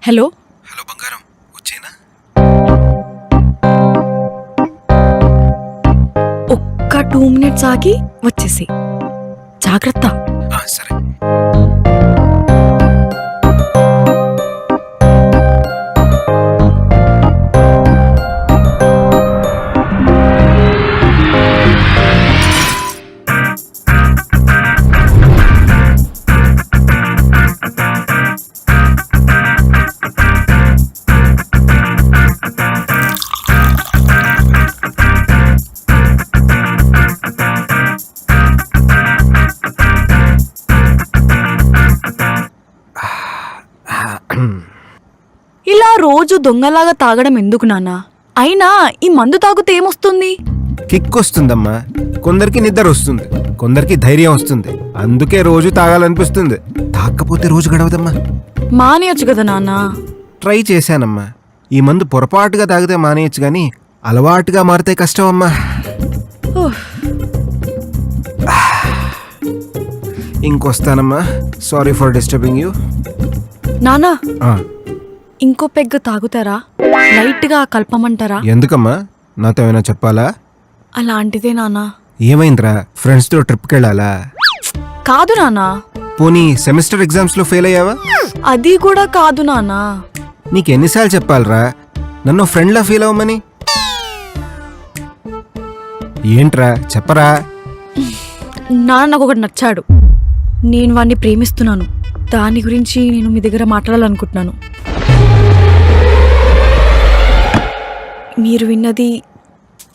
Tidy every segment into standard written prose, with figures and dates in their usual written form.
Hello hello బంగారం, వచ్చేనా? ఒక్క 2 minutes ఆగి వచ్చేసి జాగ్రత్త. సరే. ఇలా రోజు దొంగలాగా తాగడం ఎందుకు నాన్నా? అయినా ఈ మందు తాగితే ఏమొస్తుంది? కిక్ వస్తుందమ్మా. కొందరికి నిద్ర వస్తుంది, కొందరికి ధైర్యం వస్తుంది. అందుకే రోజు తాగాలనిపిస్తుంది. తాగకపోతే రోజు గడవదమ్మా. మానేయొచ్చు కదా నాన్నా. ట్రై చేశానమ్మా. ఈ మందు పొరపాటుగా తాగితే మానేయచ్చు, కానీ అలవాటుగా మారితే కష్టం అమ్మా. ఇంకొస్తానమ్మా. Sorry for disturbing you. నానా, ఇంకో పెగ్గు తాగుతారా? లైట్ గా కలపమంటారా? ఎందుకమ్మా? నాతో ఏమైనా చెప్పాలా? అలాంటిదే నానా. ఏమైందిరా? ఫ్రెండ్స్ తో ట్రిప్కి వెళ్ళాలా? కాదు నానా. పోనీ సెమిస్టర్ ఎగ్జామ్స్ లో ఫెయిల్ అయ్యావా? అది కూడా కాదు నానా. నీకెన్నిసార్లు చెప్పాలరా నన్ను ఫ్రెండ్లా ఫీల్ అవ్వమని? ఏంట్రా చెప్పరా? నాన్న నాకు ఒకటి నచ్చాడు. నేను వాడిని ప్రేమిస్తున్నాను. దాని గురించి నేను మీ దగ్గర మాట్లాడాలనుకుంటున్నాను. మీరు విన్నది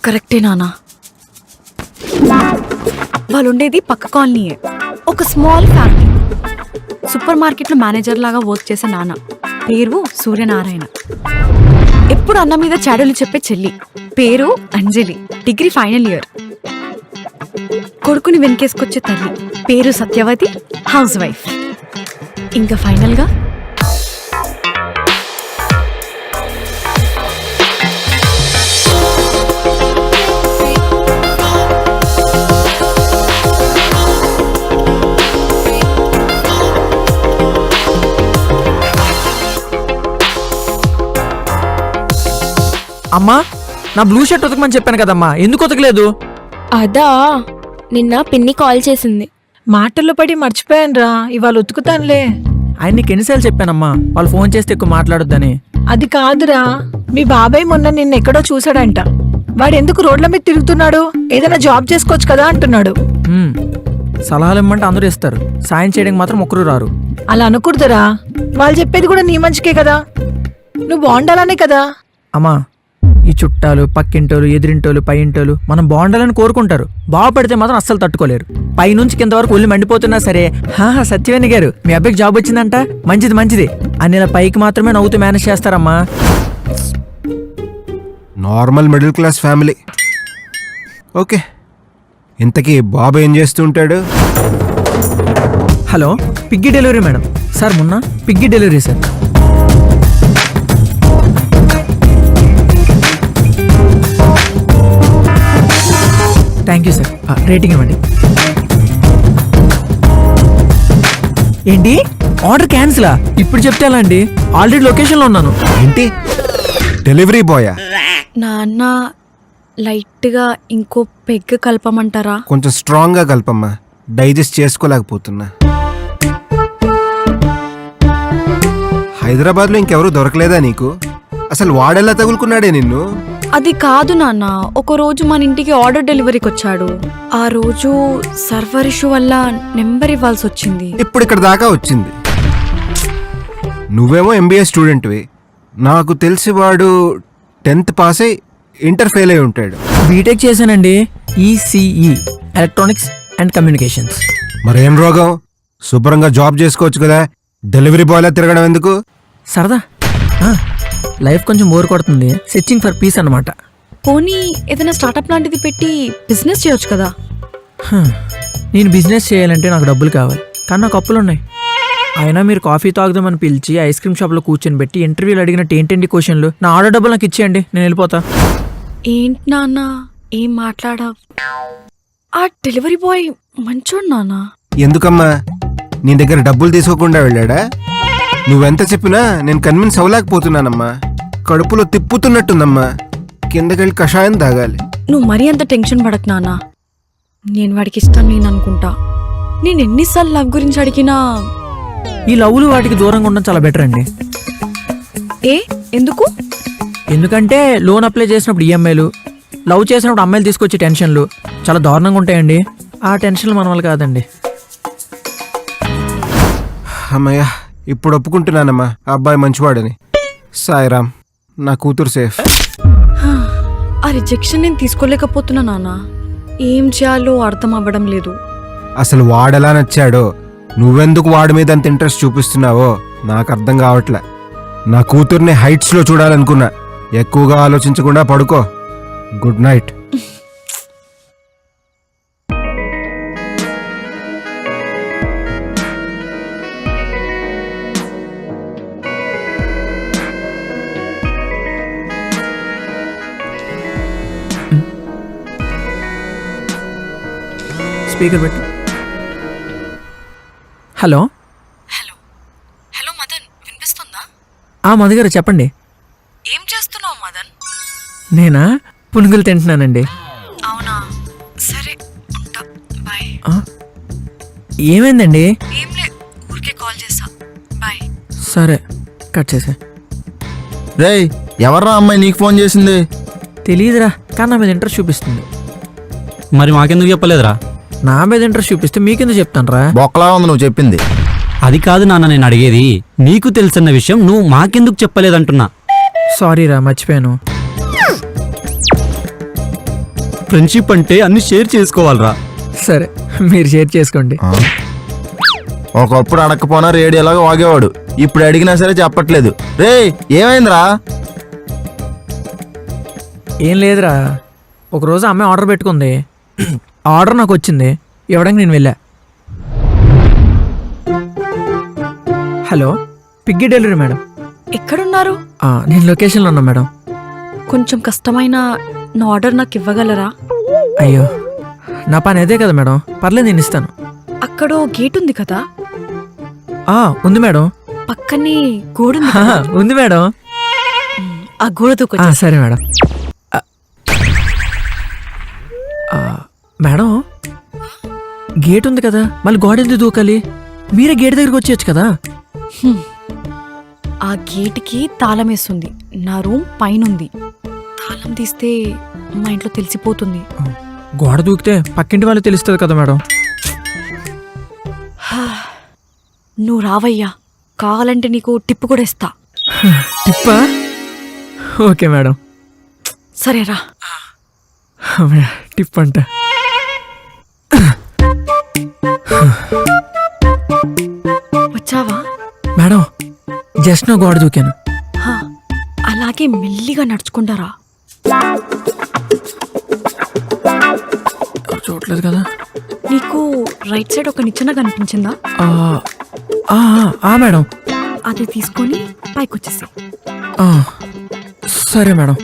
కరెక్టే నానా. వాళ్ళు ఉండేది పక్క కాలనీయే. ఒక స్మాల్ ఫ్యామిలీ. సూపర్ మార్కెట్లో మేనేజర్ లాగా వర్క్ చేసే నాన్న పేరు సూర్యనారాయణ. ఎప్పుడు అన్న మీద చాడలు చెప్పే చెల్లి పేరు అంజలి, డిగ్రీ ఫైనల్ ఇయర్. కొడుకుని వెనకేసుకొచ్చే తల్లి పేరు సత్యవతి, హౌస్ వైఫ్. ఇంకా ఫైనల్గా అమ్మా, నా బ్లూ షర్ట్ ఉతకమని చెప్పాను కదమ్మా, ఎందుకు ఉతకలేదు? అదా, నిన్న పిన్ని కాల్ చేసింది. మాటల్లో పడి మర్చిపోయానురా, ఇవాళ ఉతుకుతానులే. ఆయన నీకు ఎన్నిసార్లు చెప్పానమ్మా వాళ్ళు ఫోన్ చేస్తే ఎక్కువ మాట్లాడొద్దని? అది కాదురా, మీ బాబాయ్ మొన్న నిన్న ఎక్కడో చూశాడంట. వాడెందుకు రోడ్ల మీద తిరుగుతున్నాడు? ఏదైనా జాబ్ చేసుకోవచ్చు కదా అంటున్నాడు. సలహాలు ఇమ్మంటే అందరూ ఇస్తారు, సాయం చేయడానికి మాత్రం ఒకరు రారు. అలా అనకూడదురా, వాళ్ళు చెప్పేది కూడా నీ మంచికే కదా. నువ్వు బాగుండాలనే కదా. అమ్మా, ఈ చుట్టాలు, పక్కింటోలు, ఎదిరింటోలు, పై ఇంటోలు మనం బాగుండాలని కోరుకుంటారు. బాగుపడితే మాత్రం అస్సలు తట్టుకోలేరు. పైనుంచి కింద వరకు ఒళ్ళు మండిపోతున్నా సరే, సత్యవేణి గారు మీ అబ్బాయికి జాబ్ వచ్చిందంట, మంచిది మంచిది అని ఇలా పైకి మాత్రమే నవ్వుతూ మేనేజ్ చేస్తారమ్మా. Normal middle class family. Okay, ఇంతకీ బాబు ఏం చేస్తుంటాడు? Hello, Piggy delivery madam. Sir మొన్న Piggy delivery sir. Thank you sir. Rating ఇవ్వండి. ఏంటి ఆర్డర్ క్యాన్సిలా? ఇప్పుడు చెప్తే ఎలా అండి? ఆల్రెడీ లొకేషన్లో ఉన్నాను. ఏంటి డెలివరీ బాయా? నాన్న, లైట్గా ఇంకో పెగ్ కలపమంటారా? కొంచెం స్ట్రాంగ్గా కలపమ్మా, డైజెస్ట్ చేసుకోలేకపోతున్నా. హైదరాబాద్లో ఇంకెవరూ దొరకలేదా నీకు? అసలు వాడెలా తగులుకున్నాడే నిన్ను? అది కాదు నాన్న, ఒక రోజు మన ఇంటికి ఆర్డర్ డెలివరీకి వచ్చాడు. ఆ రోజు సర్వర్ ఇష్యూ వల్ల నెంబర్ ఇవ్వాల్సి వచ్చింది. ఇప్పుడు ఇక్కడ దాకా వచ్చింది. నువ్వేమో MBA స్టూడెంట్వి. నాకు తెలిసి వాడు 10th పాస్ అయి ఇంటర్ ఫెయిల్ అయి ఉంటాడు. బీటెక్ చేశానండి, ECE ఎలక్ట్రానిక్స్ అండ్ కమ్యూనికేషన్స్. మరేం రోగం? శుభ్రంగా జాబ్ చేసుకోవచ్చు కదా, డెలివరీ బాయ్లా తిరగడం ఎందుకు? సరదా. లైఫ్ కొంచెం బోర్ కొడుతుంది, సెర్చింగ్ ఫర్ పీస్ అన్నమాట. పోనీ ఏదైనా స్టార్ట్అప్ లాంటిది పెట్టి బిజినెస్ చేయొచ్చు కదా. నేను బిజినెస్ చేయాలంటే నాకు డబ్బులు కావాలి, కానీ నాకు అప్పులు ఉన్నాయి. అయినా మీరు కాఫీ తాగుదామని పిలిచి ఐస్ క్రీమ్ షాప్లో కూర్చొని పెట్టి ఇంటర్వ్యూలు అడిగినట్టు ఏంటండి క్వశ్చన్లు? నా ఆర్డర్ డబ్బులు నాకు ఇచ్చేయండి, నేను వెళ్ళిపోతా. ఏంటి నాన్న ఏం మాట్లాడావు? ఆ డెలివరీ బాయ్ మంచోడు నాన్న. ఎందుకమ్మా, నీ దగ్గర డబ్బులు తీసుకోకుండా వెళ్ళాడా? నువ్వెంత చెప్పినా నేను కన్విన్స్ అవ్వలేకపోతున్నానమ్మా. కడుపులో తిప్పుతున్నట్టుందమ్మా. కిందకెళ్ళి కషాయం తాగాలి. నువ్వు మరీ అంత టెన్షన్ పడకు నాన్న. నేను వాడికి ఇష్టం నేను అనుకుంటా. నేను ఎన్నిసార్లు లవ్ గురించి అడిగినా ఈ లవ్లు వాటికి దూరంగా ఉండడం చాలా బెటర్ అండి. ఎందుకు? ఎందుకంటే లోన్ అప్లై చేసినప్పుడు ఈఎంఐలు, లవ్ చేసినప్పుడు అమ్మాయిలు తీసుకొచ్చే టెన్షన్లు చాలా దారుణంగా ఉంటాయండి. ఆ టెన్షన్లు మన వల్ల కాదండి. అమ్మయ్య, ఇప్పుడు ఒప్పుకుంటున్నానమ్మా ఆ అబ్బాయి మంచివాడని. సాయిరామ్, నా కూతురు సేఫ్. ఆ రిజెక్షన్ నేను తీసుకోలేకపోతున్నా నాన్న. ఏం చేయాలో అర్థం అవ్వడం లేదు. అసలు వాడెలా నచ్చాడో, నువ్వెందుకు వాడి మీద అంత ఇంట్రెస్ట్ చూపిస్తున్నావో నాకు అర్థం కావట్లే. నా కూతుర్ని హైట్స్లో చూడాలనుకున్నా. ఎక్కువగా ఆలోచించకుండా పడుకో. Good night. స్పీకర్ పెట్టు. హలో హలో హలో మదన్, వినిపిస్తుందా? మధు గారు చెప్పండి. ఏం చేస్తున్నావు మదన్? నేనా పునుగులు తింటున్నానండి. అవునా, సరే ఉంటా, బాయ్. ఏమైందండి? ఏం లే, ఊరికే కాల్ చేసా, బాయ్. సరే, కట్ చేసే. రేయ్, ఎవర్రా అమ్మాయి నీకు ఫోన్ చేసింది? తెలియదురా, కానీ నా మీద ఇంట్రెస్ట్ చూపిస్తుంది. మరి మాకెందుకు చెప్పలేదురా? నా మీద ఇంట్రెస్ట్ చూపిస్తే మీకెందుకు చెప్తాను రా? బొక్కలా ఉంది నువ్వు చెప్పింది. అది కాదు నాన్న నేను అడిగేది. నీకు తెలుసన్న విషయం నువ్వు మాకెందుకు చెప్పలేదంటున్నా. సారీ రా, మర్చిపోయాను. ఫ్రెండ్షిప్ అంటే అన్ని షేర్ చేసుకోవాలరా. సరే, మీరు షేర్ చేసుకోండి. ఒకప్పుడు అడగకపోయినా రేడియోలాగా వాగేవాడు. ఇప్పుడు అడిగినా సరే చెప్పట్లేదు. రేయ్, ఏమైందిరా? ఏం లేదురా, ఒకరోజు అమ్మాయి ఆర్డర్ పెట్టుకుంది. ఆర్డర్ నాకు వచ్చింది, ఇవ్వడానికి నేను వెళ్ళా. Hello, Piggy delivery madam. ఎక్కడున్నారు? నేను లొకేషన్లో ఉన్నా మేడం. కొంచెం కష్టమైన నా ఆర్డర్ నాకు ఇవ్వగలరా? అయ్యో, నా పని అదే కదా మేడం. పర్లేదు, నేను ఇస్తాను. అక్కడ గేట్ ఉంది కదా, ఉంది మేడం. పక్కనే గోడ ఉంది ఆ, కదా? ఉంది మేడం. ఆ గోడ దూకొచ్చు. సరే మేడం. మేడం, గేట్ ఉంది కదా, మళ్ళీ గోడ ఎందుకు దూకాలి? మీరే గేట్ దగ్గరికి వచ్చేయచ్చు కదా. ఆ గేట్కి తాళం వేస్తుంది. నా రూమ్ పైనుంది. తాళం తీస్తే మా ఇంట్లో తెలిసిపోతుంది. గోడ దూకితే పక్కింటి వాళ్ళు తెలుస్తుంది కదా మేడం. నువ్వు రావయ్యా, కావాలంటే నీకు టిప్పు కూడా ఇస్తా. టిప్పా? Okay madam. సరేరా. టిప్ అంట. వచ్చావా? మేడం, జస్ట్ నా గోడ దూకాను. హా, అలాగే మెల్లిగా నడుచుకుంటారా. చూడలేదు కదా. నీకు రైట్ సైడ్ ఒక నిచ్చెన కనిపించిందా? మేడం. అది తీసుకొని పైకి వచ్చేసి. సరే మేడం.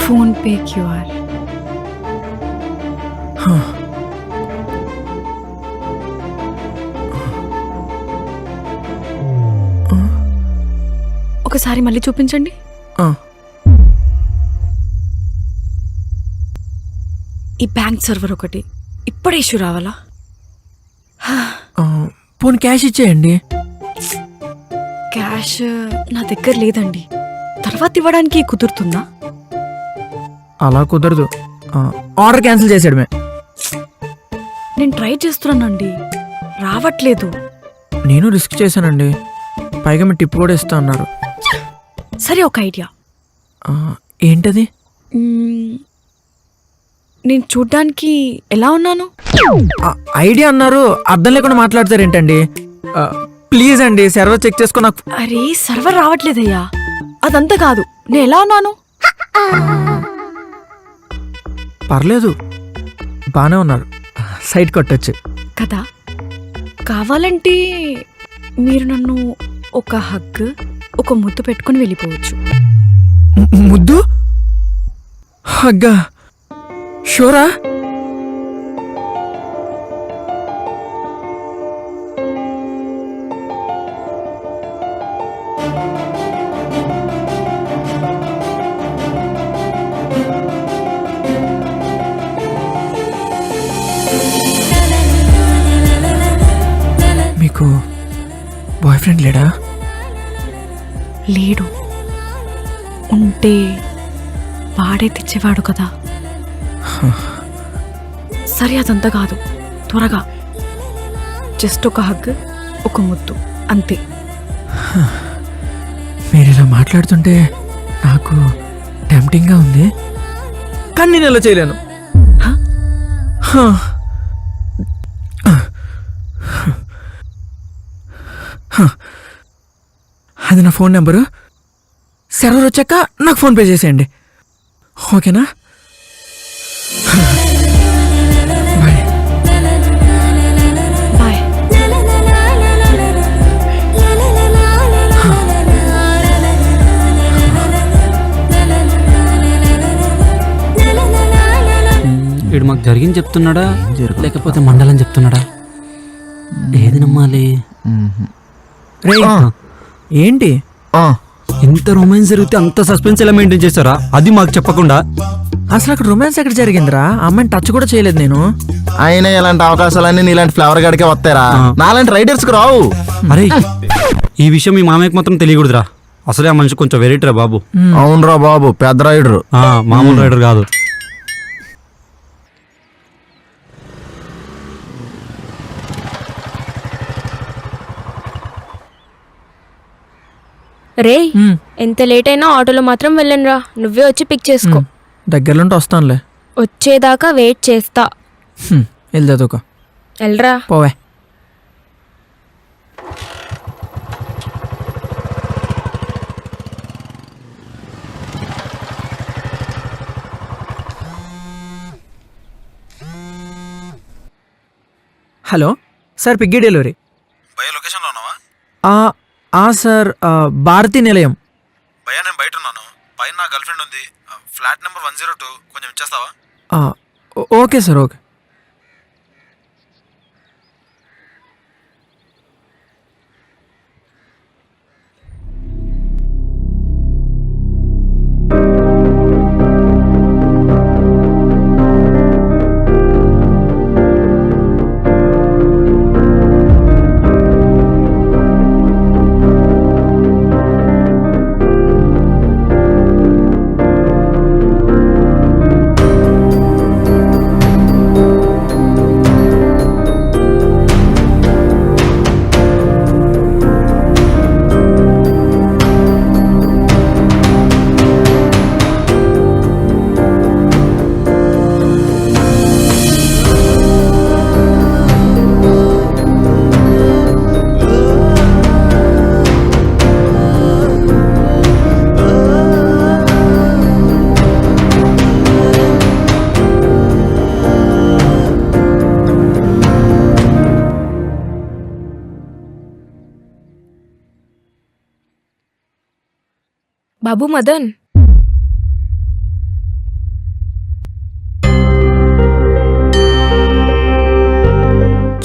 Phone pay QR. ఒకసారి మళ్ళీ చూపించండి. ఈ బ్యాంక్ సర్వర్ ఒకటి ఇప్పుడే ఇష్యూ రావాలా? పోనీ క్యాష్ ఇచ్చేయండి. క్యాష్ నా దగ్గర లేదండి. తర్వాత ఇవ్వడానికి కుదురుతుందా? అలా కుదరదు. ఆర్డర్ క్యాన్సిల్ చేసాడు. నేను ట్రై చేస్తున్నానండి, రావట్లేదు. నేను రిస్క్ చేశానండి. పైగా మీ టిప్ కూడా ఇస్తా అన్నారు. సరే, ఒక ఐడియా. ఏంటది? నేను చూడ్డానికి ఎలా ఉన్నాను? ఐడియా అన్నారు, అర్థం లేకుండా మాట్లాడతారేంటండి? ప్లీజ్ అండి, సర్వర్ చెక్ చేసుకో. నాకు అరే, సర్వర్ రావట్లేదయ్యా. అదంతా కాదు, నేను ఎలా ఉన్నాను? పర్లేదు, బాగానే ఉన్నారు. సైట్ కొట్టచ్చు కదా. కావాలంటే మీరు నన్ను ఒక హగ్, ఒక ముద్దు పెట్టుకుని వెళ్ళిపోవచ్చు. ముద్దు? హగ్గా? షూరా? మీకు బాయ్ ఫ్రెండ్ లేడా? లేడు. ఉంటే వాడే తెచ్చేవాడు కదా. సరే, అదంతా కాదు, త్వరగా జస్ట్ ఒక హగ్, ఒక ముద్దు, అంతే. మీరు ఇలా మాట్లాడుతుంటే నాకు టెంప్టింగ్గా ఉంది, కానీ నేను ఇలా చేయలేను. అది నా ఫోన్ నెంబరు. సర్వర్ వచ్చాక నాకు ఫోన్పే చేసేయండి, ఓకేనా? బాయ్. బాయ్. వీడు మాకు జరిగింది చెప్తున్నాడా లేకపోతే మండలం చెప్తున్నాడా? ఏది నమ్మాలి? రేయ్, ఏంటి ఇంత రొమాన్స్ జరిగితే అంత సస్పెన్స్ ఎలా మెయింటైన్ చేస్తారా? అది మాకు చెప్పకుండా. అసలు అక్కడ రొమాన్స్ ఎక్కడ జరిగిందిరా? అమ్మాయిని టచ్ కూడా చేయలేదు నేను. అయినా ఇలాంటి అవకాశాలన్నీ నీలాంటి ఫ్లవర్ గడికే వస్తారా? నాలాంటి రైడర్స్ కు రావు. అరే, ఈ విషయం మీ మామయ్యకి మాత్రం తెలియకూడదురా. అసలే ఆ మనిషి కొంచెం వెరైటీరా బాబు. అవునరా బాబు, పెద్ద రైడర్. మామూలు రైడర్ కాదు. రే, ఎంత లేట్ అయినా ఆటోలో మాత్రం వెళ్ళనురా. నువ్వే వచ్చి పిక్ చేసుకో. దగ్గరలో వస్తానులే. వచ్చేదాకా వెయిట్ చేస్తా. వెళ్దాక వెళ్ళరా. పోవే. Hello sir, piggy delivery. భయ లొకేషన్లో ఉన్నావా? సార్, భారతీ నిలయం. భయ నేను బయట ఉన్నాను. పైన నా గర్ల్ ఫ్రెండ్ ఉంది. Flat number 102. కొంచెం ఇచ్చేస్తావా? Okay sir, okay. బాబు మదన్,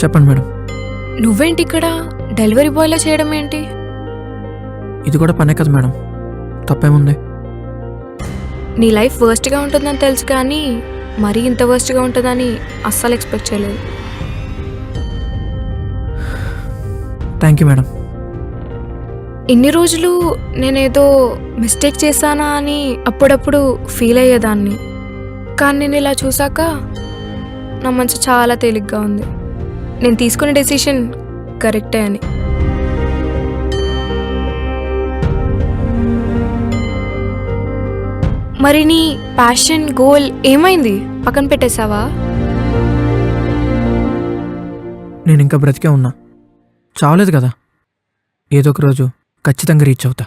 చెప్పండి మేడం. నువ్వేంటి ఇక్కడ డెలివరీ బాయ్లో చేయడం ఏంటి? ఇది కూడా పనే కదా మేడం, తప్పేముంది? నీ లైఫ్ వర్స్ట్గా ఉంటుందని తెలుసు, కానీ మరీ ఇంత వర్స్ట్గా ఉంటుందని అస్సలు ఎక్స్పెక్ట్ చేయలేదు. Thank you madam. ఇన్ని రోజులు నేనేదో మిస్టేక్ చేశానా అని అప్పుడప్పుడు ఫీల్ అయ్యేదాన్ని. కానీ నేను ఇలా చూసాక నా మనసు చాలా తేలిగ్గా ఉంది. నేను తీసుకునే డెసిషన్ కరెక్టే అని. మరి నీ ప్యాషన్ గోల్ ఏమైంది? పక్కన పెట్టేశావా? నేను ఇంకా బ్రతికే ఉన్నా, చావలేదు కదా. ఏదో ఒక రోజు ఖచ్చితంగా రీచ్ అవుతా.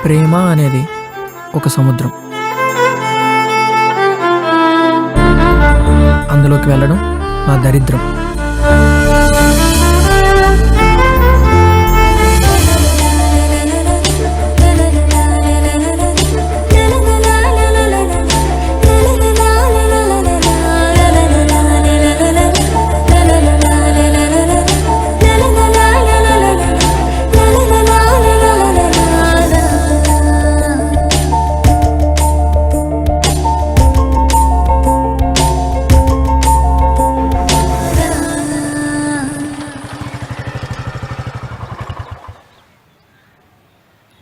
ప్రేమ అనేది ఒక సముద్రం, అందులోకి వెళ్ళడం నా దరిద్రం.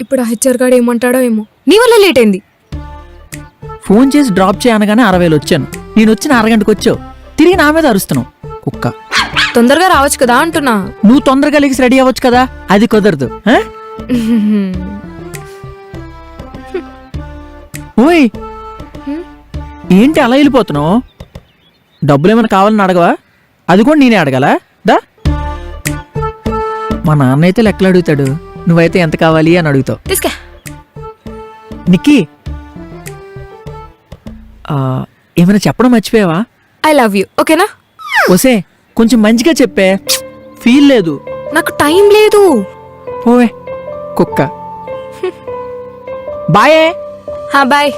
ఇప్పుడు ఆ హెచ్ఆర్ గాడు ఏమంటాడో ఏమో. నీ వల్ల లేట్ అయింది. ఫోన్ చేసి డ్రాప్ చేయనగానే 60,000 వచ్చాను. నేను వచ్చిన అరగంటకు వచ్చావు, తిరిగి నా మీద అరుస్తున్నావు కుక్క. తొందరగా రావచ్చు కదా అంటున్నా. నువ్వు తొందరగా లేచి రెడీ అవ్వచ్చు కదా, అది కుదరదు. ఆ? ఓయ్ ఏంటి అలా వెళ్ళిపోతున్నావు? డబ్బులు ఏమైనా కావాలని అడగవా? అది కూడా నేనే అడగాలా? దా, మా నాన్న అయితే లెక్కలు అడుగుతాడు, నువ్వైతే ఎంత కావాలి అని అడుగుతావు. తీసుకా. నిక్కీ, ఏమైనా చెప్పడం మర్చిపోయావా? ఐ లవ్ యూ, ఓకేనా? ఒసే కొంచెం మంచిగా చెప్పే, ఫీల్ లేదు. నాకు టైం లేదు. ఓవే కుక్క. బాయే. హా బాయ్.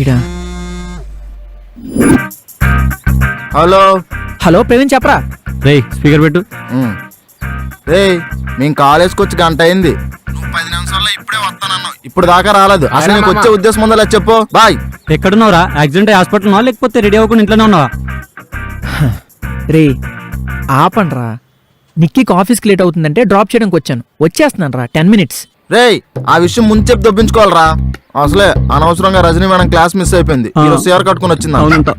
ఈడా. హలో. హలో ప్రవీణ్, చెప్పరా. రేయ్ స్పీకర్ పెట్టు. రే మేము కాలేజ్కి వచ్చి గంట అయింది, నువ్వు 10 నిమిషాల్లో ఇప్పుడే వస్తానన్నావు, ఇప్పుడు దాకా రాలేదు. అసలు నీకు వచ్చే ఉద్దేశం ఉందో లేదు చెప్పు. బాయ్. ఎక్కడున్నావురా? యాక్సిడెంట్ అయ్యి హాస్పిటల్ ఉన్నావా లేకపోతే రెడీ అవ్వకుండా ఇంట్లోనే ఉన్నావా? రే ఆపండ్రా, నిక్కీకి ఆఫీస్కి లేట్ అవుతుందంటే డ్రాప్ చేయడానికి వచ్చాను, వచ్చేస్తున్నాను రా. 10 minutes. రే ఆ విషయం ముందు చెప్పి దొబ్బించుకోవాలరా. అసలే అనవసరంగా రజనీ మేడం క్లాస్ మిస్ అయిపోయింది, సీఆర్ కట్టుకుని వచ్చింది. అవునంట.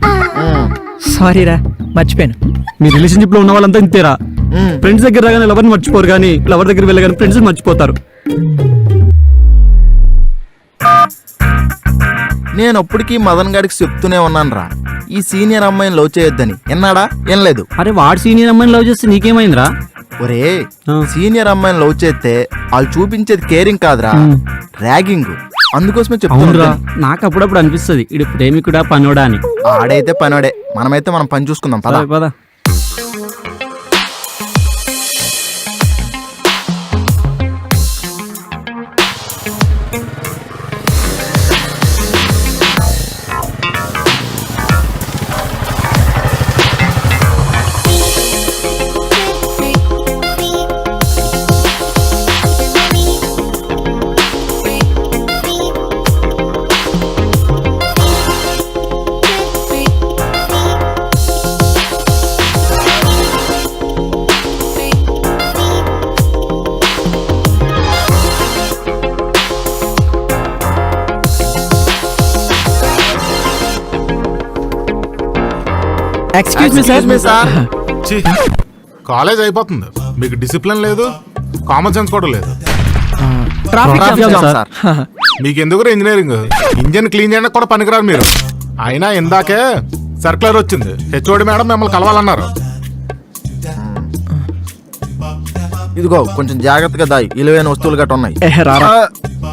సారీరా, మర్చిపోయాను. మీ రిలేషన్షిప్ లో ఉన్న వాళ్ళంతా ఇంతేరా. ఫ్రెండ్స్ దగ్గర రాగానే లవర్ని మర్చిపోరు, కానీ లవర్ దగ్గర వెళ్ళగానే ఫ్రెండ్స్ మర్చిపోతారు. నేను అప్పటికీ మదన్ గారికి చెప్తూనే ఉన్నాను రా, ఈ సీనియర్ అమ్మాయిని లవ్ చేయొద్దని. ఎన్నాడా? ఏం లేదు. అరే వాడు సీనియర్ అమ్మాయిని లవ్ చేస్తే నీకేమైందిరా? ఒరే సీనియర్ అమ్మాయిని లవ్ చేస్తే వాళ్ళు చూపించేది కేరింగ్ కాదురా, ర్యాగింగ్. అందుకోసమే చెప్తున్నా. నాకు అప్పుడప్పుడు అనిపిస్తుంది ఇడు ప్రేమికుడా పనోడా అని. ఆడైతే పనోడే, మనమైతే మనం పని చూసుకుందాం. పద పద. Excuse me sir. ఛీ, కాలేజ్ అయిపోతుంది, మీకు డిసిప్లిన్ లేదు, కామన్ సెన్స్ కూడా లేదు. Traffic Traffic jam jam, sir. మీకు ఎందుకు ఇంజనీరింగ్? ఇంజన్ క్లీన్ చేయడానికి కూడా పనికిరారు మీరు. అయినా ఇందాకే సర్క్యులర్ వచ్చింది, హెచ్ఓడి మేడం మిమ్మల్ని కలవాలన్నారు. ఇదిగో కొంచెం జాగ్రత్తగా దాయి, విలువైన వస్తువులు గట్ట ఉన్నాయి. రారా.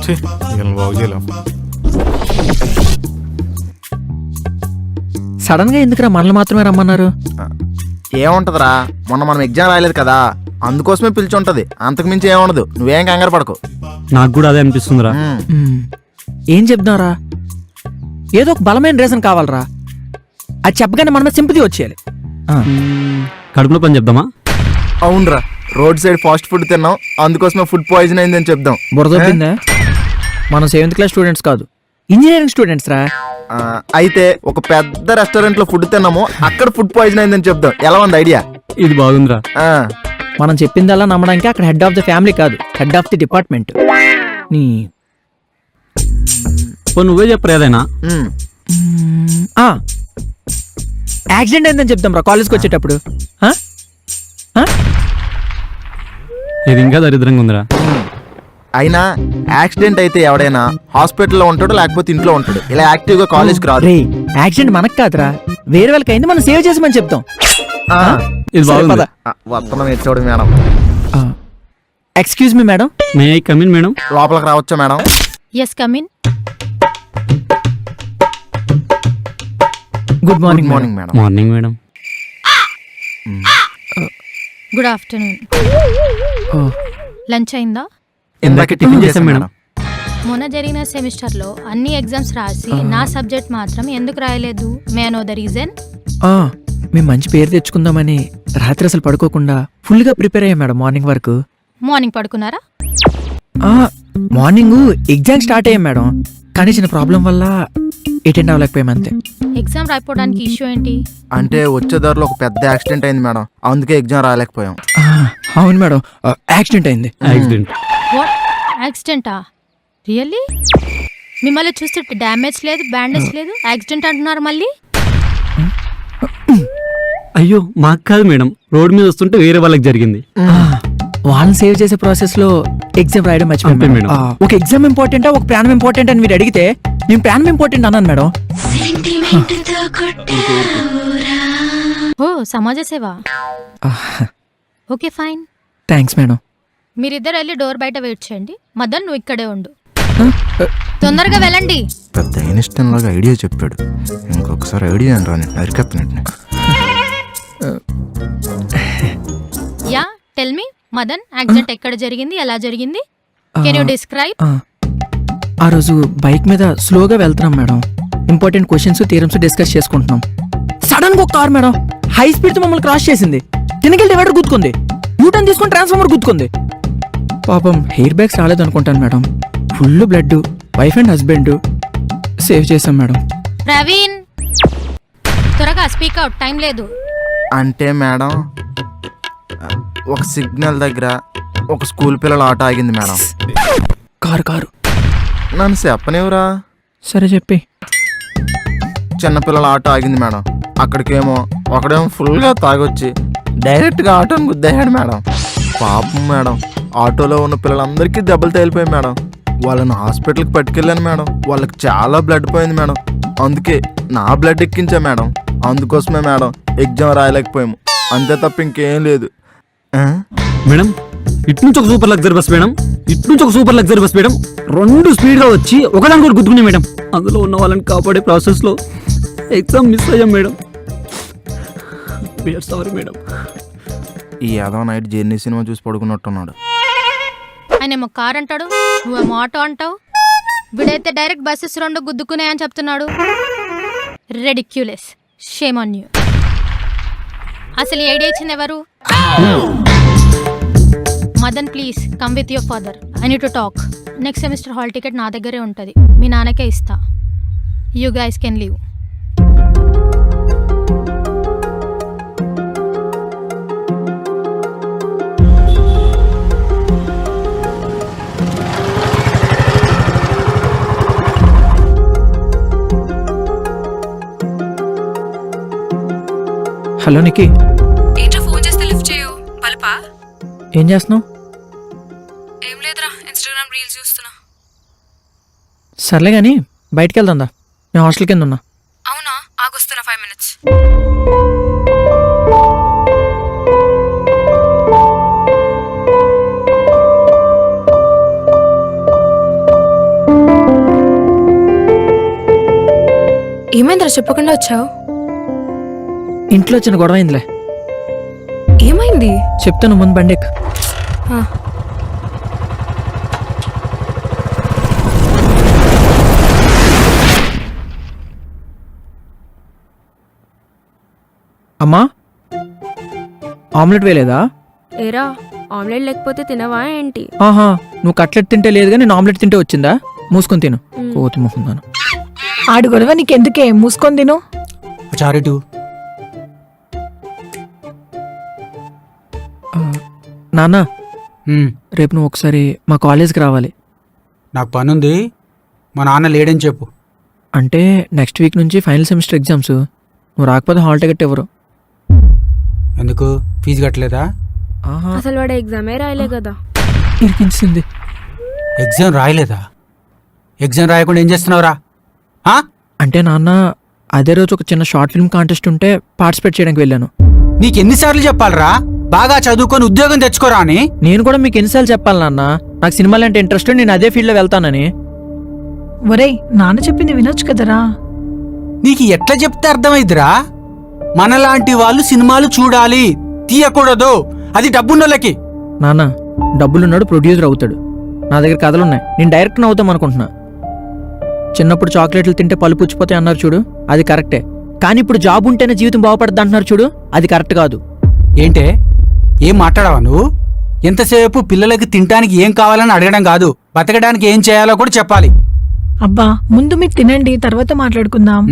ఛీ, వీళ్ళని బాగు చేయలేం. సడన్ గా ఎందుకురా మనల్ని మాత్రమే రమ్మన్నారు? ఏముంటదిరా, మొన్న మనం ఎగ్జామ్ రాయలేదు కదా, అందుకోసమే పిలిచి ఉంటది. అంతకు మించి ఏముండదు, నువ్వేం కంగారు పడకు. నాకు కూడా అదే అనిపిస్తుందిరా. ఏం చెప్దాంరా? ఏదో ఒక బలమైన రీజన్ కావాలరా. అది చెప్పగానే మన మీద సింపతి వచ్చేయాలి. కడుపులో పని చెప్దామా? అవునరా, రోడ్ సైడ్ ఫాస్ట్ ఫుడ్ తిన్నాం, అందుకోసమే ఫుడ్ పాయిజన్ అయిందని చెప్దాం. బురదొప్పిందా? మనం 7th క్లాస్ స్టూడెంట్స్ కాదు, ఇంజనీరింగ్ స్టూడెంట్స్ రా. అయితే ఒక పెద్ద రెస్టారెంట్ లో ఫుడ్ తిన్నాము, అక్కడ ఫుడ్ పాయిజన్ అయిందని చెప్దాం. ఎలా ఉంది ఐడియా? ఇది బాగుందిరా. మనం చెప్పిందల్లా నమ్మడానికి అక్కడ హెడ్ ఆఫ్ ద ఫ్యామిలీ కాదు, హెడ్ ఆఫ్ ది డిపార్ట్మెంట్. నీ నువ్వే చెప్పరు ఏదైనా. యాక్సిడెంట్ అయిందని చెప్దాం రా కాలేజ్కి వచ్చేటప్పుడు. ఇది ఇంకా దరిద్రంగా ఉందిరా. అయినా యాక్సిడెంట్ అయితే ఎవడైనా హాస్పిటల్లో ఉంటాడు, లేకపోతే ఇంట్లో ఉంటాడు. ఇలా యాక్టివ్ గా కాలేజ్కి రాదు. రే, యాక్సిడెంట్ మనకు కాదురా, వేరే వాళ్ళకి అయింది, మనం సేవ్ చేసామని చెప్తాం. ఇది బాగుంది. వస్తున్నాం HOD madam. Excuse me madam. May I come in madam? లోపలికి రావచ్చా madam? Yes come in. Good morning morning madam. Morning madam. Good afternoon. Lunch అయిందా? ఇందాక టిఫిన్ చేశాం మేడం. మొన్న జరిగిన సెమిస్టర్లో అన్ని ఎగ్జామ్స్ రాసి నా సబ్జెక్ట్ మాత్రం ఎందుకు రాయలేదు? May know the reason? మేము మంచి పేరు తెచ్చుకుందామని రాత్రి అసలు పడుకోకుండా ఫుల్గా ప్రిపేర్ అయ్యాం మేడం. మార్నింగ్ వరకు. మార్నింగ్ పడుకున్నారా? మార్నింగ్ ఎగ్జామ్ స్టార్ట్ అయ్యాం మేడం, కానీ చిన్న ప్రాబ్లం వల్ల అటెండ్ అవ్వలేకపోయాం అంతే. ఎగ్జామ్ రాయపోవడానికి ఇష్యూ ఏంటి? అంటే వచ్చే దారిలో ఒక పెద్ద యాక్సిడెంట్ అయింది మేడం, అందుకే ఎగ్జామ్ రాయలేకపోయాం. అవును మేడం, యాక్సిడెంట్ అయింది. యాక్సిడెంట్? వాట్, యాక్సిడెంటా? రియల్లీ? మిమ్మల్ని చూస్తే డ్యామేజ్ లేదు, బ్యాండేజ్ లేదు, యాక్సిడెంట్ అంటున్నారు మళ్ళీ. అయ్యో మాకు కాదు మేడం, రోడ్ మీద వస్తుంటే వేరే వాళ్ళకి జరిగింది. వాళ్ళని సేవ్ చేసే ప్రాసెస్ లో ఎగ్జామ్ రాయడం మర్చిపోయాం మేడం. ఒక ఎగ్జామ్ ఇంపార్టెంటా, ఒక ప్రాణం ఇంపార్టెంట్ అని మీరు అడిగితే నేను ప్రాణం ఇంపార్టెంట్ అన్నాను మేడం. ఓ, సమాజ సేవ. Okay fine. Thanks madam. మీరిద్దరు వెళ్ళి డోర్ బయట వెయిట్ చేయండి. మదన్, నువ్వు ఇక్కడే ఉండు. తొందరగా వెళ్ళండి. పెద్ద ఇన్స్టన్ లాగా ఐడియా చెప్పాడు, ఇంకొకసారి ఐడియా అని రాని నరికెత్తనట్టు. Yeah, tell me Madan, accident ఎక్కడ జరిగింది, ఎలా జరిగింది? Can you describe? ఆ రోజు బైక్ మీద స్లోగా వెళ్తున్నాం మేడం, ఇంపార్టెంట్ క్వశ్చన్స్ థియరమ్స్ డిస్కస్ చేసుకుంటున్నాం. సడన్ గా ఒక కార్ మేడం హై స్పీడ్ తో మమ్మల్ని క్రాస్ చేసింది. కిందకి డివైడర్ గుద్దుకుంది, యూటర్న్ తీసుకుని ట్రాన్స్ఫార్మర్ గుద్దుకుంది. పాపం హెయిర్ బ్యాగ్స్ రాలేదు అనుకుంటాను madam. Full blood, wife and husband save చేసాం మేడం. ప్రవీణ్, త్వరగా స్పీక్ అవుట్, టైం లేదు. అంటే మేడం, ఒక సిగ్నల్ దగ్గర ఒక స్కూల్ పిల్లల ఆటో ఆగింది మేడం. కారు నన్ను చెప్పనివ్వరా? సరే చెప్పి. చిన్నపిల్లల ఆటో ఆగింది మేడం. అక్కడికేమో ఒకడేమో ఫుల్గా తాగొచ్చి డైరెక్ట్గా ఆటోని గుద్దేశాడు మేడం. పాపం మేడం, ఆటోలో ఉన్న పిల్లలందరికీ దెబ్బలు తగిలిపోయాయి మేడం. వాళ్ళని హాస్పిటల్కి పట్టుకెళ్ళాను మేడం. వాళ్ళకి చాలా బ్లడ్ పోయింది మేడం, అందుకే నా బ్లడ్ ఎక్కించా మేడం. అందుకోసమే మేడం ఎగ్జామ్ రాయలేకపోయాము, అంతే తప్ప ఇంకేం లేదు. మేడం, ఇటు నుంచి ఒక సూపర్ లగ్జరీ బస్ మేడం, ఇటు నుంచి ఒక సూపర్ లగ్జరీ బస్ మేడం, రెండు స్పీడ్ గా వచ్చి ఒకదాని కూడా గుర్తుకున్నాయి మేడం. అందులో ఉన్న వాళ్ళని కాపాడే ప్రాసెస్ లో ఎగ్జామ్ మిస్ అయ్యాం మేడం. Sorry madam. ఈ యాదవ్ నైట్ జర్నీ సినిమా చూసి పడుకున్నట్టున్నాడు. ఆయనేమో కార్ అంటాడు, నువ్వేమో ఆటో అంటావు. వీడైతే డైరెక్ట్ బస్సెస్ రెండు గుద్దుకున్నాయని చెప్తున్నాడు. రెడిక్యులస్. Shame on you. అసలు ఈ ఐడియా ఇచ్చింది ఎవరు? Madan, please come with your father. I need to talk. Next semester hall ticket నా దగ్గరే ఉంటుంది, మీ నాన్నకే ఇస్తా. You guys can leave. Hello Nikki. ఏంట్రా ఫోన్ చేస్తే లిఫ్ట్ చేయవు? బల్పా? ఏం చేస్తున్నావు? ఏం లేదురా, ఇన్స్టాగ్రామ్ రీల్స్ చూస్తున్నా. సర్లే కానీ బయటికి వెళ్దాందా, నేను హాస్టల్ కింద ఉన్నా. అవునా, ఆగొస్తున్నా 5 minutes. ఏమైందిరా చెప్పకుండా వచ్చావు? ఇంట్లో చిన్న గొడవ అయిందిలే, ఏమైంది? చెప్తాను, ముందు బండి ఎక్కు. ఆ, అమ్మా, ఆమ్లెట్ వేయలేదా? ఏరా ఆమ్లెట్ లేకపోతే తినవా ఏంటి? ఆహా, నువ్వు కట్లెట్ తింటే లేదు కానీ నేను ఆమ్లెట్ తింటే వచ్చిందా? మూసుకొని తిను, కోతి మొహం దాను. ఆడు గొడవ నీకెందుకే, మూసుకొని తిను. చారిటు నాన్న, రేపు నువ్వు ఒకసారి మా కాలేజ్కి రావాలి. నాకు పనుంది, మా నాన్న లేడని చెప్పు. అంటే నెక్స్ట్ వీక్ నుంచి ఫైనల్ సెమిస్టర్ ఎగ్జామ్స్, నువ్వు రాకపోతే హాల్ టికెట్ ఎవరు? ఎందుకు ఫీజు కట్టలేదా? ఆహా, అసలు వాడు ఎగ్జామే రాయలే కదా. ఇరికించింది. ఎగ్జామ్ రాయలేదా? ఎగ్జామ్ రాయకుండా ఏం చేస్తున్నావురా? అంటే నాన్న, అదే రోజు ఒక చిన్న షార్ట్ ఫిల్మ్ కాంటెస్ట్ ఉంటే పార్టిసిపేట్ చేయడానికి వెళ్ళాను. నీకు ఎన్నిసార్లు చెప్పాలరా బాగా చదువుకొని ఉద్యోగం తెచ్చుకోరా అని? నేను కూడా మీకు ఎన్నిసార్లు చెప్పాలి నాన్న, నాకు సినిమాలు అంటే ఇంట్రెస్ట్, నేను అదే ఫీల్డ్లో వెళ్తానని. ఒరేయ్, నాన్న చెప్పింది వినొచ్చు కదరా. నీకు ఎట్లా చెప్తే అర్థమైద్దిరా? మనలాంటి వాళ్ళు సినిమాలు చూడాలి, తీయకూడదు, అది డబ్బున్నోళ్ళకి. నాన్న, డబ్బులున్నాడు ప్రొడ్యూసర్ అవుతాడు, నా దగ్గర కథలున్నాయి, నేను డైరెక్టర్ అవుతాం అనుకుంటున్నా. చిన్నప్పుడు చాక్లెట్లు తింటే పళ్ళు పుచ్చిపోతాయి అన్నారు చూడు, అది కరెక్టే. కానీ ఇప్పుడు జాబ్ ఉంటేనే జీవితం బాగుపడుద్ది అంటున్నారు చూడు, అది కరెక్ట్ కాదు. ఏంటే, ఏం మాట్లాడావా నువ్వు? ఎంతసేపు పిల్లలకి తినడానికి ఏం కావాలని అడగడం కాదు, బతకడానికి ఏం చేయాలో కూడా చెప్పాలి. అబ్బా, ముందు మీరు తినండి, తర్వాత మాట్లాడుకుందాం.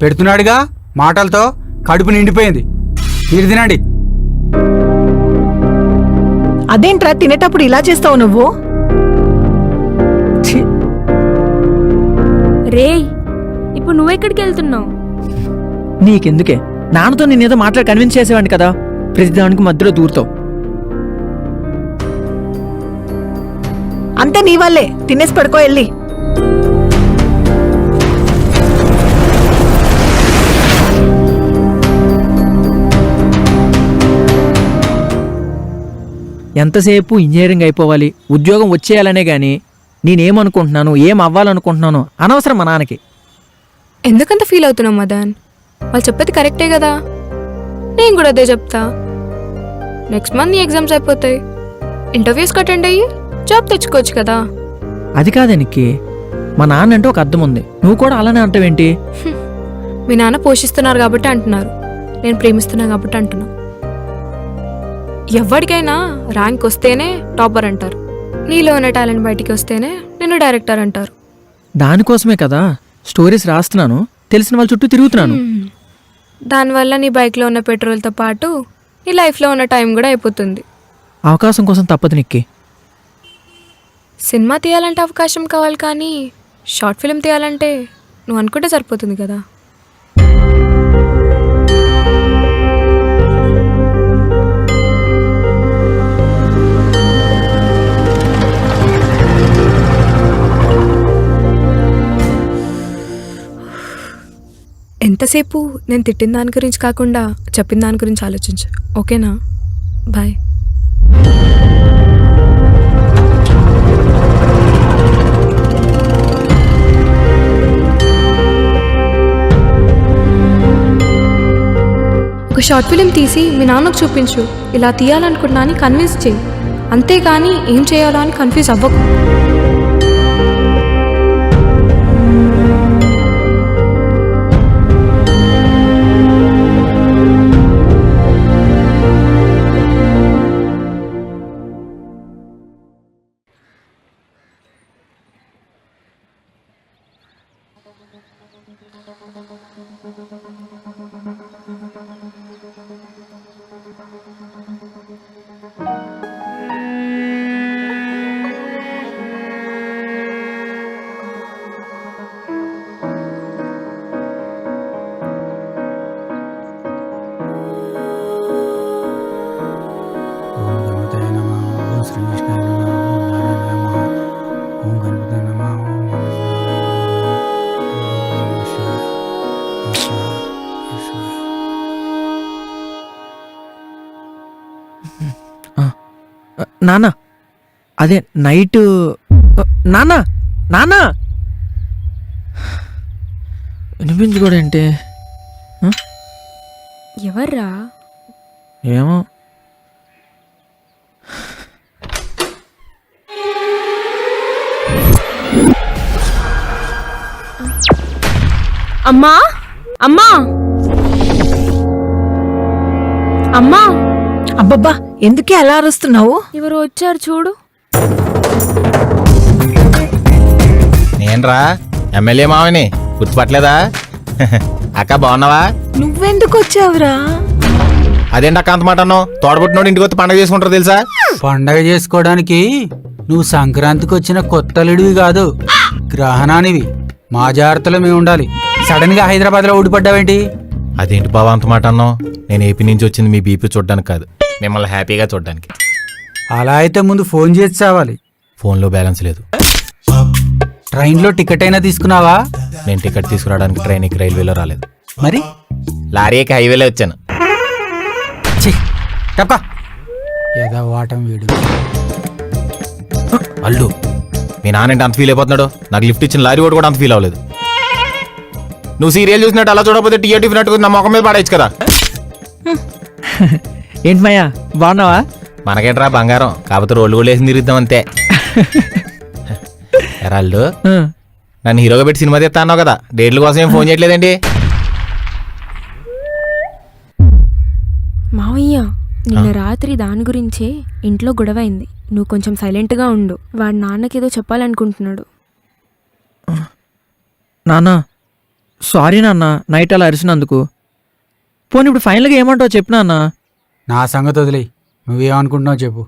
పెడుతున్నాడుగా మాటలతో, కడుపు నిండిపోయింది. మీరు తినండి. అదేంట్రా తినేటప్పుడు ఇలా చేస్తావు నువ్వు? ఛీ, రేయ్, ఇప్పుడు నువ్వెక్కడికి వెళ్తున్నావు? నీకెందుకే, నాన్నతో నేనేదో మాట్లాడి కన్విన్స్ చేసేవాడిని కదా, ప్రతిదానికి మధ్యలో దూరుతావు. అంతే నీ వల్లే, తినేసి పడుకో వెళ్ళి. ఎంతసేపు ఇంజనీరింగ్ అయిపోవాలి, ఉద్యోగం వచ్చేయాలనే గాని నేనేమనుకుంటున్నాను, ఏం అవ్వాలనుకుంటున్నాను అనవసరం మా నాన్నకి. ఎందుకంత ఫీల్ అవుతున్నావు మదన్? వాళ్ళు చెప్పేది కరెక్టే కదా, నేను కూడా అదే చెప్తా. నెక్స్ట్ మంత్ నీ ఎగ్జామ్స్ అయిపోతాయి, ఇంటర్వ్యూస్కి అటెండ్ అయ్యి జాబ్ తెచ్చుకోవచ్చు కదా. అది కాదానికి, మా నాన్న అంటే ఒక అర్థం ఉంది, నువ్వు కూడా అలానే అంటావేంటి? మీ నాన్న పోషిస్తున్నారు కాబట్టి అంటున్నారు, నేను ప్రేమిస్తున్నా కాబట్టి అంటున్నా. ఎవరికైనా ర్యాంక్ వస్తేనే టాపర్ అంటారు, నీలో ఉన్న టాలెంట్ బయటికి వస్తేనే నేను డైరెక్టర్ అంటారు. దానికోసమే కదా స్టోరీస్ రాస్తున్నాను, తెలిసిన వాళ్ళ చుట్టూ తిరుగుతున్నాను. దానివల్ల నీ బైక్లో ఉన్న పెట్రోల్తో పాటు నీ లైఫ్లో ఉన్న టైం కూడా అయిపోతుంది. అవకాశం కోసం తప్పదు నిక్కి. సినిమా తీయాలంటే అవకాశం కావాలి, కానీ షార్ట్ ఫిల్మ్ తీయాలంటే నువ్వు అనుకుంటే సరిపోతుంది కదా. ఎంతసేపు నేను తిట్టిన దాని గురించి కాకుండా చెప్పిన దాని గురించి ఆలోచించు, ఓకేనా? బాయ్. ఒక షార్ట్ ఫిలిం తీసి మీ నాన్నకు చూపించు, ఇలా తీయాలనుకుంటున్నా అని కన్విన్స్ చేయి, అంతేగాని ఏం చేయాలో అని కన్ఫ్యూజ్ అవ్వకు. శ్రీకృష్ణ నమః, ఓం నారాయణ నమః, ఓం గణపతి నమః, ఓం నాన్న అదే నైట్ నాన్న నాన్న వినిపించుకోడు ఏంటి ఎవర్రా? ఏమో అమ్మా అమ్మా అమ్మా, అబ్బబ్బా ఎందుకే అలా అరుస్తున్నావు? ఎవరు వచ్చారు చూడు. నేనరా ఎమ్మెల్యే మావని గుర్తుపట్టలేదా? అక్క బాగున్నావా? నువ్వెందుకు వచ్చావురా? అదేంటి అక్క అంత మాట అన్నావు? తోడబుట్టినోడు ఇంటికి వచ్చి పండగ చేసుకుంటారు తెలుసా? పండగ చేసుకోవడానికి నువ్వు సంక్రాంతికి వచ్చిన కొత్తలుడివి కాదు, గ్రహణానివి. మా జాగ్రత్తలో మేము ఉండాలి. సడన్ గా హైదరాబాద్ లో ఊడిపడ్డావేంటి? అదేంటి బాబా అంత మాట అన్నావు? నేను ఏపీ నుంచి వచ్చింది మీ బీపీ చూడడానికి కాదు, మిమ్మల్ని హ్యాపీగా చూడడానికి. అలా అయితే ముందు ఫోన్ చేసి చావాలి. ఫోన్లో బ్యాలెన్స్ లేదు. ట్రైన్లో టికెట్ అయినా తీసుకున్నావా? నేను టికెట్ తీసుకురావడానికి ట్రైన్కి రైల్వేలో రాలేదు, మరి లారీకి హైవేలో వచ్చాను. తప్ప ఏదో వాటం వీడు. అల్లు మీ నాన్న అంత ఫీల్ అయిపోతున్నాడు, నాకు లిఫ్ట్ ఇచ్చిన లారీ వాడు కూడా అంత ఫీల్ అవ్వలేదు. నువ్వు సీరియల్ చూసినట్టు అలా చూడకపోతే టీఏ టిఫినట్టు నా మొఖం మీద పడేయచ్చు కదా. ఏంటి మయ్యా బాగున్నావా? మనకేంట్రా బంగారం, కాకపోతే రోడ్లు కూడా వేసి తిరుగుతాం అంతే. ఎరాళ్ళు నన్ను హీరోగా పెట్టి సినిమా తీస్తా అన్నావు కదా, డేట్ల కోసం ఏం ఫోన్ చేయట్లేదండి? మావయ్య, నిన్న రాత్రి దాని గురించే ఇంట్లో గొడవైంది. నువ్వు కొంచెం సైలెంట్గా ఉండు. వాడు నాన్నకేదో చెప్పాలనుకుంటున్నాడు. నాన్న సారీ నాన్న, నైట్ అలా అరిచినందుకు. పోనీ ఇప్పుడు ఫైనల్గా ఏమంటావు చెప్పు నాన్న. నా సంగతి వదిలే, నువ్వేమనుకుంటున్నావు చెప్పు.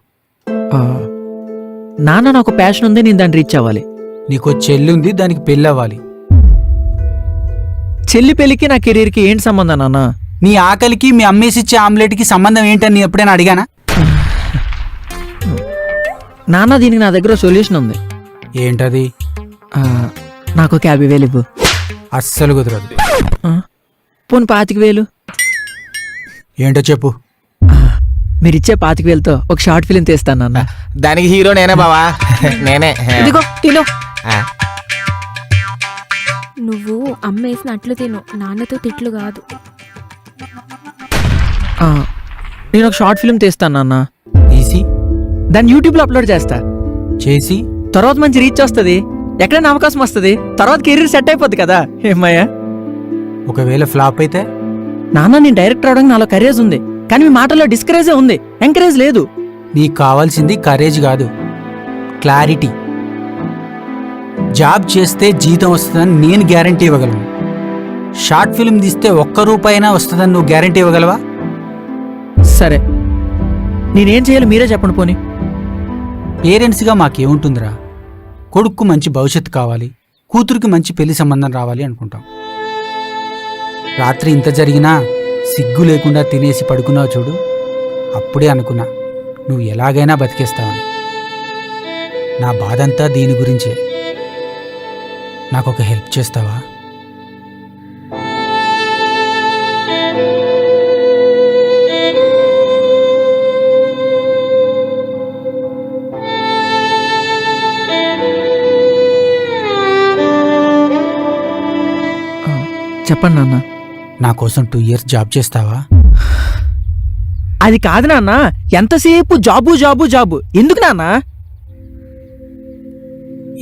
నాన్న నాకు ప్యాషన్ ఉంది, నేను దాన్ని రీచ్ అవ్వాలి. నీకు చెల్లి ఉంది, దానికి పెళ్ళి అవ్వాలి. చెల్లి పెళ్ళికి నా కెరీర్కి ఏంటి సంబంధం నాన్న? నీ ఆకలికి మీ అమ్మేసిచ్చే ఆమ్లెట్కి సంబంధం ఏంటని నేను ఎప్పుడైనా అడిగానా? నాన్న దీనికి నా దగ్గర సొల్యూషన్ ఉంది. ఏంటది? నాకు 50,000 ఇవ్వు. అస్సలు కుదరదు. పోనీ 25,000. ఏంటో చెప్పు. మీరిచ్చే 25,000తో ఒక షార్ట్ ఫిలిం తీస్తాను నాన్న. దానికి హీరో నేనే బావా, నేనే. ఇదిగో తిను. నువ్వు అమ్మేసిన అట్లు తిను, నాన్నతో తిట్లు కాదు. నేను ఒక షార్ట్ ఫిలిం తీస్తాను నాన్న. తీసి దాన్ని యూట్యూబ్లో అప్లోడ్ చేస్తా. చేసి తర్వాత మంచి రీచ్ వస్తుంది, ఎక్కడైనా అవకాశం వస్తుంది, తర్వాత కెరీర్ సెట్ అయిపోద్ది కదా. ఏమయ్యా? ఒకవేళ ఫ్లాప్ అయితే? నాన్న నేను డైరెక్టర్ అవడానికి నాలో కరేజ్ ఉంది, కానీ మీ మాటల్లో డిస్కరేజే ఉంది, ఎంకరేజ్ లేదు. నీకు కావాల్సింది కరేజ్ కాదు, క్లారిటీ. జాబ్ చేస్తే జీతం వస్తుందని నేను గ్యారంటీ ఇవ్వగలను. షార్ట్ ఫిల్మ్ తీస్తే ₹1 అయినా వస్తుందని నువ్వు గ్యారంటీ ఇవ్వగలవా? సరే, నేనేం చేయాలి మీరే చెప్పండి. పోనీ పేరెంట్స్గా మాకేముంటుందిరా, కొడుక్కు మంచి భవిష్యత్తు కావాలి, కూతురికి మంచి పెళ్లి సంబంధం రావాలి అనుకుంటాం. రాత్రి ఇంత జరిగినా సిగ్గు లేకుండా తినేసి పడుకున్నావు చూడు, అప్పుడే అనుకున్నా నువ్వు ఎలాగైనా బతికేస్తావని. నా బాధంతా దీని గురించే. నాకొక హెల్ప్ చేస్తావా? చెప్పండి నాన్న. నా కోసం 2 years జాబ్ చేస్తావా? అది కాదు నాన్న, ఎంతసేపు జాబు జాబు జాబు ఎందుకు నాన్న?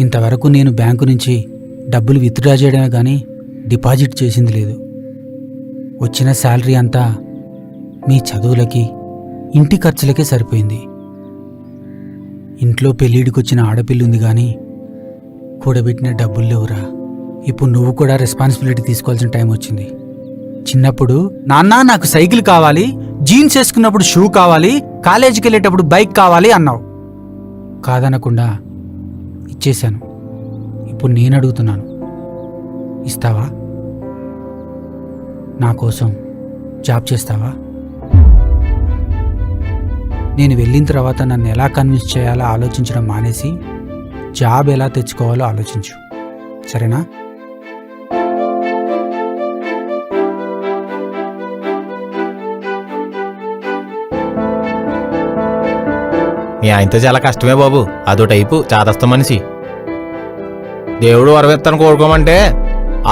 ఇంతవరకు నేను బ్యాంకు నుంచి డబ్బులు విత్డ్రా చేయడమే కానీ డిపాజిట్ చేసింది లేదు. వచ్చిన శాలరీ అంతా మీ చదువులకి, ఇంటి ఖర్చులకే సరిపోయింది. ఇంట్లో పెళ్ళిడికొచ్చిన ఆడపిల్లి ఉంది కానీ కూడబెట్టిన డబ్బులు లేవురా. ఇప్పుడు నువ్వు కూడా రెస్పాన్సిబిలిటీ తీసుకోవాల్సిన టైం వచ్చింది. చిన్నప్పుడు నాన్న నాకు సైకిల్ కావాలి, జీన్స్ వేసుకున్నప్పుడు షూ కావాలి, కాలేజీకి వెళ్ళేటప్పుడు బైక్ కావాలి అన్నావు. కాదనకుండా ఇచ్చేశాను. ఇప్పుడు నేను అడుగుతున్నాను, ఇస్తావా? నా కోసం జాబ్ చేస్తావా? నేను వెళ్ళిన తర్వాత నన్ను ఎలా కన్విన్స్ చేయాలో ఆలోచించడం మానేసి జాబ్ ఎలా తెచ్చుకోవాలో ఆలోచించు, సరేనా? మీ మీ ఆయనతో చాలా కష్టమే బాబు. అదో టైపు చాదస్త మనిషి. దేవుడు వరవెత్తను కోరుకోమంటే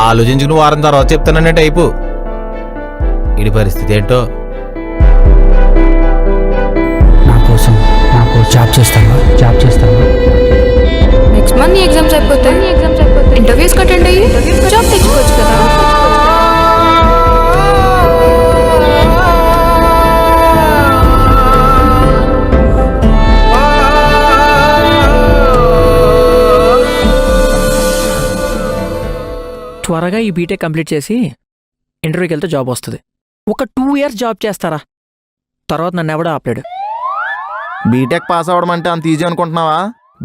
ఆలోచించుకుని వారం తర్వాత చెప్తాననే టైపు. ఇది పరిస్థితి ఏంటో. నాకు జాబ్ చేస్తావా? నెక్స్ట్ మంత్ నీ ఎగ్జామ్స్ అయిపోతాయి. ఇంటర్వ్యూస్ అటెండ్ అయ్యి జాబ్ తెచ్చుకోవచ్చు కదా. త్వరగా ఈ బీటెక్ కంప్లీట్ చేసి ఇంటర్వ్యూకి వెళ్తే జాబ్ వస్తుంది. ఒక 2 years జాబ్ చేస్తారా, తర్వాత నన్ను ఎవడో ఆపలేడు. బీటెక్ పాస్ అవ్వడం అంటే అంత ఈజీ అనుకుంటున్నావా?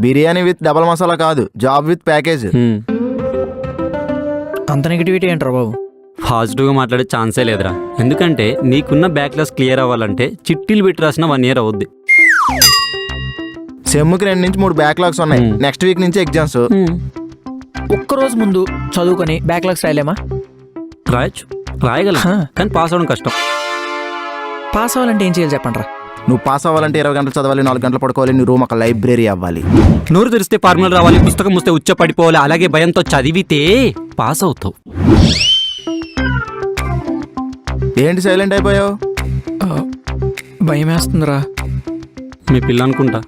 బిర్యానీ విత్ డబల్ మసాలా కాదు, జాబ్ విత్ ప్యాకేజ్. అంత నెగిటివిటీ ఏంట్రా బాబు? పాజిటివ్గా మాట్లాడే ఛాన్సే లేదురా. ఎందుకంటే నీకున్న బ్యాక్లాస్ క్లియర్ అవ్వాలంటే చిట్టీలు పెట్టి రాసిన 1 year అవుద్ది. సెమ్కి 2 నుంచి 3 బ్యాక్లాగ్స్ ఉన్నాయి. నెక్స్ట్ వీక్ నుంచి ఎగ్జామ్స్. ఒక్కరోజు ముందు చదువుకొని బ్యాక్లాగ్స్ రాయలేమా? రాయగలం, కానీ పాస్ అవ్వడం కష్టం. పాస్ అవ్వాలంటే ఏం చేయాలి చెప్పండి రా. నువ్వు పాస్ అవ్వాలంటే 20 గంటలు చదవాలి, 4 గంటలు పడుకోవాలి. నీ రూమ్ ఒక లైబ్రరీ అవ్వాలి. నోరు తెరిస్తే ఫార్ములా రావాలి, పుస్తకం వస్తే ఉచ్చ పడిపోవాలి. అలాగే భయంతో చదివితే పాస్ అవుతావు. ఏంటి సైలెంట్ అయిపోయావు? భయం వేస్తుందిరా. మీ పిల్ల అనుకుంటా,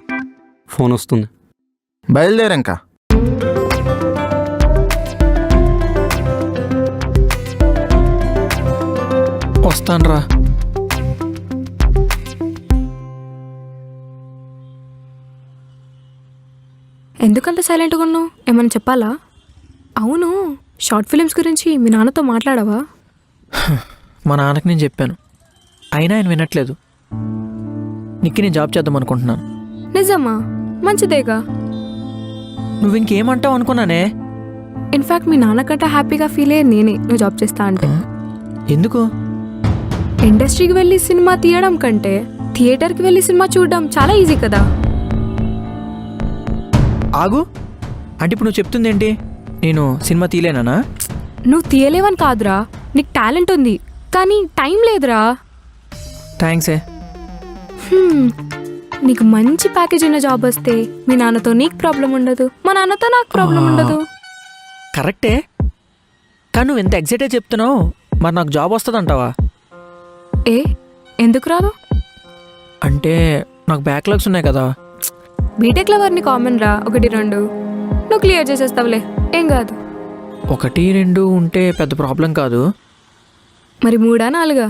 ఫోన్ వస్తుంది. బయలుదేరాక వస్తానురా. ఎందుకంత సైలెంట్గా ఉన్నావు? ఏమైనా చెప్పాలా? అవును, షార్ట్ ఫిలిమ్స్ గురించి మీ నాన్నతో మాట్లాడావా? మా నాన్నకి నేను చెప్పాను, అయినా ఆయన వినట్లేదు. నిక్కి నేను జాబ్ చేద్దాం అనుకుంటున్నాను. నిజమా? మంచిదేగా. నువ్వు ఇంకేమంటావు అనుకున్నానే. ఇన్ఫాక్ట్ మీ నాన్నకంటే హ్యాపీగా ఫీల్ అయ్యే నేనే నువ్వు జాబ్ చేస్తా అంటే. ఎందుకు? ఇండస్ట్రీకి వెళ్ళి సినిమా తీయడం కంటే థియేటర్కి వెళ్ళి సినిమా చూడడం చాలా ఈజీ కదా. ఆగు, అంటే ఇప్పుడు నువ్వు చెప్తుంది ఏంటి? నేను సినిమా తీయలేనా? నువ్వు తీయలేవని కాదురా, నీకు టాలెంట్ ఉంది కానీ టైం లేదురా. థ్యాంక్సే. నీకు మంచి ప్యాకేజ్ ఉన్న జాబ్ వస్తే మీ నాన్నతో నీకు ప్రాబ్లం ఉండదు, మా నాన్నతో నాకు ప్రాబ్లం ఉండదు. కరెక్టే, కానీ నువ్వు ఎంత ఎగ్జైటెడ్ చెప్తున్నావు. మరి నాకు జాబ్ వస్తుందంటావా? ఎందుకు రాదు? అంటే నాకు బ్యాక్లాగ్స్ ఉన్నాయి కదా. బీటెక్లో వారిని కామన్ రా, 1, 2 నువ్వు క్లియర్ చేసేస్తావులే, ఏం కాదు. 1, 2 ఉంటే పెద్ద ప్రాబ్లం కాదు. మరి 3, 4?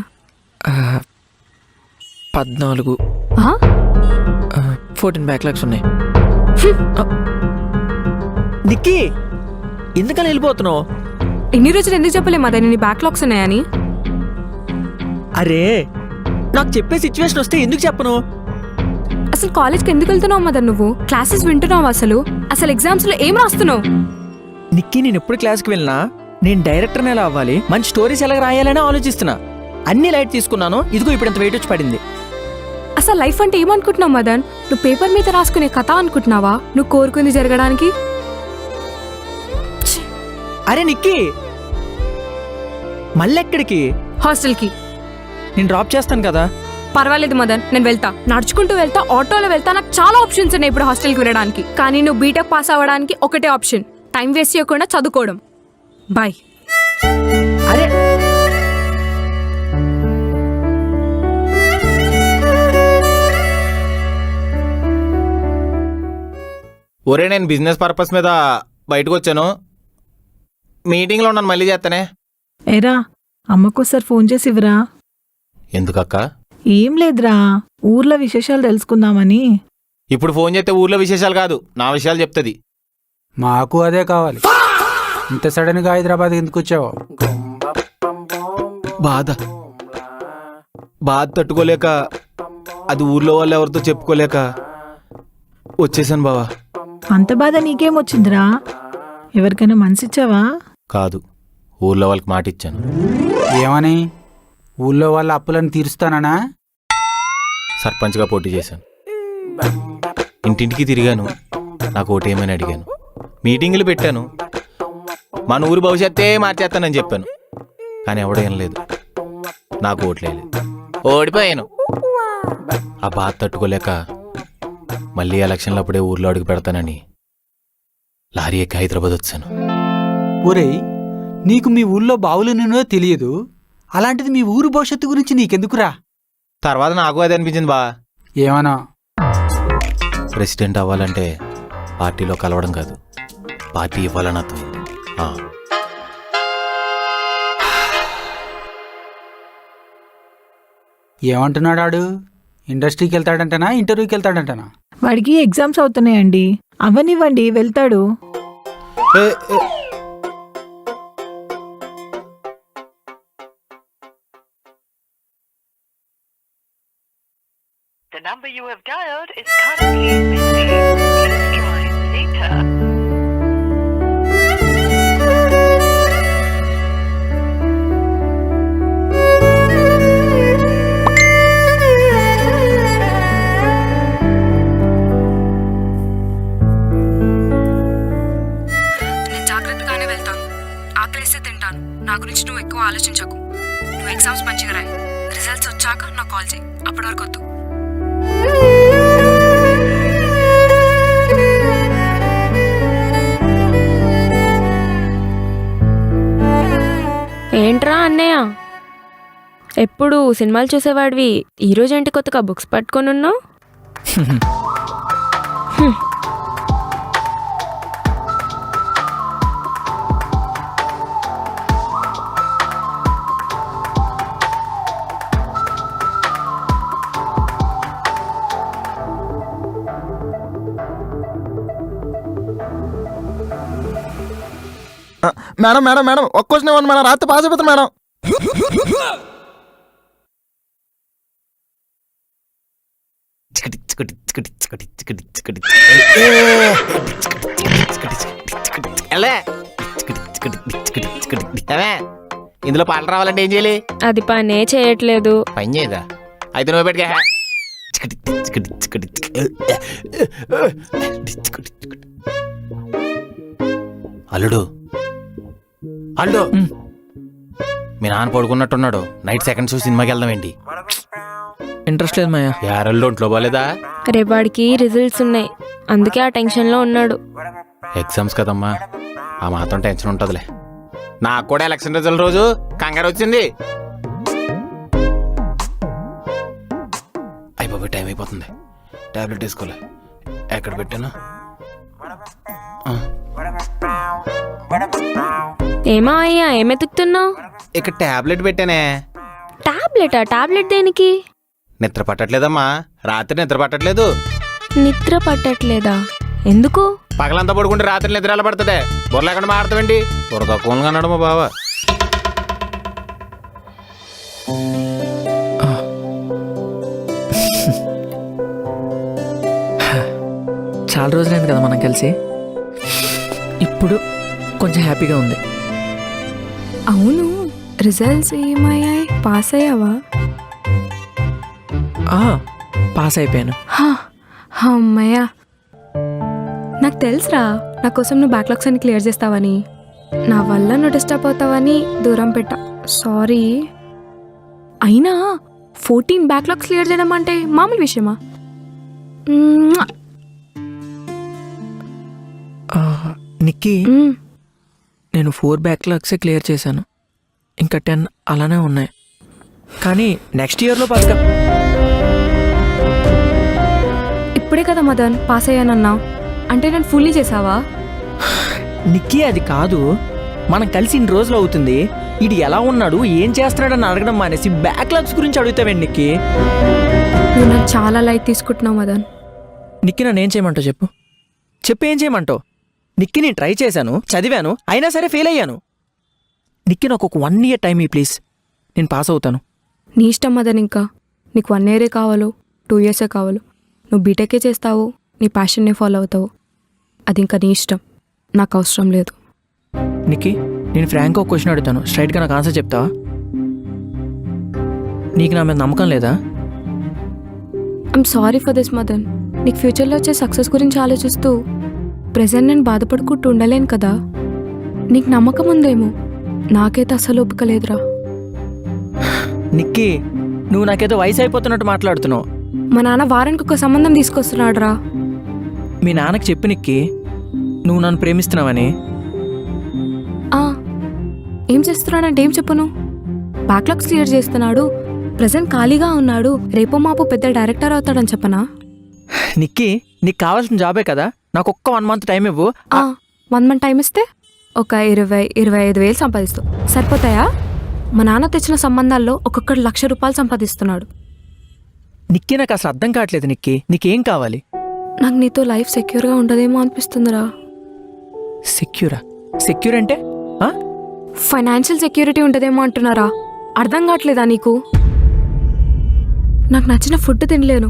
14, 14 బ్యాక్లాగ్స్ ఉన్నాయి. నిక్కీ, ఎందుకని వెళ్ళిపోతున్నావు? ఇన్ని రోజులు ఎందుకు చెప్పలేము అదే నీ బ్యాక్లాగ్స్ ఉన్నాయని? అరే, నాకు చెప్పే సిచ్యువేషన్ వస్తే ఎందుకు చెప్పను? అసలు కాలేజ్కి ఎందుకు వెళ్తున్నావు మదర్? నువ్వు క్లాసెస్ వింటున్నావు? అసలు ఎగ్జామ్స్లో ఏం రాస్తున్నావు? నిక్కీ, నేను ఎప్పుడు క్లాస్కి వెళ్ళినా నేను డైరెక్టర్ని ఎలా అవ్వాలి, మంచి స్టోరీస్ ఎలా రాయాలని ఆలోచిస్తున్నా. అన్ని లైట్ తీసుకున్నాను, ఇదిగో ఇప్పుడు ఇంత వెయిట్ వచ్చి పడింది. అసలు లైఫ్ అంటే ఏమనుకుంటున్నావు మదన్? నువ్వు పేపర్ మీద రాసుకునే కథ అనుకుంటున్నావా నువ్వు కోరుకుంది జరగడానికి? అరే నిక్కీ, మళ్ళెక్కడికి? హాస్టల్కి. నేను డ్రాప్ చేస్తాను కదా. పర్వాలేదు మదన్, నేను వెళ్తా, నడుచుకుంటూ వెళ్తా, ఆటోలో వెళ్తా. నాకు చాలా ఆప్షన్స్ ఉన్నాయి ఇప్పుడు హాస్టల్కి వెళ్ళడానికి. కానీ నువ్వు బీటెక్ పాస్ అవ్వడానికి ఒకటే ఆప్షన్, టైం వేస్ట్ చేయకుండా చదువుకోవడం. బాయ్. అరే, ఒరే, నేను బిజినెస్ పర్పస్ మీద బయటకు వచ్చాను. మీటింగ్లో ఉన్నాను, మళ్ళీ చేస్తానే. ఏరా, అమ్మకోసారి ఫోన్ చేసి ఇవ్వరా. ఎందుకక్క? ఏం లేదురా, ఊర్లో విశేషాలు తెలుసుకుందామని. ఇప్పుడు ఫోన్ చేస్తే ఊర్లో విశేషాలు కాదు, నా విషయాలు చెప్తుంది. మాకు అదే కావాలి. ఇంత సడన్గా హైదరాబాద్ ఎందుకు వచ్చావు? బాధ తట్టుకోలేక, అది ఊర్లో వాళ్ళు ఎవరితో చెప్పుకోలేక వచ్చేసాను బావా. అంత బాధ నీకేమొచ్చిందిరా? ఎవరికైనా మనసిచ్చావా? కాదు, ఊర్లో వాళ్ళకి మాట ఇచ్చాను. ఏమని? ఊళ్ళో వాళ్ళ అప్పులను తీరుస్తానా? సర్పంచ్గా పోటీ చేశాను. ఇంటింటికి తిరిగాను, నాకు ఓటేమని అడిగాను. మీటింగులు పెట్టాను, మన ఊరు భవిష్యత్తే మార్చేస్తానని చెప్పాను. కానీ ఎవడేం లేదు, నాకు ఓట్లేదు. ఓడిపోయాను. ఆ బాధ తట్టుకోలేక మళ్ళీ ఎలక్షన్లో అప్పుడే ఊర్లో అడుగు పెడతానని లారీ ఎక్కి హైదరాబాద్ వచ్చాను. ఒరేయ్, నీకు మీ ఊళ్ళో బావులు నిన్నో తెలియదు, అలాంటిది మీ ఊరు భవిష్యత్తు గురించి నీకెందుకురా? తర్వాత నాకు అది అనిపించింది బా. ఏమన్నా ప్రెసిడెంట్ అవ్వాలంటే పార్టీలో కలవడం కాదు, పార్టీ ఇవ్వాలని అర్థమైంది. ఏమంటున్నాడు ఆడు? ఇండస్ట్రీకి వెళ్తాడంటనా, ఇంటర్వ్యూకి వెళ్తాడంటనా? వాడికి ఎగ్జామ్స్ అవుతున్నాయండి, అవనివ్వండి వెళ్తాడు. The number you have dialed is currently busy. Please try later. నేను జాగ్రత్తగానే వెళ్తాను, ఆకలిస్తే తింటాను. నా గురించి నువ్వు ఎక్కువ ఆలోచించకు. నువ్వు ఎగ్జామ్స్ మంచిగా రాయి, రిజల్ట్స్ వచ్చాక నాకు కాల్ చేయి. అప్పటి వరకు వద్దు. ఏంట్రా అన్నయ్య, ఎప్పుడు సినిమాలు చూసేవాడివి ఈరోజు ఏంటి కొత్తగా బుక్స్ పట్టుకొని ఉన్నావు? మేడం మేడం మేడం ఒక్క క్వశ్చన్ ఇవ్వండి మేడం, రాత్రి పాస్ అయిపోతుంది మేడం. ఇందులో పాటలు రావాలంటే ఏం చేయాలి? అది పనే చేయట్లేదు. పని చేయదా? అయితే నువ్వు పెట్టుగా. అల్లుడు అల్లుడు, మీ నాన్న పడుకున్నట్టున్నాడు. నైట్ సెకండ్ షో సినిమాకి వెళ్దాం ఏంటి? ఇంట్రెస్ట్ లేదు మాయా. యారల్లో ఒంట్లో బాలేదా? రేపు వాడికి రిజల్ట్స్ ఉన్నాయి, అందుకే ఆ టెన్షన్లో ఉన్నాడు. ఎగ్జామ్స్ కదమ్మా, ఆ మాత్రం టెన్షన్ ఉంటుందిలే. నాకు కూడా ఎలక్షన్ రిజల్ట్ రోజు కంగారు వచ్చింది. అయిపోయి టైం అయిపోతుంది, టాబ్లెట్ వేసుకోలే. ఎక్కడ పెట్టాను? ఏమా అయ్యా, ఏమెతుకుతున్నావు? ఇక్కడ టాబ్లెట్ పెట్టానే. టాబ్లెటా? టాబ్లెట్ దేనికి? నిద్ర పట్టట్లేదమ్మా, రాత్రి నిద్ర పట్టట్లేదు. నిద్ర పట్టట్లేదా? ఎందుకు? పగలంతా పడుకుంటే రాత్రి నిద్ర ఎలా పడుతుంది? బుర్ర లేకుండా మాడతావేంటి? బుర్ర తక్కువగా అన్నాడు మా బావ. చాలా రోజులైంది కదా మనం కలిసి, ఇప్పుడు కొంచెం హ్యాపీగా ఉంది. అవును, రిజల్ట్స్ ఏమయ్యాయి? పాస్ అయ్యావా? పాస్ అయిపోయాను. అమ్మయ్యా, నాకు తెలుసురా నా కోసం నువ్వు బ్యాక్లాగ్స్ అన్ని క్లియర్ చేస్తావని. నా వల్ల నువ్వు డిస్టర్బ్ అవుతావని దూరం పెట్టా, సారీ. అయినా 14 బ్యాక్లాగ్స్ క్లియర్ చేయడం అంటే మామూలు విషయమా? నిక్కీ, నేను 4 బ్యాక్లాగ్సే క్లియర్ చేశాను, ఇంకా 10 అలానే ఉన్నాయి. కానీ నెక్స్ట్ ఇయర్లో పాస్. ఇప్పుడే కదా మదన్ పాస్ అయ్యానన్నావు, అంటే నేను ఫుల్లీ చేసావా? నిక్కీ అది కాదు, మనం కలిసి ఇన్ని రోజులు అవుతుంది, ఇది ఎలా ఉన్నాడు ఏం చేస్తున్నాడని అడగడం మానేసి బ్యాక్లాగ్స్ గురించి అడుగుతావేంటి నిక్కీ? నువ్వు నాకు చాలా లైట్ తీసుకుంటున్నావు మదన్. నిక్కీ నన్ను ఏం చేయమంటావు చెప్పు? ఏం చేయమంటావు? నిక్కీ నేను ట్రై చేశాను, చదివాను, అయినా సరే ఫెయిల్ అయ్యాను. నిక్కీ నాకు ఒక 1 year టైం ప్లీజ్, నేను పాస్ అవుతాను. నీ ఇష్టం మదన్, ఇంకా నీకు 1 year కావాలో 2 years కావాలో, నువ్వు బీటెకే చేస్తావు, నీ ప్యాషన్ని ఫాలో అవుతావు, అది ఇంకా నీ ఇష్టం, నాకు అవసరం లేదు. నిక్కీ, నేను ఫ్రాంక్గా ఒక క్వశ్చన్ అడుగుతాను, స్ట్రైట్గా నాకు ఆన్సర్ చెప్తావా? నీకు నా మీద నమ్మకం లేదా? I'm sorry for this Madan. నీకు ఫ్యూచర్లో వచ్చే సక్సెస్ గురించి ఆలోచిస్తూ ప్రెజెంట్ నేను బాధపడుకుంటూ ఉండలేను కదా. నీకు నమ్మకం ఉందేమో, నాకైతే అసలు ఓపిక లేదురా. నిక్కీ, నువ్వు నాకేదో వయసు అయిపోతున్నట్టు మాట్లాడుతున్నావు. మా నాన్న వారానికి ఒక సంబంధం తీసుకొస్తున్నాడు రా. మీ నాన్నకి చెప్పు నిక్కి నువ్వు నన్ను ప్రేమిస్తున్నావని. ఆ, ఏం చేస్తున్నాడంటే ఏం చెప్పను? బ్యాక్లాగ్స్ క్లియర్ చేస్తున్నాడు, ప్రజెంట్ ఖాళీగా ఉన్నాడు, రేపో మాపో పెద్ద డైరెక్టర్ అవుతాడని చెప్పనా? నిక్కి నీకు కావాల్సిన జాబే కదా, నాకు ఒక్క 1 month టైం ఇవ్వు. 1 month టైం ఇస్తే ఒక 20-25 వేలు సంపాదిస్తావు. సరిపోతాయా? మా నాన్న తెచ్చిన సంబంధాల్లో ఒక్కొక్కడు ₹1,00,000 సంపాదిస్తున్నాడు. నిక్కి నాకు అసలు అర్థం కావట్లేదు నిక్కి, నీకేం కావాలి? నాకు నీతో లైఫ్ సెక్యూర్గా ఉండదేమో అనిపిస్తుందిరా. సెక్యూర్ అంటే ఫైనాన్షియల్ సెక్యూరిటీ ఉంటుందేమో అంటున్నారా? అర్థం కావట్లేదా నీకు? నాకు నచ్చిన ఫుడ్ తినలేను,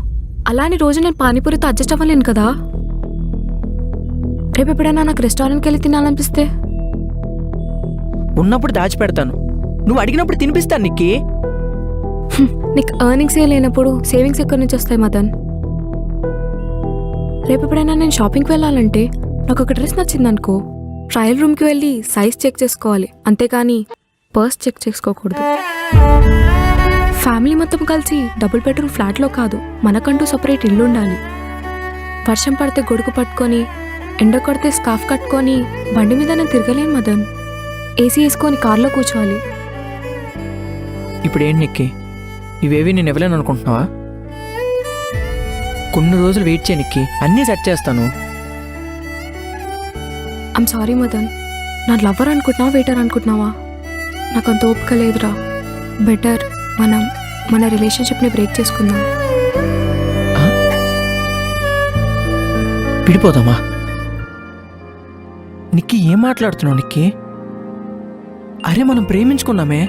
అలానే రోజు నేను పానీపూరితో అడ్జస్ట్ అవ్వలేను కదా. రేపు ఎప్పుడైనా నాకు రెస్టారెంట్కి వెళ్ళి తినాలనిపిస్తే ఉన్నప్పుడు దాచిపెడతాను, నువ్వు అడిగినప్పుడు తినిపిస్తాను నిక్కి. నీకు ఎర్నింగ్సే లేనప్పుడు సేవింగ్స్ ఎక్కడి నుంచి వస్తాయి మదన్? రేపు ఎప్పుడైనా నేను షాపింగ్కి వెళ్ళాలంటే నాకు ఒక డ్రెస్ నచ్చిందనుకో, ట్రయల్ రూమ్కి వెళ్ళి సైజ్ చెక్ చేసుకోవాలి, అంతేకాని పర్స్ చెక్ చేసుకోకూడదు. ఫ్యామిలీ మొత్తం కలిసి డబుల్ బెడ్రూమ్ ఫ్లాట్లో కాదు, మనకంటూ సపరేట్ ఇల్లు ఉండాలి. వర్షం పడితే గొడుగు పట్టుకొని, ఎండ కొడితే స్కార్ఫ్ కట్టుకొని బండి మీద నేను తిరగలేను మదన్. ఏసీ వేసుకొని కార్లో కూర్చోవాలి. ఇప్పుడు ఏంటి నిక్కి, ఇవేవి నేను ఇవ్వలేను అనుకుంటున్నావా? కొన్ని రోజులు వెయిట్ చేయ నిక్కి, అన్నీ సెట్ చేస్తాను. ఐమ్ సారీ మదన్, నా లవర్ అనుకుంటున్నావా వెయిటర్ అనుకుంటున్నావా? నాకు అంత ఓపిక లేదురా. బెటర్ మన రిలేషన్షిప్ని బ్రేక్ చేసుకుందాం. విడిపోదామా? నిక్కి ఏం మాట్లాడుతున్నావు నిక్కి? అరే మనం ప్రేమించుకున్నామే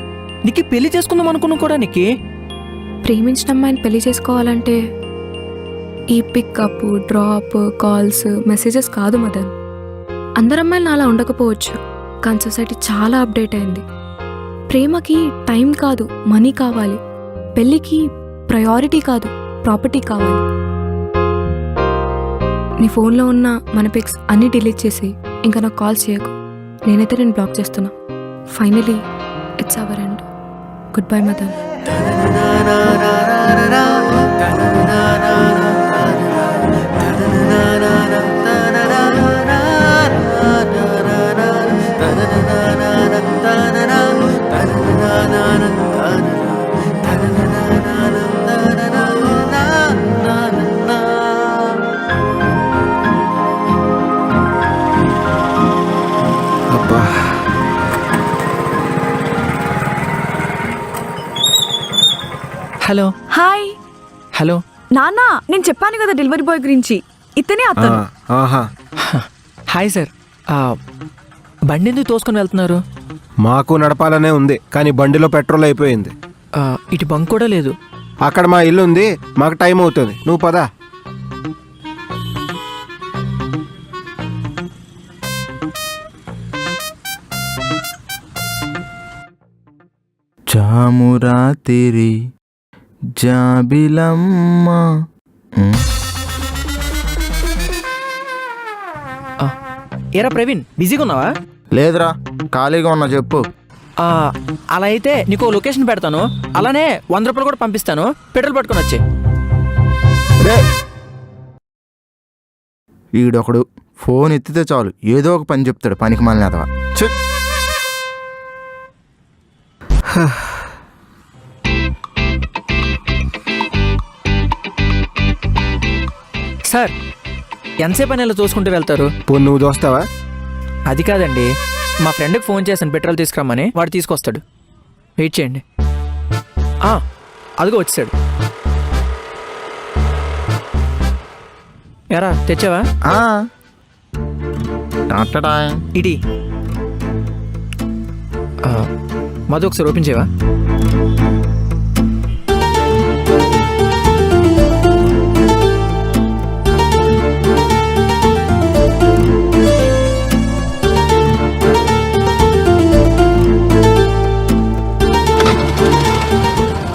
నిక్కి, పెళ్లి చేసుకుందాం అనుకున్నాం కూడా నిక్కి. ప్రేమించిన అమ్మాయిని పెళ్లి చేసుకోవాలంటే ఈ పికప్, డ్రాప్, కాల్స్, మెసేజెస్ కాదు మదన్. అందరు అమ్మాయిలు అలా ఉండకపోవచ్చు, కానీ సొసైటీ చాలా అప్డేట్ అయింది. ప్రేమకి టైం కాదు, మనీ కావాలి. పెళ్ళికి ప్రయారిటీ కాదు, ప్రాపర్టీ కావాలి. నీ ఫోన్లో ఉన్న మన పిక్స్ అన్నీ డిలీట్ చేసి ఇంకా నాకు కాల్స్ చేయకు. నేనైతే నేను బ్లాక్ చేస్తున్నా. Finally it's our end. Good bye Madan. అబ్బా, హలో హాయ్ హలో. నాన్న, నేను చెప్పాను కదా డెలివరీ బాయ్ గురించి, ఇతనే అతను. ఆహా, హాయ్ సార్, బండి ఎందుకు తోసుకొని వెళ్తున్నారు? మాకు నడపాలనే ఉంది, కానీ బండిలో పెట్రోల్ అయిపోయింది. ఇటు బంక్ కూడా లేదు. అక్కడ మా ఇల్లు ఉంది, మాకు టైం అవుతుంది, నువ్వు పదా. జామురాతిరి జాబిలమ్మ. ఏరా ప్రవీణ్, బిజీగా ఉన్నావా? లేదురా, ఖాళీగా ఉన్నా, చెప్పు. అలా అయితే నీకు లొకేషన్ పెడతాను, అలానే ₹100 కూడా పంపిస్తాను, పెట్రోల్ పట్టుకొని వచ్చే. ఈడొకడు ఫోన్ ఎత్తితే చాలు ఏదో ఒక పని చెప్తాడు, పనికి మాలిన అదవా. సార్, ఎంతసేపు అని ఇలా చూసుకుంటూ వెళ్తారు? పోనీ నువ్వు చూస్తావా? అది కాదండి, మా ఫ్రెండ్కి ఫోన్ చేశాను పెట్రోల్ తీసుకురమ్మని, వాడు తీసుకొస్తాడు. వెయిట్ చేయండి. అదిగో వచ్చాడు. ఎరా తెచ్చావా? ఇటీ మధు ఒకసారి ఓపెన్ చేయవా?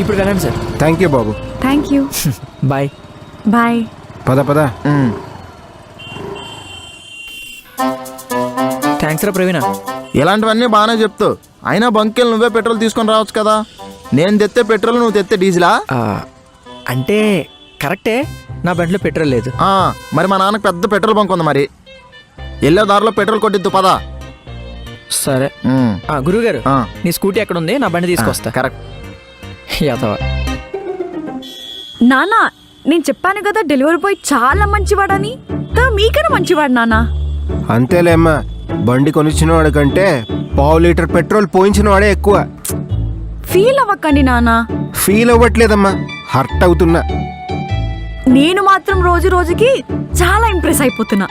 ఇప్పుడు వెళ్ళండి సార్. థ్యాంక్ యూ బాబు. Thank you. బాయ్. బాయ్. పద పద. థ్యాంక్స్ రా ప్రవీణ. ఇలాంటివన్నీ బాగానే చెప్తావు, అయినా బంకెళ్ళి నువ్వే పెట్రోల్ తీసుకొని రావచ్చు కదా. నేను తెస్తే పెట్రోల్, నువ్వు తెస్తే డీజిలా? అంటే కరెక్టే, నా బండిలో పెట్రోల్ లేదు. మరి మా నాన్నకి పెద్ద పెట్రోల్ బంక్ ఉంది, మరి వెళ్ళే దారిలో పెట్రోల్ కొట్టిద్దు పదా. సరే. గురువుగారు, నీ స్కూటీ ఎక్కడ ఉంది? నా బండి తీసుకొస్తా. కరెక్ట్. నానా, నేను చెప్పాను కదా డెలివరీ బాయ్ చాలా మంచివాడని. మీకన్నా మంచివాడు నానా. అంతేలేమ్మా, బండి కొనిచ్చిన వాడి కంటే పావు లీటర్ పెట్రోల్ పోయించిన వాడే ఎక్కువ. ఫీల్ అవ్వకండి నానా. ఫీల్ అవ్వట్లేదమ్మా, హర్ట్ అవుతున్నా. నేను మాత్రం రోజు రోజుకి చాలా ఇంప్రెస్ అయిపోతున్నా.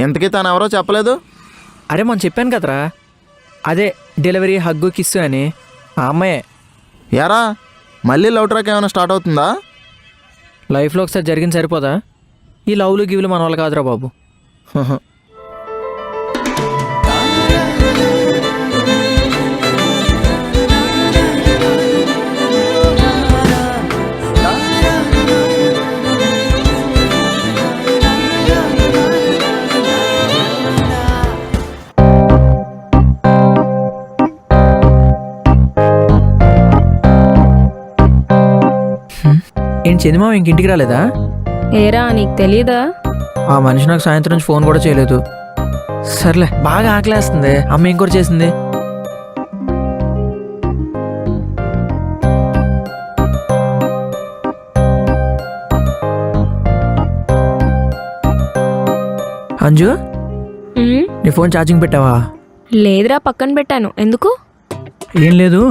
ఎంతకీ తను ఎవరో చెప్పలేదు. అరే మొన్న చెప్పాను కదరా, అదే డెలివరీ హగ్గు కిస్సు అని. ఆ అమ్మాయే. యారా, మళ్ళీ లవ్ ట్రాక్ ఏమైనా స్టార్ట్ అవుతుందా? లైఫ్లో ఒకసారి జరిగింది సరిపోదా? ఈ లవ్లు గివ్లు మన వాళ్ళు కాదురా బాబు. ఏంటి చంద్రమా ఇంక ఇంటికి రాలేదా? ఏరా, నీకు తెలియదా? ఆ మనిషి నాకు సాయంత్రం నుంచి ఫోన్ కూడా చేయలేదు. సర్లే, బాగా ఆకలేస్తుంది. అమ్మ ఏం కూర చేసింది? అంజు, నీ ఫోన్ ఛార్జింగ్ పెట్టావా? లేదురా, పక్కన పెట్టాను. ఎందుకు? ఏం లేదు,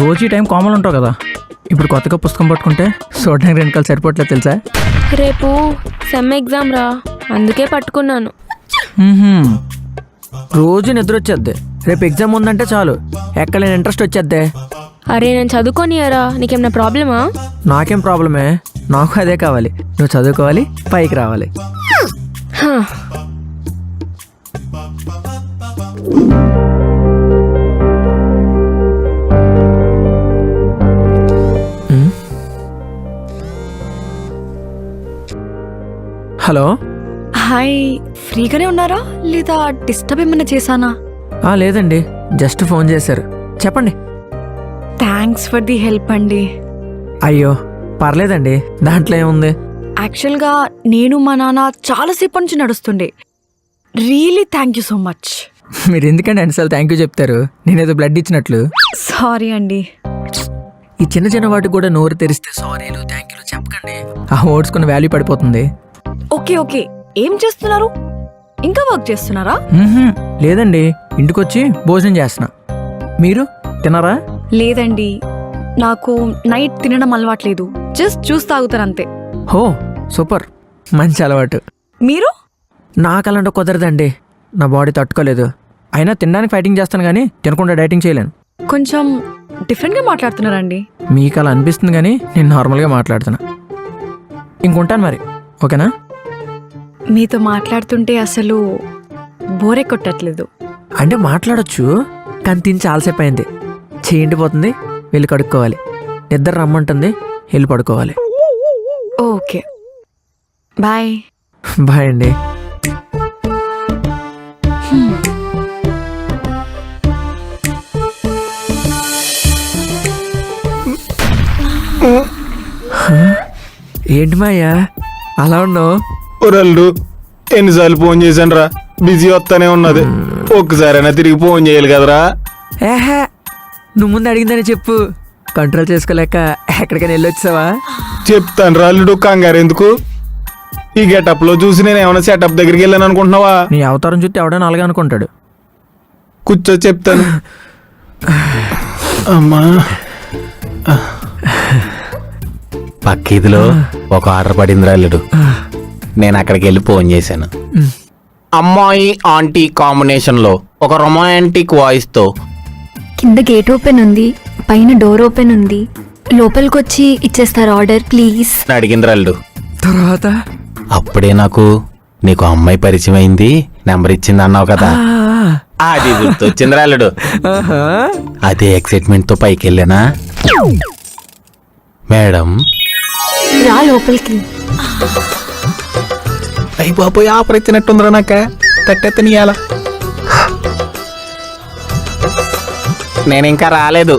రోజు ఈ టైం కామన్ ఉంటావు కదా. ఇప్పుడు కొత్తగా పుస్తకం పట్టుకుంటే చూడడానికి 2 కాలు సరిపోవట్లేదు తెలుసా. రేపు సెమ్ ఎగ్జామ్ రా, అందుకే పట్టుకున్నాను. రోజు నిద్ర వచ్చేద్ది, రేపు ఎగ్జామ్ ఉందంటే చాలు ఎక్కలేని ఇంట్రెస్ట్ వచ్చేద్దే. అరే నేను చదువుకోనియరా, నీకేమైనా ప్రాబ్లమా? నాకేం ప్రాబ్లమే, నాకు అదే కావాలి. నువ్వు చదువుకోవాలి, పైకి రావాలి. హలో. హాయ్, ఫ్రీగానే ఉన్నారా లేదా డిస్టర్బ్ ఏమన్నా చేశానా? లేదండి, జస్ట్ ఫోన్ చేశారు. చెప్పండి. థ్యాంక్స్ ఫర్ ది హెల్ప్ అండి. అయ్యో పర్లేదండి, దాంట్లో ఏముంది. యాక్చువల్గా నేను మా నాన్న చాలాసేపటి నుంచి నడుస్తుండే. Really thank you so much. మీరు ఎందుకంటే అన్నిసార్లు థ్యాంక్ యూ చెప్తారు? నేనేదో బ్లడ్ ఇచ్చినట్లు. సారీ అండి. ఈ చిన్న చిన్న వాటికి కూడా నోరు తెరిస్తే సారీలు థ్యాంక్ యూలు చెప్పకండి. ఆ ఓడ్స్కున్న వాల్యూ పడిపోతుంది. ఓకే ఓకే, ఏం చేస్తున్నారు? ఇంకా వర్క్ చేస్తున్నారా? లేదండి, ఇంటికొచ్చి భోజనం చేస్తున్నా. మీరు తిన్నారా? లేదండి, నాకు నైట్ తినడం అలవాట్లేదు. జస్ట్ జ్యూస్ తాగుతారు అంతే. హో సూపర్, మంచి అలవాటు. మీరు? నాకు అలాంటి కుదరదండి, నా బాడీ తట్టుకోలేదు. అయినా తినడానికి ఫైటింగ్ చేస్తాను కానీ తినకుండా డైటింగ్ చేయలేను. కొంచెం డిఫరెంట్గా మాట్లాడుతున్నారండి. మీకు అలా అనిపిస్తుంది కానీ నేను నార్మల్గా మాట్లాడుతున్నా. ఇంకుంటాను మరి, ఓకేనా? మీతో మాట్లాడుతుంటే అసలు బోరే కొట్టట్లేదు. అంటే మాట్లాడొచ్చు కానీ తిని చాలాసేపు అయింది. చేయింటిపోతుంది, వెళ్ళి కడుక్కోవాలి. నిద్ర రమ్మంటుంది, వెళ్ళి పడుకోవాలి. Okay, bye. బాయ్ అండి. ఏంటి మాయా అలా ఉన్నావు? ఒరల్లు ఎన్నిసార్లు ఫోన్ చేశాను రా, బిజీ వస్తానే ఉన్నది. ఒక్కసారైనా తిరిగి ఫోన్ చేయాలి కదరా. ఏహే, నువ్వు ముందు అడిగిందని చెప్పు. కంట్రోల్ చేసుకోలేక ఎక్కడికైనా వెళ్ళొచ్చావా? చెప్తాను రా అల్లుడు, కంగారు ఎందుకు? ఈ గెటప్ లో చూసి నేను ఏమైనా సెటప్ దగ్గరికి వెళ్ళాను అనుకుంటున్నావా? నీ అవతారం చూస్తే ఎవడైనా అలాగే అనుకుంటాడు. కూర్చో చెప్తాను. అమ్మా, పక్క ఇదిలో ఒక ఆర్డర్ పడింది రాలేడు. నేను అక్కడికి వెళ్ళి ఫోన్ చేశాను. అమ్మాయి ఆంటీ కాంబినేషన్ లో ఒక రొమాంటిక్ వాయిస్ తో, కింద గేట్ ఓపెన్ ఉంది, పైన డోర్ ఓపెన్ ఉంది, లోపలికి వచ్చి ఇచ్చేస్తారు ఆర్డర్ ప్లీజ్ అడిగింది రాలేడు. తర్వాత అప్పుడే నాకు నీకు అమ్మాయి పరిచయం అయింది, నెంబర్ ఇచ్చింది అన్నావు కదా, అది గుర్తొచ్చింది రాలేడు. అదే ఎక్సైట్మెంట్ తో పైకి వెళ్ళానా, మేడం రా లోపలికి. అయిపోయి ఆఫర్ ఇచ్చినట్టుందిరా నాక తట్టెత్తనియాల. నేను ఇంకా రాలేదు.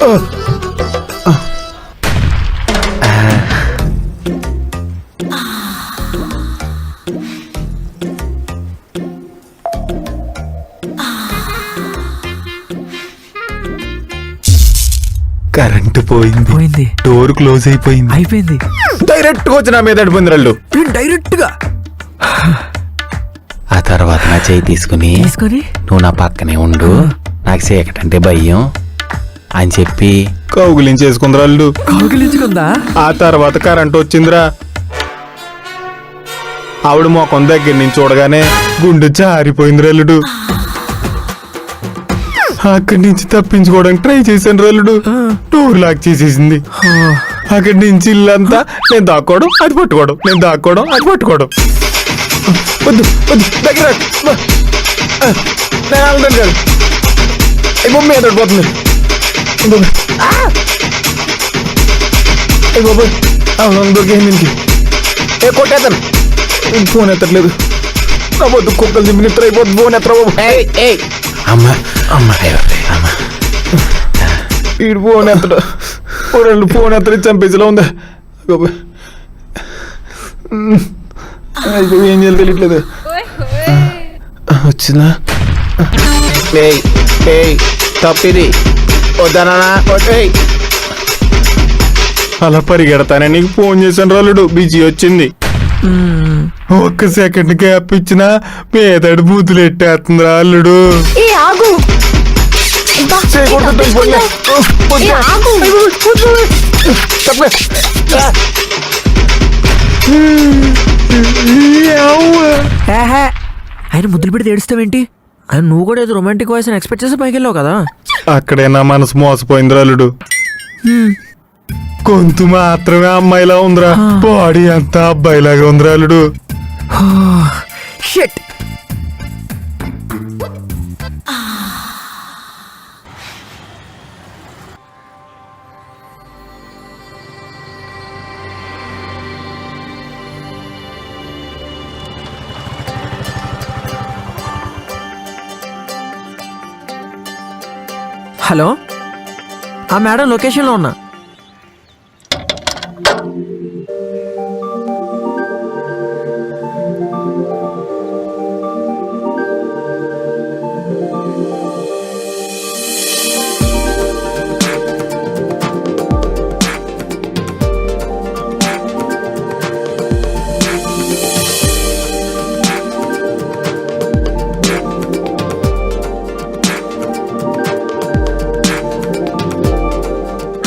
కరెంటు పోయింది, పోయింది, డోర్ క్లోజ్ అయిపోయింది, అయిపోయింది. డైరెక్ట్ వచ్చి నా మీద అడిపోయింది రాళ్ళు. డైరెక్ట్ గా ఆ తర్వాత నా చేయి తీసుకుని నువ్వు నా పక్కనే ఉండు, నాకు చీకటంటే భయం అని చెప్పి కౌగులించేసుకుంది రాళ్ళు. కౌగిలించుకుందా? ఆ తర్వాత కరెంట్ వచ్చిందిరా. ఆవిడ మొఖం దగ్గర నుంచి చూడగానే గుండె జారిపోయింది రల్లుడు. అక్కడి నుంచి తప్పించుకోవడానికి ట్రై చేశాను రల్లుడు. డోర్ లాక్ చేసేసింది. అక్కడి నుంచి ఇల్లంతా నేను దాక్కోవడం అది పట్టుకోవడం, నేను దాక్కోవడం అది పట్టుకోవడం. వద్దు వద్దు దగ్గర నేను ఆగుతాను కాదు. బొమ్మ మీద పోతుంది. దొరికేసింది. కొట్టేస్తాను. ఫోన్ ఎత్తట్లేదు. నా వద్దు కుక్కలు దింపి నిద్ర అయిపోతుంది. ఫోన్ ఎత్తరా బాబు. అమ్మా అమ్మా వీడు ఫోన్ ఎత్తడు. ఫోన్ ఎత్తడి చంపేసేలా ఉందా? ఏం చేయాలి తెలియట్లేదు. వచ్చిందా? తప్పిది వద్దనా? అలా పరిగెడతానే నీకు ఫోన్ చేశాను రాలుడు. బిజీ వచ్చింది. ఒక్క సెకండ్ గ్యాప్ ఇచ్చినా పేదడు బూతులు ఎట్టేస్తుంది రాలుడు. ఆయన ముద్దులు పెడితే ఏడుస్తావేంటి? ఆయన నువ్వు కూడా ఏదో రొమాంటిక్ వాయిస్ అని ఎక్స్పెక్ట్ చేసి పైకి వెళ్ళావు కదా. అక్కడే నా మనసు మోసపోయింది రాలుడు. గొంతు మాత్రమే అమ్మాయిలా ఉందిరా, బాడీ అంతా అబ్బాయిలాగా ఉంది రాలుడు. హలో, ఆ మేడం లొకేషన్లో ఉన్నా.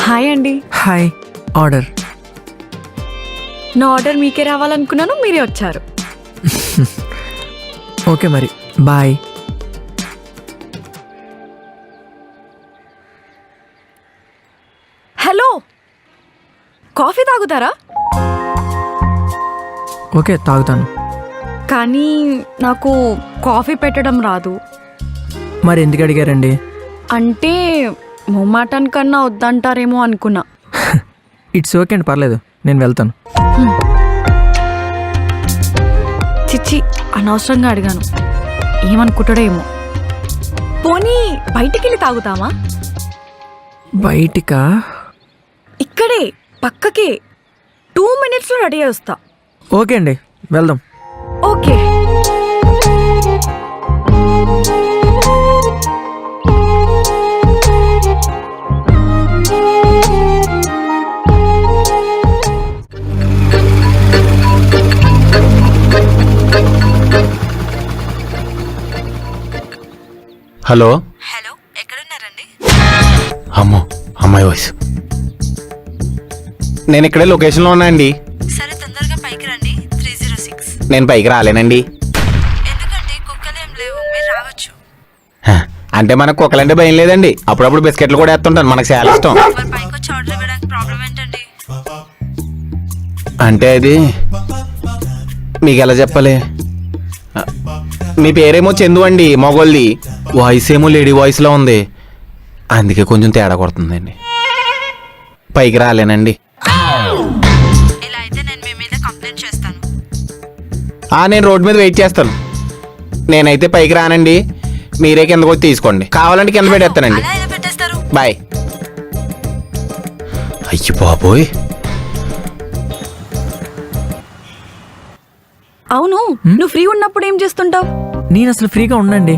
హాయ్ అండి. హాయ్. ఆర్డర్. నా ఆర్డర్ మీకే రావాలనుకున్నాను, మీరే వచ్చారు. ఓకే మరి బాయ్. హలో, కాఫీ తాగుతారా? ఓకే తాగుతాను. కానీ నాకు కాఫీ పెట్టడం రాదు. మరి ఎందుకు అడిగారండి? అంటే మొమ్మాటానికన్నా వద్దంటారేమో అనుకున్నా. ఇట్స్ ఓకే అండి, పర్లేదు, నేను వెళ్తాను. చిచ్చి, అనవసరంగా అడిగాను, ఏమనుకుంటాడో ఏమో. పోనీ బయటికి వెళ్ళి తాగుతామా? బయటికా? ఇక్కడే పక్కకే 2 minutesలో రెడీ అయి వస్తా. ఓకే అండి, వెళ్దాం. ఓకే. హలో. హలో, ఎక్కడున్నారండి? అమ్మో, అమ్మాయి వాయిస్. నేను ఇక్కడే లొకేషన్లో ఉన్నా అండి. సరే, తొందరగా పైకి రండి. 306. నేను పైకి రాలేనండి. ఎందుకంటే కుక్కలేం లేవు, మీరు రావచ్చు. అంటే మనకు కుక్కలంటే భయం లేదండి. అప్పుడప్పుడు బిస్కెట్లు కూడా వేస్తుంటాను, మనకు చాలా ఇష్టం. మరి పైకి వచ్చి ఆర్డర్ ఇవ్వడానికి ప్రాబ్లం ఏంటండి? అంటే అది మీకు ఎలా చెప్పాలి? మీ పేరేమో చందు అండి, మొగోళ్ళది. వాయిస్ ఏమో లేడీ వాయిస్లో ఉంది, అందుకే కొంచెం తేడా కొడుతుందండి. పైకి రాలేనండి. ఇలా అయితే నేను మీ మీద కంప్లైంట్ చేస్తాను. నేను రోడ్ మీద వెయిట్ చేస్తాను. నేనైతే పైకి రానండి, మీరే కిందకు వచ్చి తీసుకోండి. కావాలంటే కింద పెట్టేస్తానండి. అలా ఎలా పెట్టేస్తారు? బాయ్. అయ్యి బాబోయ్. అవును, నువ్వు ఫ్రీ ఉన్నప్పుడు ఏం చేస్తుంటావు? నేను అసలు ఫ్రీగా ఉండండి.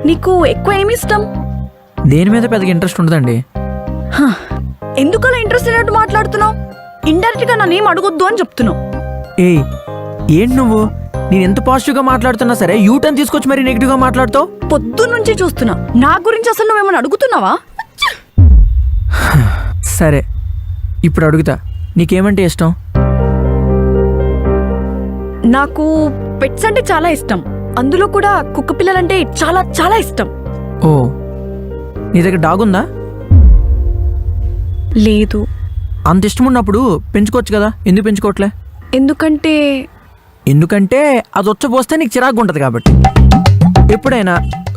నీకు ఎక్కువ ఏమి ఇష్టం? దేని మీద పెద్దగా ఇంట్రెస్ట్ ఉండదండి. ఎందుకు అలా ఇంట్రెస్ట్ లేనట్టు మాట్లాడుతున్నావు? ఇండైరెక్ట్ గా నన్ను ఏం అడగొద్దు అని చెప్తున్నావు. ఏయ్, ఏంటి నువ్వు? నేను ఎంత పాజిటివ్గా మాట్లాడుతున్నా సరే యూటర్న్ తీసుకొచ్చి మరి నెగిటివ్గా మాట్లాడుతావు. పొద్దున్న నుంచి చూస్తున్నా. నా గురించి అసలు నువ్వేమన్నా అడుగుతున్నావా? సరే, ఇప్పుడు అడుగుతా. నీకేమంటే ఇష్టం? నాకు పెట్స్ అంటే చాలా ఇష్టం. అందులో కూడా కుక్క పిల్లలంటే చాలా చాలా ఇష్టం. ఓ, నీ దగ్గర డాగ్ ఉందా? లేదు. అంత ఇష్టం ఉన్నప్పుడు పెంచుకోవచ్చు కదా, ఎందుకు పెంచుకోవట్లే? ఎందుకంటే అది వచ్చపోస్తే నీకు చిరాకు ఉంటుంది కాబట్టి. ఎప్పుడైనా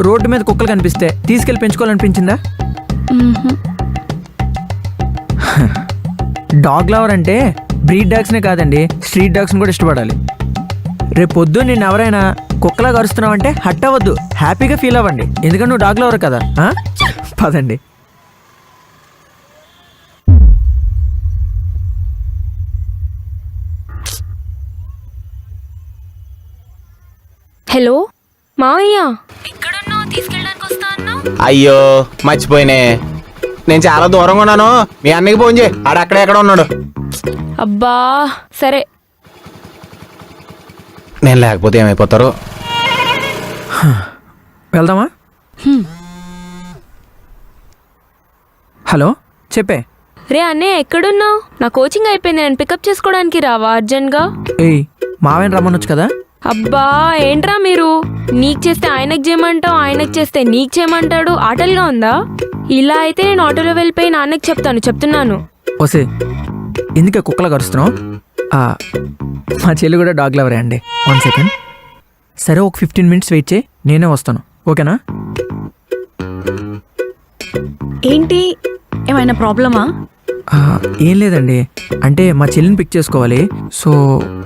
రోడ్డు మీద కుక్కలు కనిపిస్తే తీసుకెళ్ళి పెంచుకోవాలనిపించిందా? డాగ్ లవర్ అంటే బ్రీడ్ డాగ్స్నే కాదండి, స్ట్రీట్ డాగ్స్ని కూడా ఇష్టపడాలి. రేపు పొద్దు నిన్ను ఎవరైనా కుక్కలా కరుస్తున్నావంటే హట్ అవ్వద్దు, హ్యాపీగా ఫీల్ అవ్వండి. ఎందుకంటే నువ్వు డాగ్ లవర్ కదా. పదండి. హలో మావయ్య, అయ్యో మర్చిపోయినే, నేను చాలా దూరంగా ఉన్నాను. మీ అన్నకి ఫోన్ చేయి, ఆడక్కడే ఎక్కడ ఉన్నాడు. అబ్బా సరే. నేను లేకపోతే ఏమైపోతారు. వెళ్దామా? హలో, చెప్పే. రే అన్నయ్య ఎక్కడున్నావు? నా కోచింగ్ అయిపోయింది, నేను పికప్ చేసుకోవడానికి రావా అర్జెంట్గా? ఏయ్, మావేం రమ్మనొచ్చు కదా. అబ్బా ఏంట్రా మీరు, నీకు చేస్తే ఆయనకు చేయమంటావు, ఆయనకు చేస్తే నీకు చేయమంటాడు. ఆటలుగా ఉందా? ఇలా అయితే నేను ఆటోలో వెళ్ళిపోయి నాన్నకి చెప్తున్నాను. ఓసే, ఎందుకే కుక్కలా కరుస్తున్నావు? మా చెల్లి కూడా డాగ్ లవరే అండి. 1 సెకండ్. సరే, ఒక 15 మినిట్స్ వెయిట్ చేయి, నేనే వస్తాను. ఓకేనా? ఏంటి, ఏమైనా ప్రాబ్లమా? ఏం లేదండి, అంటే మా చెల్లిని పిక్ చేసుకోవాలి, సో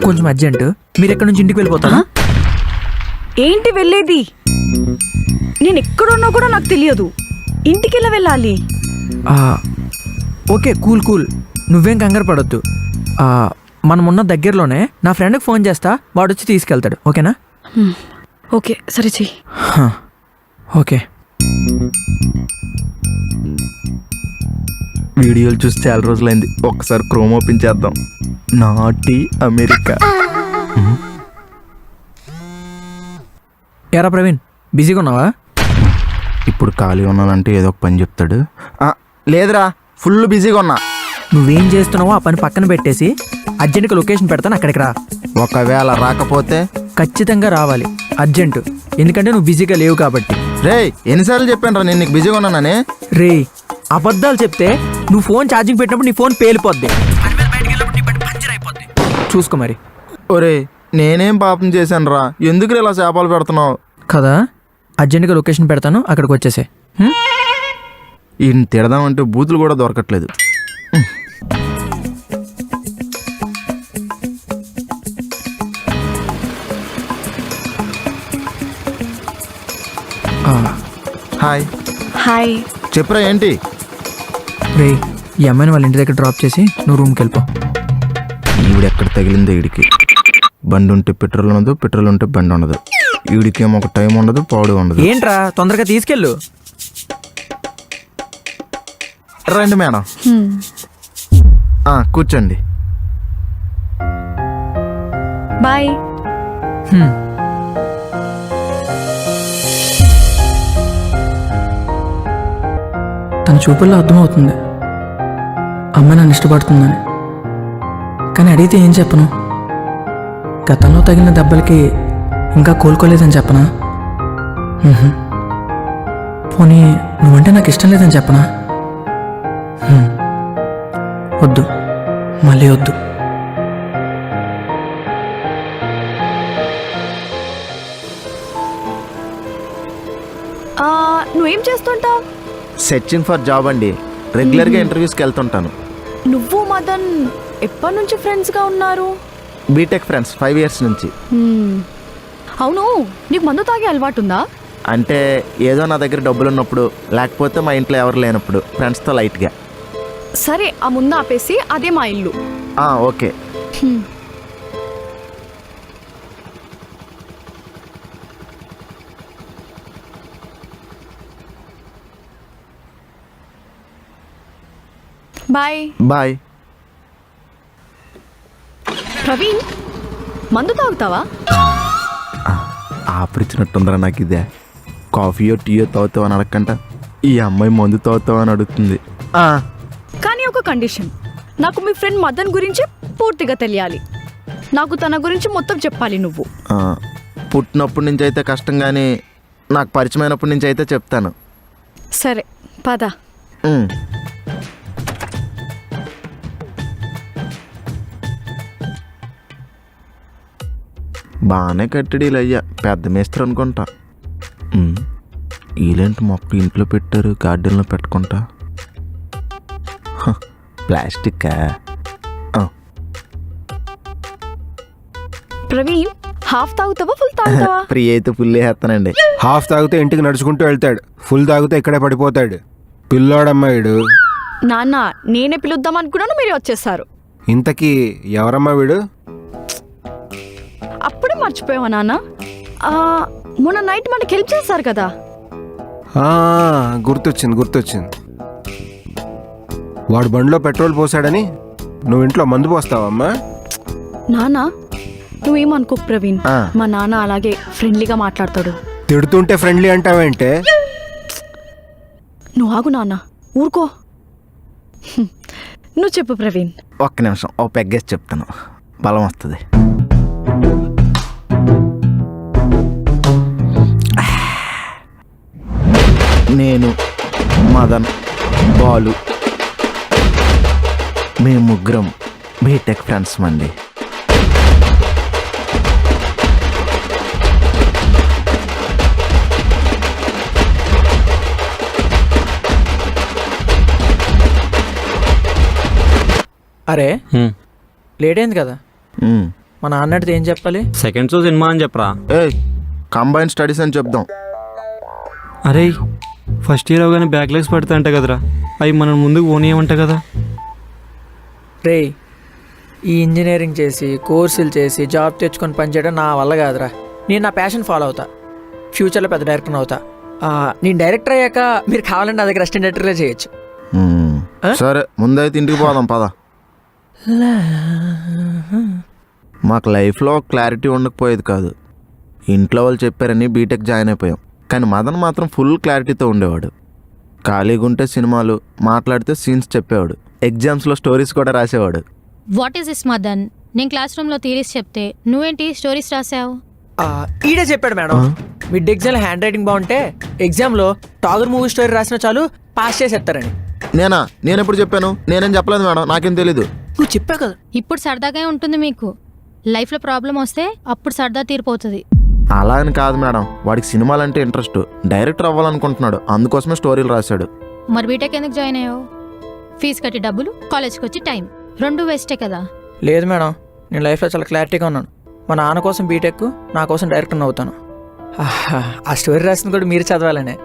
కొంచెం అర్జెంట్. మీరు ఎక్కడి నుంచి ఇంటికి వెళ్ళిపోతారా? ఏంటి వెళ్ళేది? నేను ఎక్కడున్నా కూడా నాకు తెలియదు. ఇంటికి ఎలా వెళ్ళాలి? Okay, cool. నువ్వేం కంగారు పడొద్దు. మనమున్న దగ్గరలోనే నా ఫ్రెండ్కి ఫోన్ చేస్తా, వాడు వచ్చి తీసుకెళ్తాడు. ఓకేనా? ఓకే, సరే చెయ్యి. ఓకే. వీడియోలు చూసి చాలా రోజులైంది, ఒక్కసారి క్రోమ్ ఓపెన్ చేద్దాం. నాటి అమెరికా. ఎరా ప్రవీణ్, బిజీగా ఉన్నావా? ఇప్పుడు ఖాళీ ఉన్నానంటే ఏదో ఒక పని చెప్తాడు. లేదురా, ఫుల్ బిజీగా ఉన్నా. నువ్వేం చేస్తున్నావో ఆ పని పక్కన పెట్టేసి అర్జెంట్గా లొకేషన్ పెడతాను, అక్కడికి రా. ఒకవేళ రాకపోతే? ఖచ్చితంగా రావాలి, అర్జెంటు. ఎందుకంటే నువ్వు బిజీగా లేవు కాబట్టి. రే, ఎన్నిసార్లు చెప్పాను రా నేను నీకు బిజీగా ఉన్నానని? రే, అబద్ధాలు చెప్తే నువ్వు ఫోన్ ఛార్జింగ్ పెట్టినప్పుడు నీ ఫోన్ పేలిపోద్ది, చూసుకో మరి. ఒరే, నేనేం పాపం చేశాను రా, ఎందుకు ఇలా చేపలు పెడుతున్నావు కదా? అర్జెంట్గా లొకేషన్ పెడతాను, అక్కడికి వచ్చేసే. ఈయన తిడదామంటే బూతులు కూడా దొరకట్లేదు. హాయ్. హాయ్. చెప్పురా, ఏంటి? రే, ఈ అమ్మాయిని వాళ్ళ ఇంటి దగ్గర డ్రాప్ చేసి నువ్వు రూమ్కి వెళ్ళిపో. ఈవిడ ఎక్కడ తగిలింది ఈడికి? బండి ఉంటే పెట్రోల్ ఉండదు, పెట్రోల్ ఉంటే బండి ఉండదు. ఈడికేమో ఒక టైం ఉండదు, పాడు ఉండదు. ఏంట్రా, తొందరగా తీసుకెళ్ళు. రండి మేడం. కూర్చోండి. బాయ్. తన చూపుల్లో అర్థమవుతుంది అమ్మాయి నన్ను ఇష్టపడుతుందని. కానీ అడిగితే ఏం చెప్పను? గతంలో తగిలిన దెబ్బలకి ఇంకా కోలుకోలేదని చెప్పనా? పోనీ నువ్వంటే నాకు ఇష్టం లేదని చెప్పనా? వద్దు, మళ్ళీ వద్దు. నువ్వేం చేస్తుంటావు? సెర్చింగ్ ఫర్ జాబ్ అండి. రెగ్యులర్గా ఇంటర్వ్యూస్కి వెళ్తుంటాను. నువ్వు మదన్ ఎప్పటి నుంచి ఫ్రెండ్స్గా ఉన్నారు? బీటెక్ ఫ్రెండ్స్, 5 years నుంచి. అవును, నీకు మందు తాగే అలవాటు ఉందా? అంటే ఏదో నా దగ్గర డబ్బులు ఉన్నప్పుడు, లేకపోతే మా ఇంట్లో ఎవరు లేనప్పుడు ఫ్రెండ్స్తో లైట్గా. సరే ఆ ముందు ఆపేసి అదే మా ఇల్లు. ఓకే. బాయ్. బాయ్. ప్రవీణ్, మందు తాగుతావా? ఆపరిచినట్టుందరా నాకు ఇదే. కాఫీయో టీయో తాగుతావు అని అడగంట ఈ అమ్మాయి మందు తాగుతావు అని అడుగుతుంది. కానీ ఒక కండిషన్, నాకు మీ ఫ్రెండ్ మదన్ గురించి పూర్తిగా తెలియాలి. నాకు తన గురించి మొత్తం చెప్పాలి నువ్వు. పుట్టినప్పటి నుంచి అయితే కష్టం, కానీ నాకు పరిచయమైనప్పటి నుంచి అయితే చెప్తాను. సరే పద. బాగానే కట్టడి అయ్యా, పెద్ద మేస్త్రి అనుకుంటా. వీళ్ళేంటి మొక్క ఇంట్లో పెట్టారు, గార్డెన్లో పెట్టుకుంటా. ప్లాస్టిక్. ప్రవీణ్, హాఫ్ తాగుతావా ఫుల్ తాగుతావా? ఫ్రీ అయితే ఫుల్ వేస్తానండి. హాఫ్ తాగితే ఇంటికి నడుచుకుంటూ వెళ్తాడు, ఫుల్ తాగితే ఇక్కడే పడిపోతాడు. పిల్లోడమ్మాయిడు. నాన్న, నేనే పిలుద్దాం అనుకున్నాను, మీరే వచ్చేసారు. ఇంతకీ ఎవరమ్మా వీడు? అప్పుడే మర్చిపోయావా నాన్న? మొన్న నైట్ మనకి హెల్ప్ చేశారు కదా. గుర్తొచ్చింది. వాడు బండిలో పెట్రోల్ పోసాడని నువ్వు ఇంట్లో మందు పోస్తావమ్మా? నాన్న, నువ్వేమనుకో ప్రవీణ్, మా నాన్న అలాగే ఫ్రెండ్లీగా మాట్లాడతాడు. తిడుతుంటే ఫ్రెండ్లీ అంటావేంటే? నువ్వు ఆగు నాన్న, ఊరుకో. నువ్వు చెప్పు ప్రవీణ్. ఒక్క నిమిషం, ఓ పెగ్గేసి చెప్తాను, బలం వస్తుంది. నేను, మదన్, బాలు, మేము ముగ్గురం బీటెక్ ఫ్రెండ్స్ అండి. అరే లేట్ అయింది కదా, మా నాన్నడితే ఏం చెప్పాలి? సెకండ్ షో సినిమా అని చెప్పరా. కంబైన్ స్టడీస్ అని చెప్దాం. అరే ఫస్ట్ ఇయర్ అవగానే బ్యాక్లాగ్స్ పడతా అంట కదరా, అవి మనం ముందుకు పోనీయమంట కదా. రే, ఈ ఇంజనీరింగ్ చేసి కోర్సులు చేసి జాబ్ తెచ్చుకొని పనిచేయడం నా వల్ల కాదురా. నేను నా ప్యాషన్ ఫాలో అవుతా, ఫ్యూచర్లో పెద్ద డైరెక్టర్ అవుతా. నేను డైరెక్టర్ అయ్యాక మీరు కావాలంటే నా దగ్గర అసిస్టెంట్ డైరెక్టర్గా చేయొచ్చు. సరే, ముందైతే ఇంటికి పోదాం పద. మాకు లైఫ్లో క్లారిటీ ఉండకపోయేది కాదు. ఇంట్లో వాళ్ళు చెప్పారని బీటెక్ జాయిన్ అయిపోయాం. కానీ మదన్ మాత్రం ఫుల్ క్లారిటీతో ఉండేవాడు. ఖాళీగా ఉంటే సినిమాలు, మాట్లాడితే సీన్స్ చెప్పేవాడు, ఎగ్జామ్స్లో స్టోరీస్ కూడా రాసేవాడు. What is this Madan? నేను క్లాస్ రూమ్లో థియరీస్ చెప్తే నువ్వేంటి స్టోరీస్ రాసావు? ఈడే చెప్పాడు madam, mid exam hand writing బాగుంటే ఎగ్జామ్లో టాగర్ మూవీ స్టోరీ రాసిన చాలు పాస్ చేసేస్తారని. నేను ఎప్పుడు చెప్పాను? నేనేం చెప్పలేదు మేడం, నాకేం తెలీదు. నువ్వు చెప్పావు కదా. ఇప్పుడు సరదాగా ఉంటుంది మీకు, లైఫ్లో ప్రాబ్లం వస్తే అప్పుడు సరదా తీరిపోతుంది. అలా అని కాదు మేడం, వాడికి సినిమాలంటే ఇంట్రెస్ట్, డైరెక్టర్ అవ్వాలనుకుంటున్నాడు, అందుకోసమే స్టోరీలు రాశాడు. మరి బీటెక్ ఎందుకు జాయిన్ అయ్యావు? ఫీజు కట్టి డబ్బులు, కాలేజ్కి వచ్చి టైం, రెండు వేస్టే కదా. లేదు మేడం, నేను లైఫ్లో చాలా క్లారిటీగా ఉన్నాను. మా నాన్న కోసం బీటెక్, నా కోసం డైరెక్టర్ అవుతాను. ఆ స్టోరీ రాసింది కూడా మీరు చదవాలనే.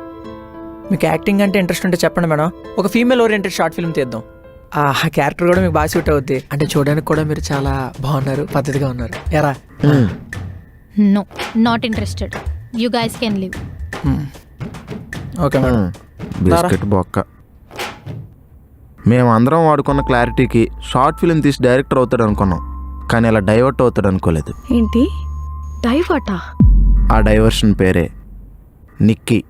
మీకు యాక్టింగ్ అంటే ఇంట్రెస్ట్ ఉంటే చెప్పండి మేడం, ఒక ఫీమేల్ ఓరియంటెడ్ షార్ట్ ఫిల్మ్ తీద్దాం. ఆ క్యారెక్టర్ కూడా మీకు బాగా సూట్ అవుద్ది. అంటే చూడడానికి కూడా మీరు చాలా బాగున్నారు, పద్ధతిగా ఉన్నారు. ఎరా? No, not interested. You guys can leave. Okay madam. Biscuit బొక్క. మేమందరం వాడుకున్న క్లారిటీకి షార్ట్ ఫిల్మ్ తీసి డైరెక్టర్ అవుతాడు అనుకున్నాం, కానీ అలా డైవర్ట్ అవుతాడు అనుకోలేదు. ఏంటి డైవర్టా? ఆ డైవర్షన్ పేరే నిక్కీ.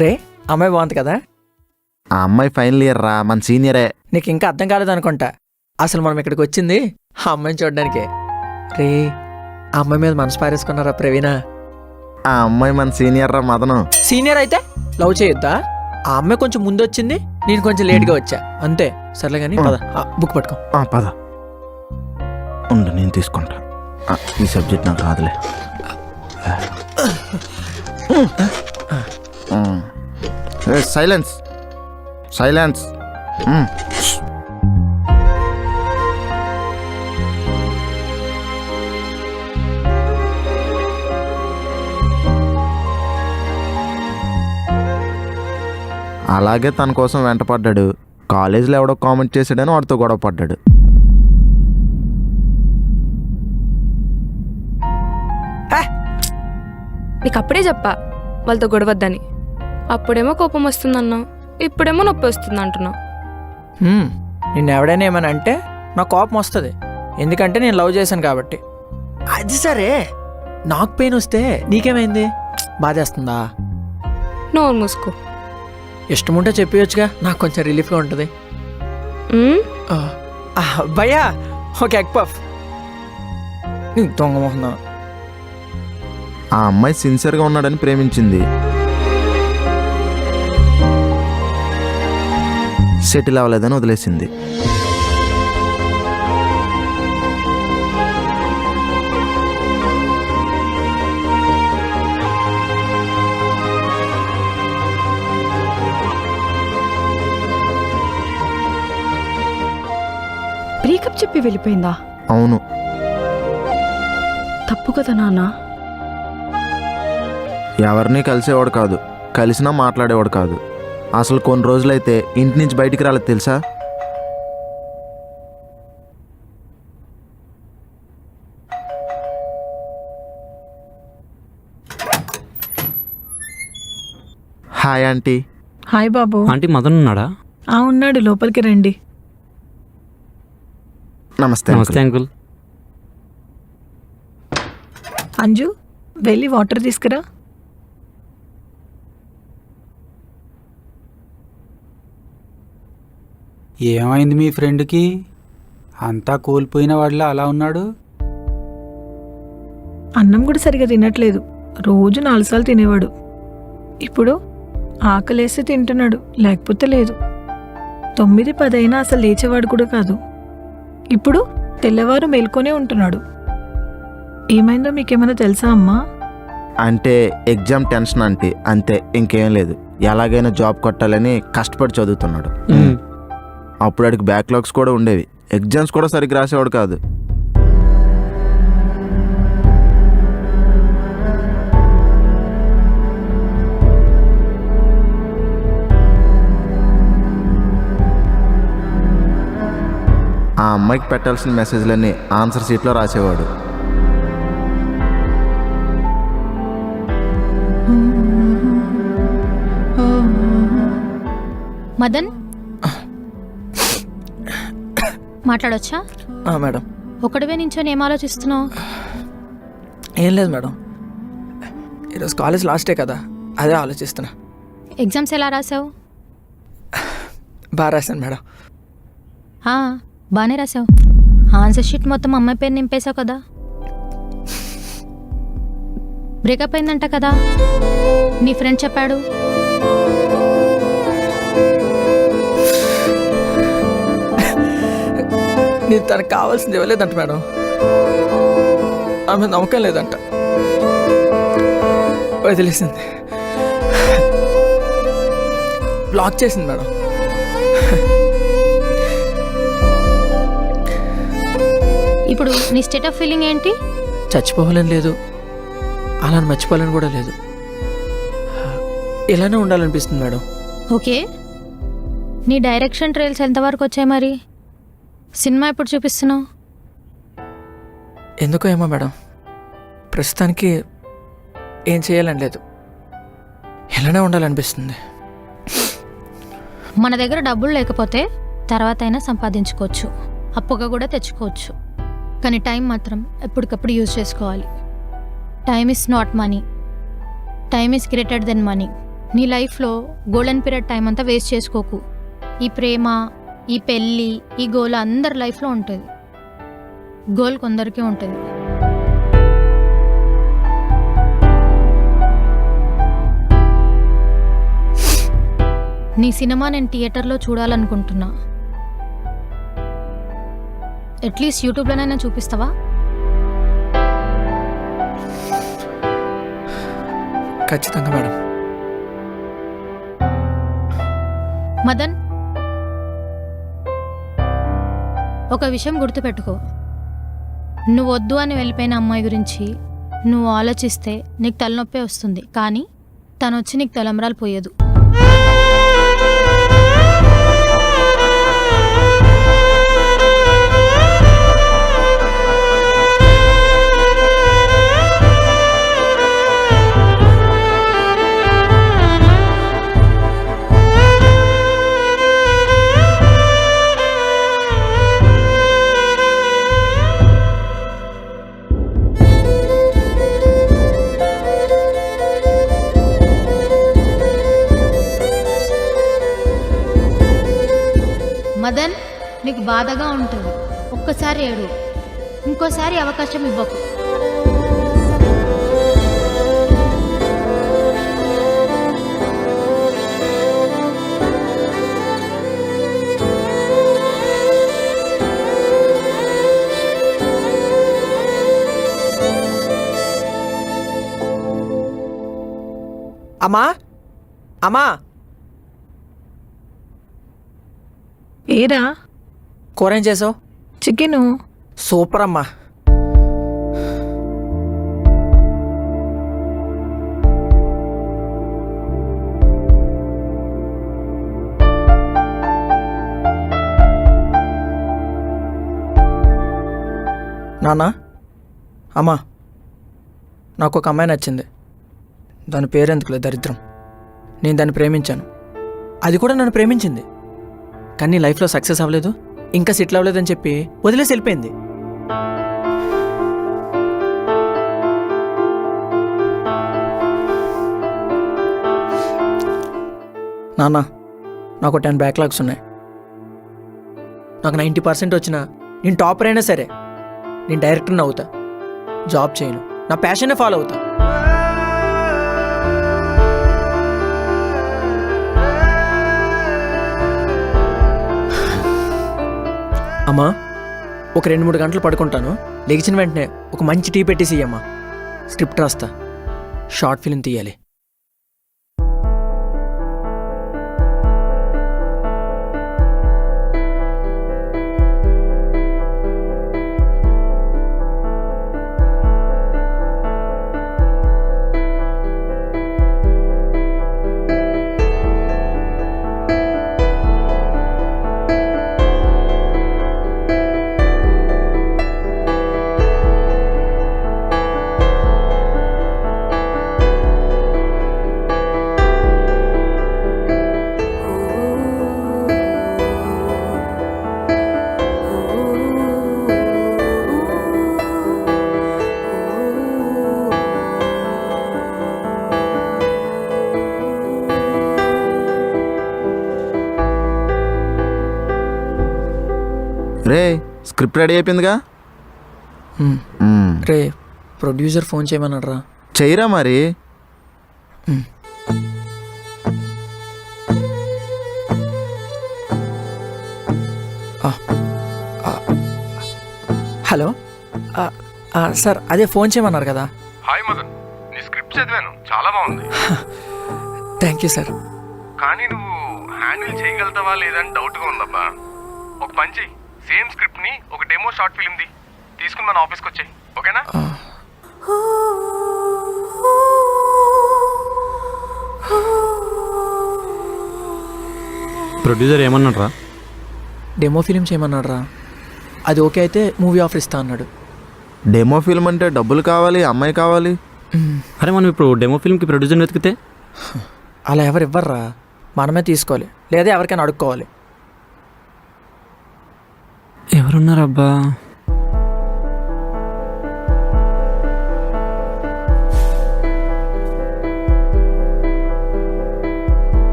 రే, అమ్మాయి బాగుంది కదా? ఆ అమ్మాయి ఫైనల్ ఇయర్ రా, మన సీనియరే. నీకు ఇంకా అర్థం కాలేదు అనుకుంటా. అసలు మనం ఇక్కడికి వచ్చింది ఆ అమ్మాయిని చూడడానికే. రే, ఆ అమ్మాయి మీద మనసు పారేసుకున్నారా ప్రవీణ? ఆ అమ్మాయి మన సీనియర్ రా మదను. సీనియర్ అయితే లవ్ చేయొద్దా? ఆ అమ్మాయి కొంచెం ముందు వచ్చింది, నేను కొంచెం లేట్గా వచ్చా అంతే. సర్లే కానీ పద, బుక్ పట్టుకో. పద ఉండు, నేను తీసుకుంటా. ఈ సబ్జెక్ట్ నాకు రాదులే. Silence silence. అలాగే తన కోసం వెంట పడ్డాడు. కాలేజీలో ఎవడో కామెంట్ చేశాడని వాడితో గొడవ పడ్డాడు. నీకు అప్పుడే చెప్పా వాళ్ళతో గొడవద్దని. అప్పుడేమో కోపం వస్తుందన్నా, ఇప్పుడేమో నొప్పి వస్తుంది అంటున్నా. నిన్ను ఎవడైనా ఏమని అంటే నాకు కోపం వస్తుంది, ఎందుకంటే నేను లవ్ చేశాను కాబట్టి. అది సరే, నాకు పెయిన్ వస్తే నీకేమైంది? బాధేస్తుందా? నోరు మూసుకో. ఇష్టం ఉంటే చెప్పేయచ్చుగా, నాకు కొంచెం రిలీఫ్గా ఉంటుంది. భయ్యా, ఒక ఎగ్ పఫ్. దొంగ మొహందా. ఆ అమ్మాయి సిన్సియర్గా ఉన్నాడని ప్రేమించింది. సెటిల్ అవ్వలేదని వదిలేసింది. బ్రేకప్ చెప్పి వెళ్ళిపోయిందా? అవును. తప్పు కదా నాన్న. ఎవరిని కలిసేవాడు కాదు, కలిసినా మాట్లాడేవాడు కాదు. అసలు కొన్ని రోజులైతే ఇంటి నుంచి బయటికి రాలేదు తెలుసా? Hi aunty. హాయ్ బాబు. ఆంటీ మదన్ ఉన్నాడా? ఉన్నాడు, లోపలికి రండి. నమస్తే. నమస్తే అంకుల్. అంజు, వెళ్ళి వాటర్ తీసుకురా. ఏమైంది మీ ఫ్రెండ్కి? అంతా కోల్పోయిన వాడిలా అలా ఉన్నాడు. అన్నం కూడా సరిగా తినట్లేదు. రోజు 4 సార్లు తినేవాడు. ఇప్పుడు ఆకలేస్తే తింటున్నాడు, లేకపోతే లేదు. 9-10 అయినా అసలు లేచేవాడు కూడా కాదు. ఇప్పుడు తెల్లవారు మేల్కొనే ఉంటున్నాడు. ఏమైందో మీకేమైనా తెలుసా అమ్మా? అంటే ఎగ్జామ్ టెన్షన్ అంటే అంతే, ఇంకేం లేదు. ఎలాగైనా జాబ్ కొట్టాలని కష్టపడి చదువుతున్నాడు. అప్పుడు వాడికి బ్యాక్లాగ్స్ కూడా ఉండేవి. ఎగ్జామ్స్ కూడా సరిగ్గా రాసేవాడు కాదు. ఆ అమ్మాయికి పెట్టాల్సిన మెసేజ్లన్నీ ఆన్సర్ షీట్లో రాసేవాడు. మదన్, మాట్లాడొచ్చా? మేడం. ఒకటివే నించొని ఏం ఆలోచిస్తున్నావు? ఏం లేదు మేడం, ఈరోజు కాలేజ్ లాస్టే కదా, అదే ఆలోచిస్తున్నా. ఎగ్జామ్స్ ఎలా రాసావు? బాగా రాశాను మేడం. బాగానే రాసావు. ఆన్సర్ షీట్ మొత్తం అమ్మాయి పేరు నింపేశావు కదా. బ్రేకప్ అయిందంట కదా, నీ ఫ్రెండ్ చెప్పాడు. నేను తనకు కావాల్సింది ఇవ్వలేదంట మేడం. ఆమె నమ్మకం లేదంట, వదిలేసింది, బ్లాక్ చేసింది మేడం. ఇప్పుడు నీ స్టేట్ ఆఫ్ ఫీలింగ్ ఏంటి? చచ్చిపోవాలని లేదు, అలా మర్చిపోవాలని కూడా లేదు. ఇలానే ఉండాలనిపిస్తుంది మేడం. ఓకే, నీ డైరెక్షన్ ట్రయల్స్ ఎంతవరకు వచ్చాయి? మరి సినిమా ఎప్పుడు చూపిస్తున్నావు? ఎందుకో ఏమో మేడం, ప్రస్తుతానికి ఏం చేయాలని లేదు, ఇలానే ఉండాలనిపిస్తుంది. మన దగ్గర డబ్బులు లేకపోతే తర్వాత అయినా సంపాదించుకోవచ్చు, అప్పుగా కూడా తెచ్చుకోవచ్చు. కానీ టైం మాత్రం ఎప్పటికప్పుడు యూజ్ చేసుకోవాలి. Time is not money, time is greater than money. నీ లైఫ్లో గోల్డెన్ పీరియడ్ టైం అంతా వేస్ట్ చేసుకోకు. ఈ ప్రేమ, ఈ పెళ్ళి ఈ గోల్ అందరి లైఫ్లో ఉంటుంది. గోల్ కొందరికే ఉంటుంది. నీ సినిమా నేను థియేటర్లో చూడాలనుకుంటున్నా. అట్లీస్ట్ యూట్యూబ్లోనైనా చూపిస్తావా? ఖచ్చితంగా మేడం. మదన్, ఒక విషయం గుర్తుపెట్టుకో. నువ్వు వద్దు అని వెళ్ళిపోయిన అమ్మాయి గురించి నువ్వు ఆలోచిస్తే నీకు తలనొప్పే వస్తుంది, కానీ తను వచ్చి నీకు తలంబ్రాలు పోయేదు. మదన్, నీకు బాధగా ఉంటుంది. ఒక్కసారి ఏడు, ఇంకోసారి అవకాశం ఇవ్వకు. అమ్మా, అమ్మా, ఏరా కూర ఏం చేసావు? చికెను. సూపర్ అమ్మా. నాన్న, అమ్మా, నాకు ఒక అమ్మాయి నచ్చింది. దాని పేరెందుకులే దరిద్రం. నేను దాన్ని ప్రేమించాను, అది కూడా నన్ను ప్రేమించింది. కానీ లైఫ్లో సక్సెస్ అవ్వలేదు, ఇంకా సెటిల్ అవ్వలేదని చెప్పి వదిలేసి వెళ్ళిపోయింది. నాన్న, నాకు 10 బ్యాక్లాగ్స్ ఉన్నాయి. నాకు 90% వచ్చినా నేను టాపర్ అయినా సరే నేను డైరెక్టర్ని అవుతా. జాబ్ చేయను, నా ప్యాషన్నే ఫాలో అవుతా. అమ్మా, ఒక 2-3 గంటలు పడుకుంటాను. లేచిన వెంటనే ఒక మంచి టీ పెట్టేసి అమ్మా. స్క్రిప్ట్ రాస్తా, షార్ట్ ఫిల్మ్ తీయాలి. రే, స్క్రిప్ట్ రెడీ అయిపోయిందిగా. రే, ప్రొడ్యూసర్ ఫోన్ చేయమన్నారా? చెయ్యరా మరి. హలో సార్, అదే ఫోన్ చేయమన్నారు కదా. హాయ్ మదన్, నీ స్క్రిప్ట్ చదివాను, చాలా బాగుంది. Thank you sir. కానీ నువ్వు హ్యాండిల్ చేయగలుగుతావా లేదని డౌట్గా ఉందబ్బా. ఒక పని చెయ్యి, సేమ్ స్క్రిప్ట్ ని ఒక డెమో షార్ట్ ఫిల్మ్ ది తీసుకుని మన ఆఫీస్కి వచ్చాయి, ఓకేనా? ప్రొడ్యూసర్ ఏమన్నారా? డెమో ఫిలిం చేయమన్నాడు రా. అది ఓకే అయితే మూవీ ఆఫర్ ఇస్తా అన్నాడు. డెమో ఫిల్మ్ అంటే డబ్బులు కావాలి, అమ్మాయి కావాలి. అరే మనం ఇప్పుడు డెమో ఫిల్మ్కి ప్రొడ్యూసర్ని వెతికితే అలా ఎవరు ఇవ్వర్రా, మనమే తీసుకోవాలి, లేదా ఎవరికైనా అడుక్కోవాలి. ఎవరున్నారబ్బా?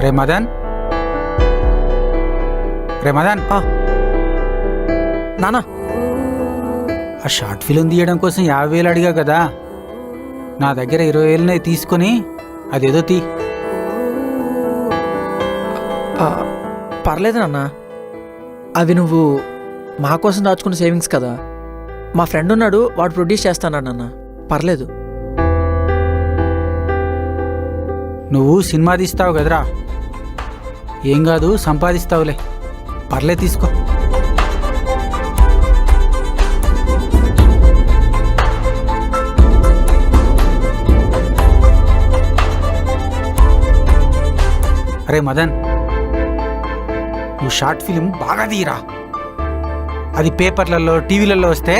రే మదన్, రే మదన్, నానా ఆ షార్ట్ ఫిల్మ్ తీయడం కోసం 50,000 అడిగా కదా, నా దగ్గర 20,000 తీసుకొని అదేదో తీ. పర్లేదు నాన్న, అవి నువ్వు మా కోసం దాచుకున్న సేవింగ్స్ కదా. మా ఫ్రెండ్ ఉన్నాడు, వాడు ప్రొడ్యూస్ చేస్తాన్నాడు నాన్న, పర్లేదు. నువ్వు సినిమా తీస్తావు కదరా, ఏం కాదు సంపాదిస్తావులే, పర్లే తీసుకో. అరే మదన్, నువ్వు షార్ట్ ఫిలిం బాగా తీయరా, అది పేపర్లలో టీవీలలో వస్తే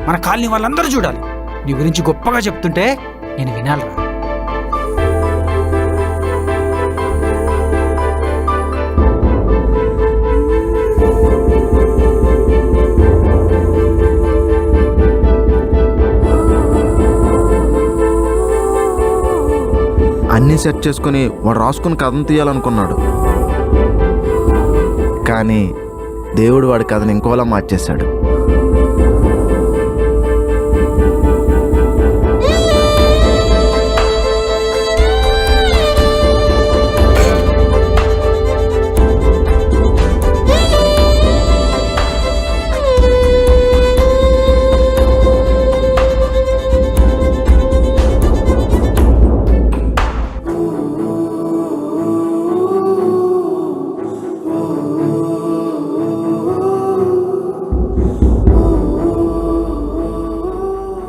మన కాలనీ వాళ్ళందరూ చూడాలి. నీ గురించి గొప్పగా చెప్తుంటే నేను వినాలిరా. అన్నీ సెట్ చేసుకుని వాడు రాసుకుని కథను తీయాలనుకున్నాడు, కానీ దేవుడు వాడి కథను ఇంకోలా మార్చేశాడు.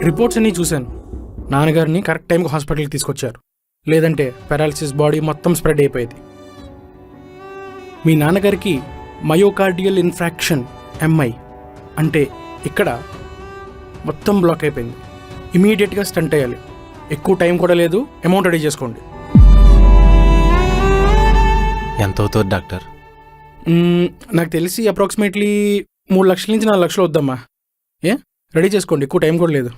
రిపోర్ట్స్ అన్నీ చూశాను. నాన్నగారిని కరెక్ట్ టైంకి హాస్పిటల్కి తీసుకొచ్చారు, లేదంటే పారాలిసిస్ బాడీ మొత్తం స్ప్రెడ్ అయిపోయేది. మీ నాన్నగారికి మయోకార్డియల్ ఇన్ఫ్రాక్షన్ ఎంఐ అంటే ఇక్కడ మొత్తం బ్లాక్ అయిపోయింది. ఇమీడియట్గా స్టంట్ అయ్యాలి. ఎక్కువ టైం కూడా లేదు, అమౌంట్ రెడీ చేసుకోండి. ఎంత అవుతుంది డాక్టర్? నాకు తెలిసి అప్రాక్సిమేట్లీ 3 లక్షల నుంచి 4 లక్షలు వద్దమ్మా. రెడీ చేసుకోండి, ఎక్కువ టైం కూడా లేదు.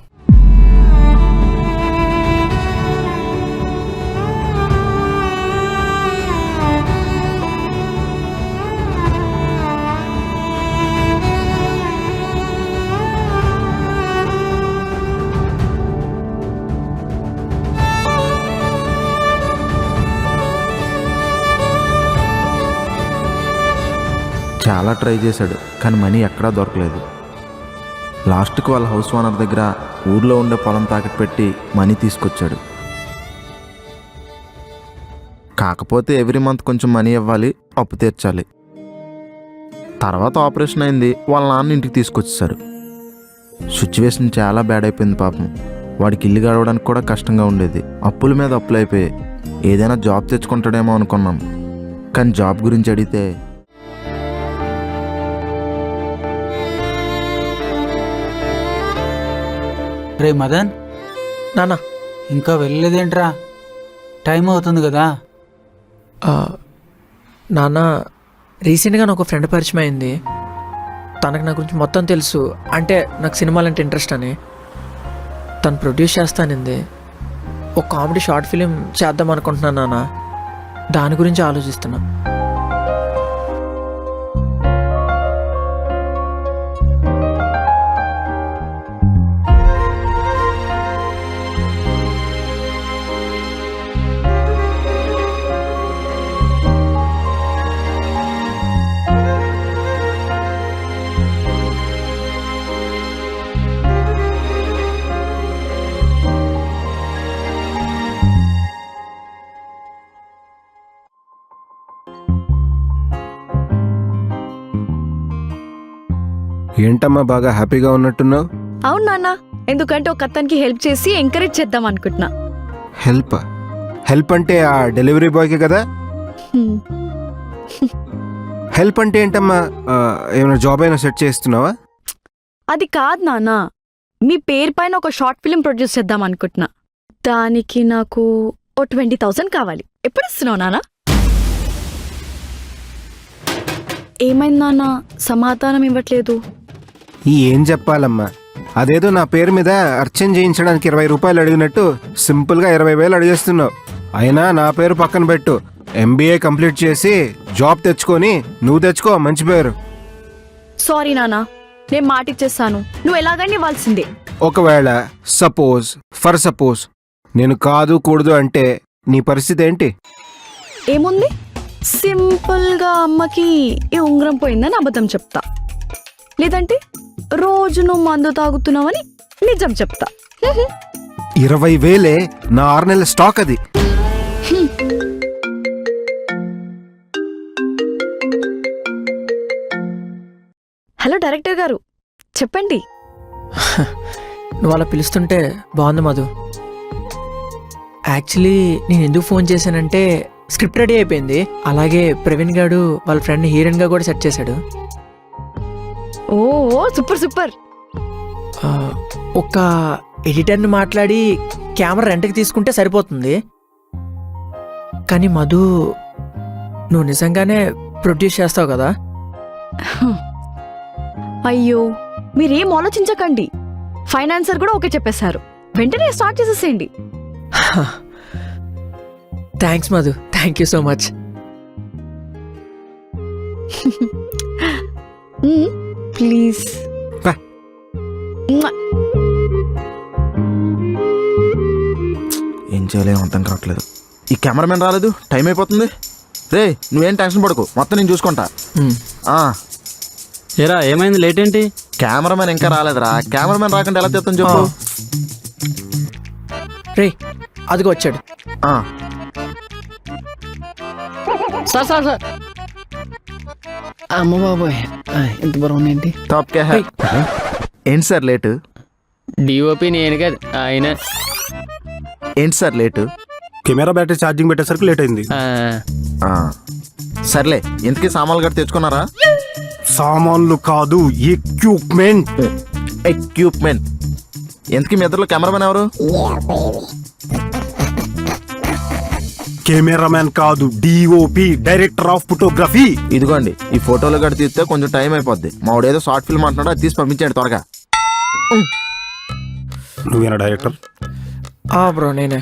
చాలా ట్రై చేశాడు, కానీ మనీ ఎక్కడా దొరకలేదు. లాస్ట్కి వాళ్ళ హౌస్ ఓనర్ దగ్గర ఊర్లో ఉండే పొలం తాకట్టు పెట్టి మనీ తీసుకొచ్చాడు. కాకపోతే ఎవ్రీ మంత్ కొంచెం మనీ ఇవ్వాలి, అప్పు తీర్చాలి. తర్వాత ఆపరేషన్ అయింది, వాళ్ళ నాన్న ఇంటికి తీసుకొచ్చేసారు. సిచ్యువేషన్ చాలా బ్యాడ్ అయిపోయింది పాపం. వాడికి ఇల్లు గడవడానికి కూడా కష్టంగా ఉండేది. అప్పుల మీద అప్పులు అయిపోయాయి. ఏదైనా జాబ్ తెచ్చుకుంటాడేమో అనుకున్నాం, కానీ జాబ్ గురించి అడిగితే రే మదన్, నాన్న ఇంకా వెళ్ళలేదేంట్రా? టైం అవుతుంది కదా. నాన్న, రీసెంట్గా నాకు ఒక ఫ్రెండ్ పరిచయం అయింది. తనకు నా గురించి మొత్తం తెలుసు, అంటే నాకు సినిమాలంటే ఇంట్రెస్ట్ అని. తను ప్రొడ్యూస్ చేస్తానింది. ఒక కామెడీ షార్ట్ ఫిలిం చేద్దాం అనుకుంటున్నాను నాన్న, దాని గురించి ఆలోచిస్తున్నా. ఏంటమ్మా బాగా హ్యాపీగా ఉన్నట్టున్నావు? అవును నాన్న, ఎందుకంటే ఒక అతనికి హెల్ప్ చేసి ఎంకరేజ్ చేద్దాం అనుకుంటున్నా. హెల్ప్ హెల్ప్ అంటే ఆ డెలివరీ బాయ్కి కదా? హెల్ప్ అంటే ఏంటమ్మా? ఏమైనా జాబ్ అయినా సెట్ చేస్తున్నావా? అది కాదు నాన్న, మీ పేరు పైన ఒక షార్ట్ ఫిలిం ప్రొడ్యూస్ చేద్దాం అనుకుంటున్నా. దానికి నాకు ఓ 20,000 కావాలి. ఎప్పుడు ఇస్తున్నావు నాన్న? ఏమైంది నాన్న, సమాధానం ఇవ్వట్లేదు? ఏం చెప్పాలమ్మా, అదేదో నా పేరు మీద అర్చన చేయించడానికి 20 రూపాయలు అడిగినట్టు సింపుల్గా 20,000 అడిగేస్తున్నావు. అయినా నా పేరు పక్కన పెట్టు, ఎంబీఏ కంప్లీట్ చేసి జాబ్ తెచ్చుకొని నువ్వు తెచ్చుకో మంచి పేరు. సారీ నానా, నేను మాట ఇచ్చేస్తాను, నువ్వు ఎలాగని ఇవ్వాల్సిందే. ఒకవేళ సపోజ్ నేను కాదు కూడదు అంటే నీ పరిస్థితి ఏంటి? ఏముంది, సింపుల్ గా అమ్మకి ఈ ఉంగరం పోయిందని అబద్ధం చెప్తా, లేదంటే రోజు నువ్వు మందు తాగుతున్నావని నిజం చెప్తా. 20,000 నా 6 నెలల స్టాక్ అది. హలో డైరెక్టర్ గారు, చెప్పండి. నువ్వు అలా పిలుస్తుంటే బాగుంది మధు. యాక్చువల్లీ నేను ఎందుకు ఫోన్ చేశానంటే స్క్రిప్ట్ రెడీ అయిపోయింది, అలాగే ప్రవీణ్ గారు వాళ్ళ ఫ్రెండ్ని హీరోయిన్గా కూడా సెట్ చేశాడు. ఓ సూపర్ సూపర్. ఒక ఎడిటర్ని మాట్లాడి కెమెరా రెంట్కి తీసుకుంటే సరిపోతుంది. కానీ మధు, నువ్వు నిజంగానే ప్రొడ్యూస్ చేస్తావు కదా? అయ్యో మీరేం ఆలోచించకండి, ఫైనాన్సర్ కూడా ఓకే చెప్పేశారు, వెంటనే స్టార్ట్ చేసేసేయండి. Thanks Madhu, thank you so much. Please. ఏం చేయలేము అర్థం కావట్లేదు. ఈ కెమెరామెన్ రాలేదు, టైం అయిపోతుంది. రే నువ్వేం టెన్షన్ పడకు, మొత్తం నేను చూసుకుంటా. ఏరా ఏమైంది, లేట్ ఏంటి? కెమెరామెన్ ఇంకా రాలేదురా. కెమెరామెన్ రాకుండా ఎలా తెస్తాను చెప్పు. రే అదిగో వచ్చాడు. సార్ అమ్మ బాబోయ్, ఇంత బరువు ఏంటి? ఏంటి సార్ లేటు? డిఓపి నేను కాదు ఆయన. ఏంటి sir late? Camera battery charging పెట్టేసరికి లేట్ అయింది. సర్లే, ఇంతకీ సామాన్లు గట్టి తెచ్చుకున్నారా? సామాన్లు కాదు, ఎక్విప్మెంట్. ఇంతకీ మీ ఇద్దరు కెమెరామెన్ ఎవరు? కెమెరామ్యాన్ కాదు, డిఓపి, డైరెక్టర్ ఆఫ్ ఫోటోగ్రఫీ. ఇదిగోండి, ఈ ఫోటోలు గడి తీస్తే కొంచెం టైం అయిపోద్ది. మావాడేదో షార్ట్ ఫిల్మ్ అంటున్నాడు, అది తీసి పంపించాడు త్వరగా. నువ్వేనా డైరెక్టర్? బ్రో నేనే.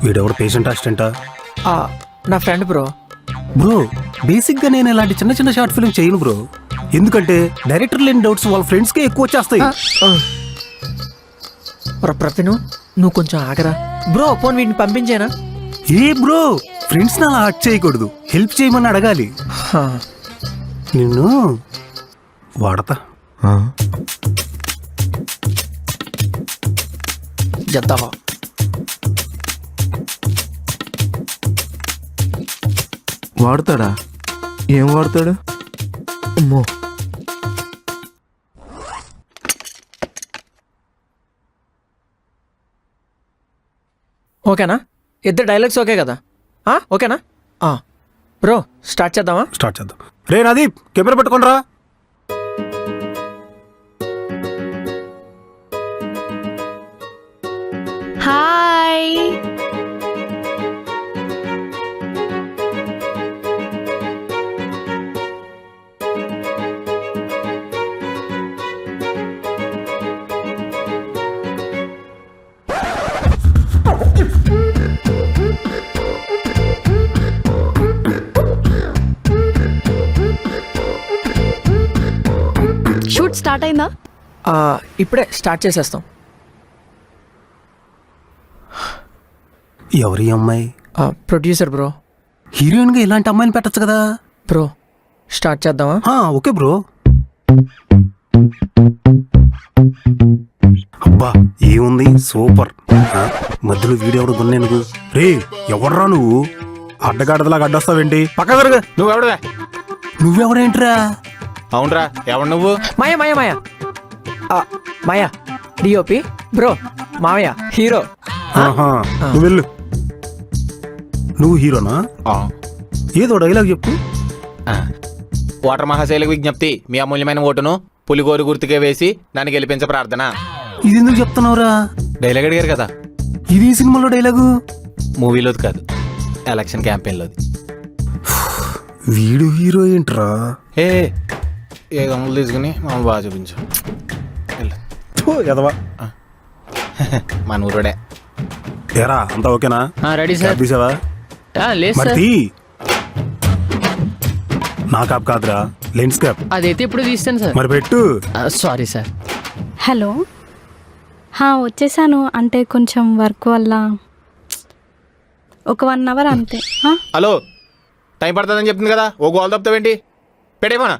వీడెవడు పేషెంట్ అసిస్టెంటా? నా ఫ్రెండ్ బ్రో. బ్రో బేసిక్ గా నేను ఇలాంటి చిన్న చిన్న షార్ట్ ఫిల్మ్ చేయను బ్రో, ఎందుకంటే డైరెక్టర్ లేని డౌట్స్ వాళ్ళ ఫ్రెండ్స్ కే ఎక్కువ వచ్చేస్తాయి. ప్రతిను నువ్వు కొంచెం ఆగరా బ్రో, పోన్ వీటిని పంపించేనా? ఏ బ్రో, ఫ్రెండ్స్ నా హర్ట్ చేయకూడదు, హెల్ప్ చేయమని అడగాలి. నిన్ను వాడతా. చెప్తావా? వాడతాడా? ఏం వాడతాడు? అమ్మో. ఓకేనా? ఇద్దరు డైలాగ్స్ ఓకే కదా? ఓకేనా బ్రో, స్టార్ట్ చేద్దామా? స్టార్ట్ చేద్దాం. రే నదీప్, కెమెరా పెట్టుకోండి రా. హాయ్. షూట్ స్టార్ట్ అయిందా? ఇప్పుడే స్టార్ట్ చేసేస్తాం. ఎవరి అమ్మాయి? Producer bro. హీరోయిన్ గా ఇలాంటి అమ్మాయిని పెట్టచ్చు కదా బ్రో. స్టార్ట్ చేద్దామా? Okay bro. అబ్బా ఏముంది, సూపర్. మధ్యలో వీడియో ఎవడు కొన్నేందుకు? రే ఎవడ్రా నువ్వు? అడ్డగాడదలాగా అడ్డొస్తావేంటి? పక్క జరగ. నువ్వెవడవే? నువ్వెవడేంట్రా? అవునరా, ఎవడు నువ్వు? మాయా మాయా మాయా మాయా డిఓపి బ్రో, మావయ్య హీరో. నువ్వు వెళ్ళు. నువ్వు హీరోనా? ఏదో డైలాగ్ చెప్పు. ఓటర్ మహాశైలకు విజ్ఞప్తి, మీ అమూల్యమైన ఓటును పులిగోరు గుర్తుకే వేసి దాన్ని గెలిపించే ప్రార్థన. ఇది ఎందుకు చెప్తున్నావురా? డైలాగ్ అడిగారు కదా. ఇది ఈ సినిమాలో డైలాగు? మూవీలోది కాదు, ఎలక్షన్ క్యాంపెయిన్లోది. వీడు హీరో ఏంట్రా? ఏ గమ్ములు తీసుకుని మమ్మల్ని బాగా చూపించు. మన ఊరుడే. ఏరా అంతా ఓకేనా? Ready sir. తీసావా? లేదు మరి సార్. తీ. నా క్యాప్ కాదురా, లెన్స్ క్యాప్. అదైతే ఇప్పుడు తీస్తాను సార్. మరి పెట్టు. Sorry sir. హలో వచ్చేసాను, అంటే కొంచెం వర్క్ వల్ల ఒక 1 అవర్ అంతే. హలో, టైం పడుతుందని చెప్తుంది కదా, ఓ గోల్ తప్పుతావేంటి? పెట్టేమోనా?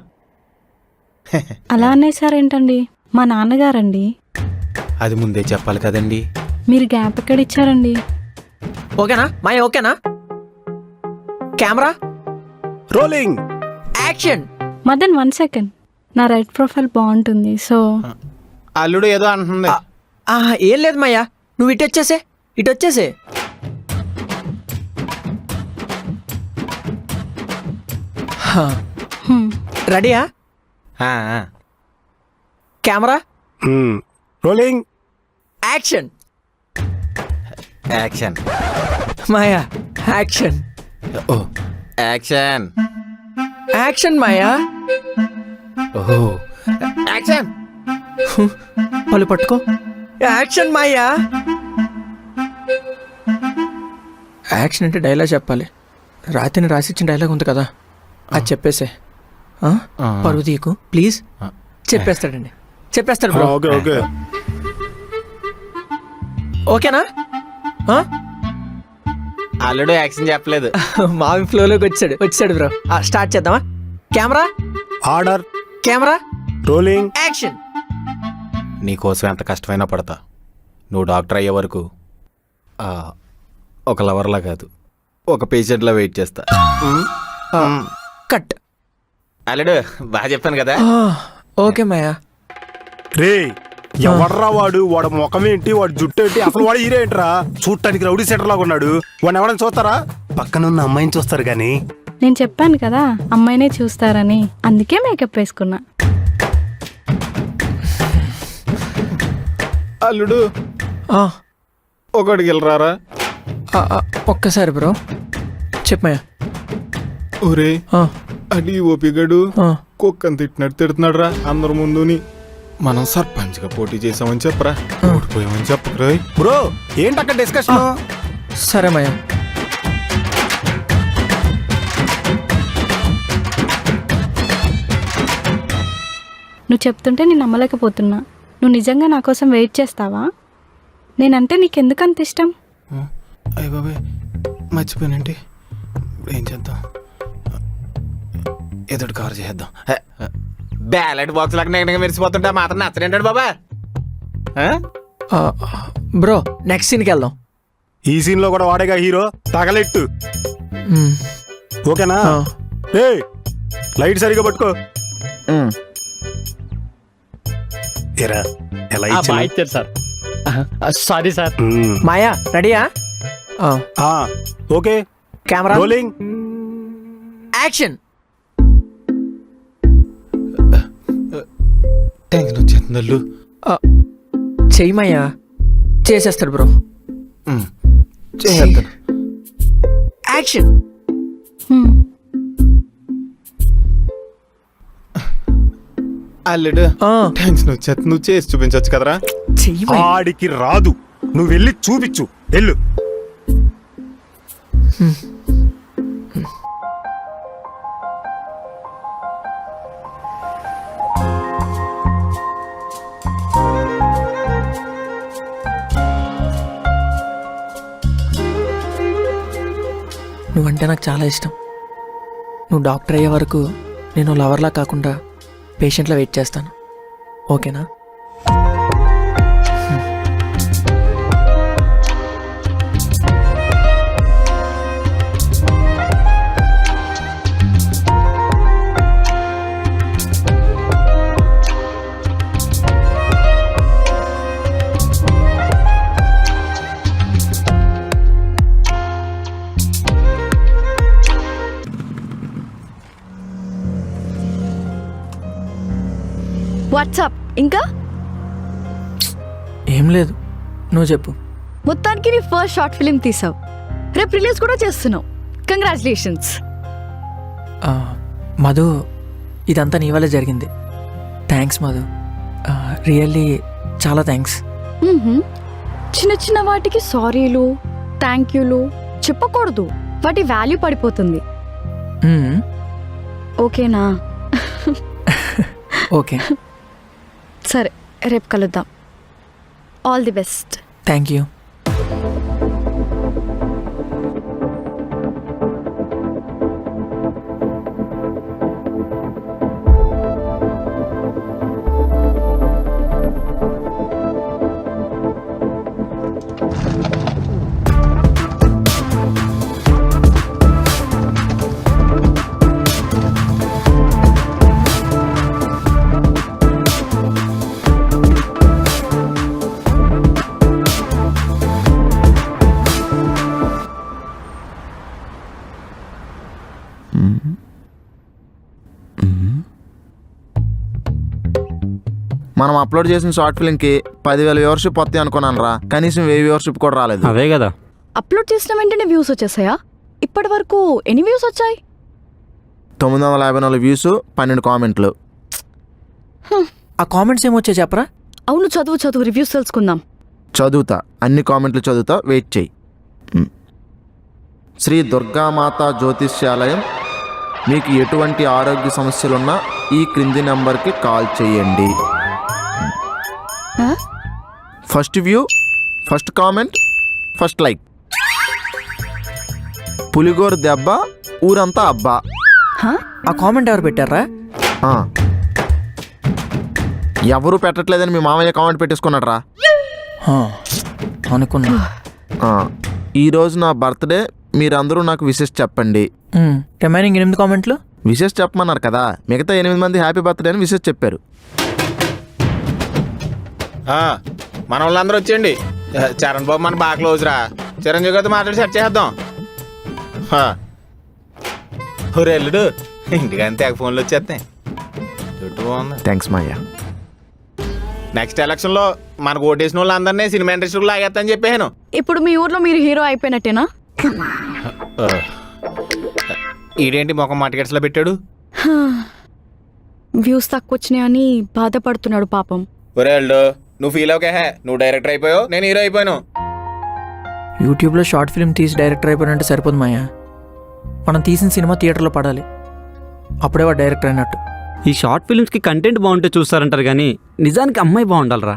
అలా అనేసారేంటండి? మా నాన్నగారండి. అది ముందే చెప్పాలి కదండి. మీరు గ్యాప్ ఎక్కడ ఇచ్చారండి? ఓకేనా మాయ? ఓకేనా? Camera rolling, action. Madan 1 second, నా రైట్ ప్రొఫైల్ బాగుంటుంది, సో అల్లుడు ఏదో అంటుంది. ఏం లేదు మాయా, నువ్వు ఇటు వచ్చేసే. రెడీయా? Camera rolling, action. యాక్షన్. మాయా యాక్షన్. ఓ యాక్షన్. యాక్షన్ మాయా. ఓహో యాక్షన్. వాళ్ళు పట్టుకో. యాక్షన్ మాయా. యాక్షన్ అంటే డైలాగ్ చెప్పాలి. రాత్రిని రాసిచ్చిన డైలాగ్ ఉంది కదా, అది చెప్పేసే. పరువు తీయకు ప్లీజ్. చెప్పేస్తాడు బ్రో. Okay okay. ఓకేనా? అల్లుడు యాక్షన్ చెప్పలేదు. మావి ఫ్లోలోకి వచ్చాడు బ్రో. స్టార్ట్ చేద్దామా? Camera order. Camera rolling, action. నీకోసం ఎంత కష్టమైనా పడతా. నువ్వు డాక్టర్ అయ్యే వరకు ఒక లవర్లా కాదు, ఒక పేషెంట్లా వెయిట్ చేస్తా. కట్. అల్లుడు బాగా చెప్పాను కదా. ఓకే మాయా. రే ఎవర్రా వాడు? వాడు ముఖం ఏంటి, వాడు జుట్టు ఏంటి, అసలు వాడు హీరో ఏంట్రా? చూడటానికి రౌడీ సెంటర్ లాగా ఉన్నాడు. వాడిని ఎవరైనా చూస్తారా? పక్కన ఉన్న అమ్మాయిని చూస్తారు కానీ. నేను చెప్పాను కదా అమ్మాయినే చూస్తారని, అందుకే మేకప్ వేసుకున్నా. అల్లుడు ఒకడికి వెళ్ళరారా? ఒక్కసారి బ్రో చెప్పమయ్యా. ఒరే అది ఓపిగడు కుక్కని తిట్టినట్టు తిడుతున్నాడు రా అందరి ముందుని. మనం సర్పంచ్గా పోటీ చేసామని చెప్పరా, ఓడిపోయామని చెప్పరా. బ్రో ఏంటి అక్కడ డిస్కషన్? సరే మయ్యా. నువ్వు చెప్తుంటే నేను నమ్మలేకపోతున్నా. నువ్వు నిజంగా నా కోసం వెయిట్ చేస్తావా? నేనంటే నీకెందుకు అంత ఇష్టం? అయ్య బాబాయ్ మర్చిపోయానండి. ఏం చేద్దాం? ఎదుటి కవర్ చేద్దాం. బ్యాలెట్ బాక్స్ లాగా నెగనగా మెరిసిపోతుంటే మాత్రం నచ్చలేంటాడు బాబా. బ్రో నెక్స్ట్ సీన్కి వెళ్దాం. ఈ సీన్ లో కూడా వాడేగా హీరో, తగలెట్టు. ఓకేనా? ఏ లైట్ సరిగా పట్టుకో. ఎరా ఎలా ఇచ్చారు సార్? Sorry sir. మాయా రెడీయా? Okay. Camera rolling, action. Tension వచ్చేస్తుంది. చెయ్యి మాయా. చేసేస్తాడు బ్రో. చేస్తాను. యాక్షన్. అల్లుడు టెన్షన్ వచ్చేది, నువ్వు చేసి చూపించవచ్చు కదరా. ఆడికి రాదు, నువ్వు వెళ్ళి చూపించు. వెళ్ళు. నువ్వంటే నాకు చాలా ఇష్టం. నువ్వు డాక్టర్ అయ్యే వరకు నేను లవర్లా కాకుండా పేషెంట్లా వెయిట్ చేస్తాను. ఓకేనా? వాట్సాప్ ఇంకా ఏం లేదు, నువ్వు చెప్పు. మొత్తానికి నీ ఫస్ట్ షార్ట్ ఫిలిం తీసావు, రేపు రిలీజ్ కూడా చేస్తున్నావు. కంగ్రాచులేషన్స్. మధు, ఇదంతా నీ వల్ల జరిగింది. థ్యాంక్స్ మధు, రియల్లీ చాలా థ్యాంక్స్. చిన్న చిన్న వాటికి సారీలు థ్యాంక్ యూలు చెప్పకూడదు, వాటి వాల్యూ పడిపోతుంది. ఓకేనా? ఓకే, సరే, రేపు కలుద్దాం. All the best. Thank you. మనం అప్లోడ్ చేసిన షార్ట్ ఫిల్మ్కి 10,000 వ్యూవర్షిప్ వస్తాయి అనుకున్నాను రా, కనీసం 1000 వ్యూవర్షిప్ కూడా రాలేదు. అవే కదా. అప్లోడ్ చేసిన వెంటనే వ్యూస్ వచ్చేసాయా? ఇప్పటి వరకు ఎన్ని వ్యూస్ వచ్చాయి? 954 వ్యూస్, 12 కామెంట్లు. ఆ కామెంట్స్ ఏమొచ్చాయి చెప్పరా? అవును, చదువు రివ్యూస్ తెలుసుకుందాం. చదువుతా, అన్ని కామెంట్లు చదువుతా, వెయిట్ చెయ్యి. శ్రీ దుర్గామాత జ్యోతిష్యాలయం, మీకు ఎటువంటి ఆరోగ్య సమస్యలున్నా ఈ క్రింది నెంబర్కి కాల్ చేయండి. First view, first comment, first like. పులిగోరు దెబ్బ, ఊరంతా అబ్బా. ఆ కామెంట్ ఎవరు పెట్టారా? ఎవరు పెట్టట్లేదని మీ మామయ్య కామెంట్ పెట్టేసుకున్నాడు రా. అనుకున్నా. ఈరోజు నా బర్త్డే, మీరందరూ నాకు విషెస్ చెప్పండి. రిమైనింగ్ 8 కామెంట్లు విషెస్ చెప్పమన్నారు కదా, మిగతా 8 మంది హ్యాపీ బర్త్డే అని విషెస్ చెప్పారు. మన వాళ్ళందరూ వచ్చేయండి. చరణ్ బాబు మన బాగా క్లోజ్ రా. చిరంజీవి గారితో మాట్లాడి సెట్ చేద్దాం. ఎల్లుడు ఇంటికని తెగ ఫోన్లు వచ్చేస్తాయి. చుట్టూ బాగుంది. థ్యాంక్స్ మాయ్యా. నెక్స్ట్ ఎలక్షన్లో మనకు ఓటేసిన వాళ్ళందరినీ సినిమా ఇండస్ట్రీలో లాగేస్తానని చెప్పాను. ఇప్పుడు మీ ఊర్లో మీరు హీరో అయిపోయినట్టేనా? ఈడేంటి మొఖం మా టికెట్స్లో పెట్టాడు? వ్యూస్ తక్కువ వచ్చినాయని బాధపడుతున్నాడు పాపం. ఒరే ఎల్లుడు, నువ్వు ఫీల్ అవుకే, నువ్వు డైరెక్టర్ అయిపోయావు, నేను హీరో అయిపోయాను. యూట్యూబ్లో షార్ట్ ఫిల్మ్ తీసి డైరెక్టర్ అయిపోయినట్టు సరిపోదు మాయా. మనం తీసిన సినిమా థియేటర్లో పడాలి, అప్పుడే వాడు డైరెక్టర్ అయినట్టు. ఈ షార్ట్ ఫిల్మ్స్కి కంటెంట్ బాగుంటే చూస్తారంటారు కానీ నిజానికి అమ్మాయి బాగుండాలరా.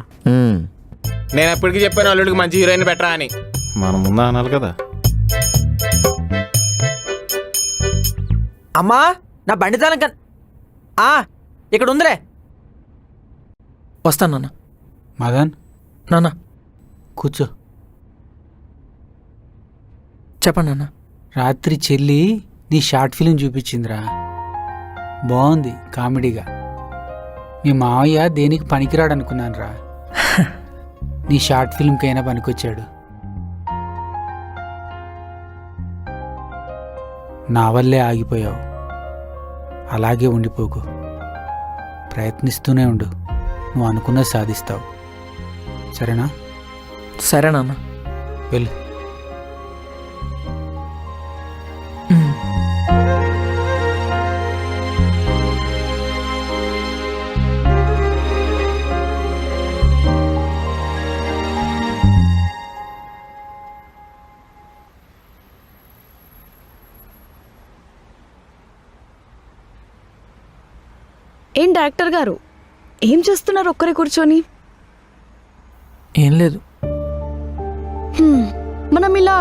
నేను ఎప్పటికీ చెప్పాను అల్లుడికి మంచి హీరోయిన్ పెట్టరా అని. మనం ముందా అనాలి కదా. అమ్మా, నా బండి తాళం ఇక్కడ ఉందిలే. వస్తాను నాన్న. మదన్, నాన్న కూర్చో. చెప్పండి నాన్న. రాత్రి చెల్లి నీ షార్ట్ ఫిలిం చూపించిందిరా, బాగుంది కామెడీగా. మీ మావయ్య దేనికి పనికిరాడు అనుకున్నాను రా, నీ షార్ట్ ఫిల్మ్కైనా పనికొచ్చాడు. నా వల్లే ఆగిపోయావు, అలాగే ఉండిపోకు. ప్రయత్నిస్తూనే ఉండు, నువ్వు అనుకున్నది సాధిస్తావు. సరేనా? సరే నాన్న. వెళ్ళు. ఏం డైరెక్టర్ గారు, ఏం చేస్తున్నారు ఒక్కరే కూర్చొని? ఏం లేదు. మనం ఇలా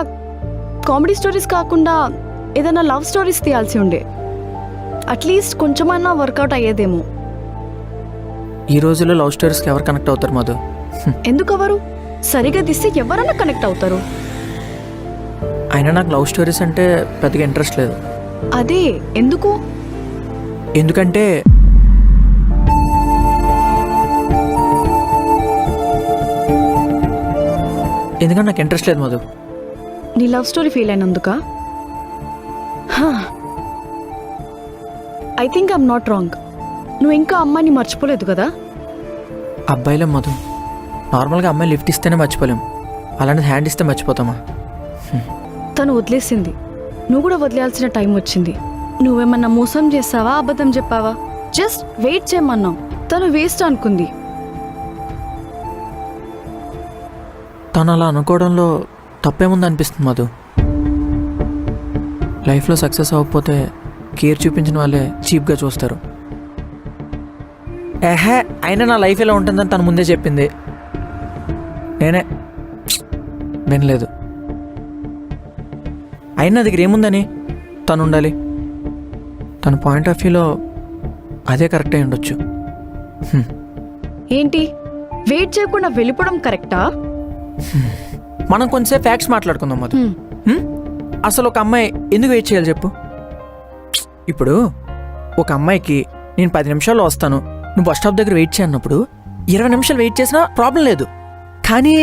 కామెడీ స్టోరీస్ కాకుండా ఏదైనా లవ్ స్టోరీస్ తీయాల్సి ఉండే. అట్లీస్ట్ కొంచెమన్నా వర్కౌట్ అయ్యేదేమో. ఈ రోజుల్లో లవ్ స్టోరీస్కి ఎవరు కనెక్ట్ అవుతారు మధు? ఎందుకు ఎవరు? సరిగా తీస్తే ఎవరన్నా కనెక్ట్ అవుతారు. అయినా నాకు లవ్ స్టోరీస్ అంటే పెద్దగా ఇంట్రెస్ట్ లేదు. అదే ఎందుకు? ఎందుకంటే నాకు ఇంట్రెస్ట్ లేదు మధు. నీ లవ్ స్టోరీ ఫెయిల్ అయినందుక? I think I'm not wrong. నువ్వు ఇంకా అమ్మాయిని మర్చిపోలేదు కదా? అబ్బాయిలే మధు, నార్మల్గా అమ్మాయి లిఫ్ట్ ఇస్తేనే మర్చిపోలేం, అలాంటిది హ్యాండ్ ఇస్తే మర్చిపోతామా? తను వదిలేసింది, నువ్వు కూడా వదిలేయాల్సిన టైం వచ్చింది. నువ్వేమన్నా మోసం చేసావా, అబద్ధం చెప్పావా? జస్ట్ వెయిట్ చేయమన్నావు, తను వేస్ట్ అనుకుంది. తను అలా అనుకోవడంలో తప్పేముంది అనిపిస్తుంది మధు. లైఫ్లో సక్సెస్ అవ్వకపోతే కేర్ చూపించిన వాళ్ళే చీప్గా చూస్తారు. ఏహే, అయినా నా లైఫ్ ఎలా ఉంటుందని తను ముందే చెప్పింది. నేనే వినలేదు. అయినా దగ్గర ఏముందని తను ఉండాలి. తన పాయింట్ ఆఫ్ వ్యూలో అదే కరెక్ట్ అయి ఉండొచ్చు. ఏంటి వెయిట్ చేయకుండా వెళ్ళిపోవడం కరెక్టా? మనం కొంచెంసేపు ఫ్యాక్ట్స్ మాట్లాడుకుందాం మధు. అసలు ఒక అమ్మాయి ఎందుకు వెయిట్ చేయాలి చెప్పు? ఇప్పుడు ఒక అమ్మాయికి నేను 10 నిమిషాల్లో వస్తాను, నువ్వు బస్ స్టాప్ దగ్గర వెయిట్ చేయన్నప్పుడు 20 నిమిషాలు వెయిట్ చేసినా ప్రాబ్లం లేదు. కానీ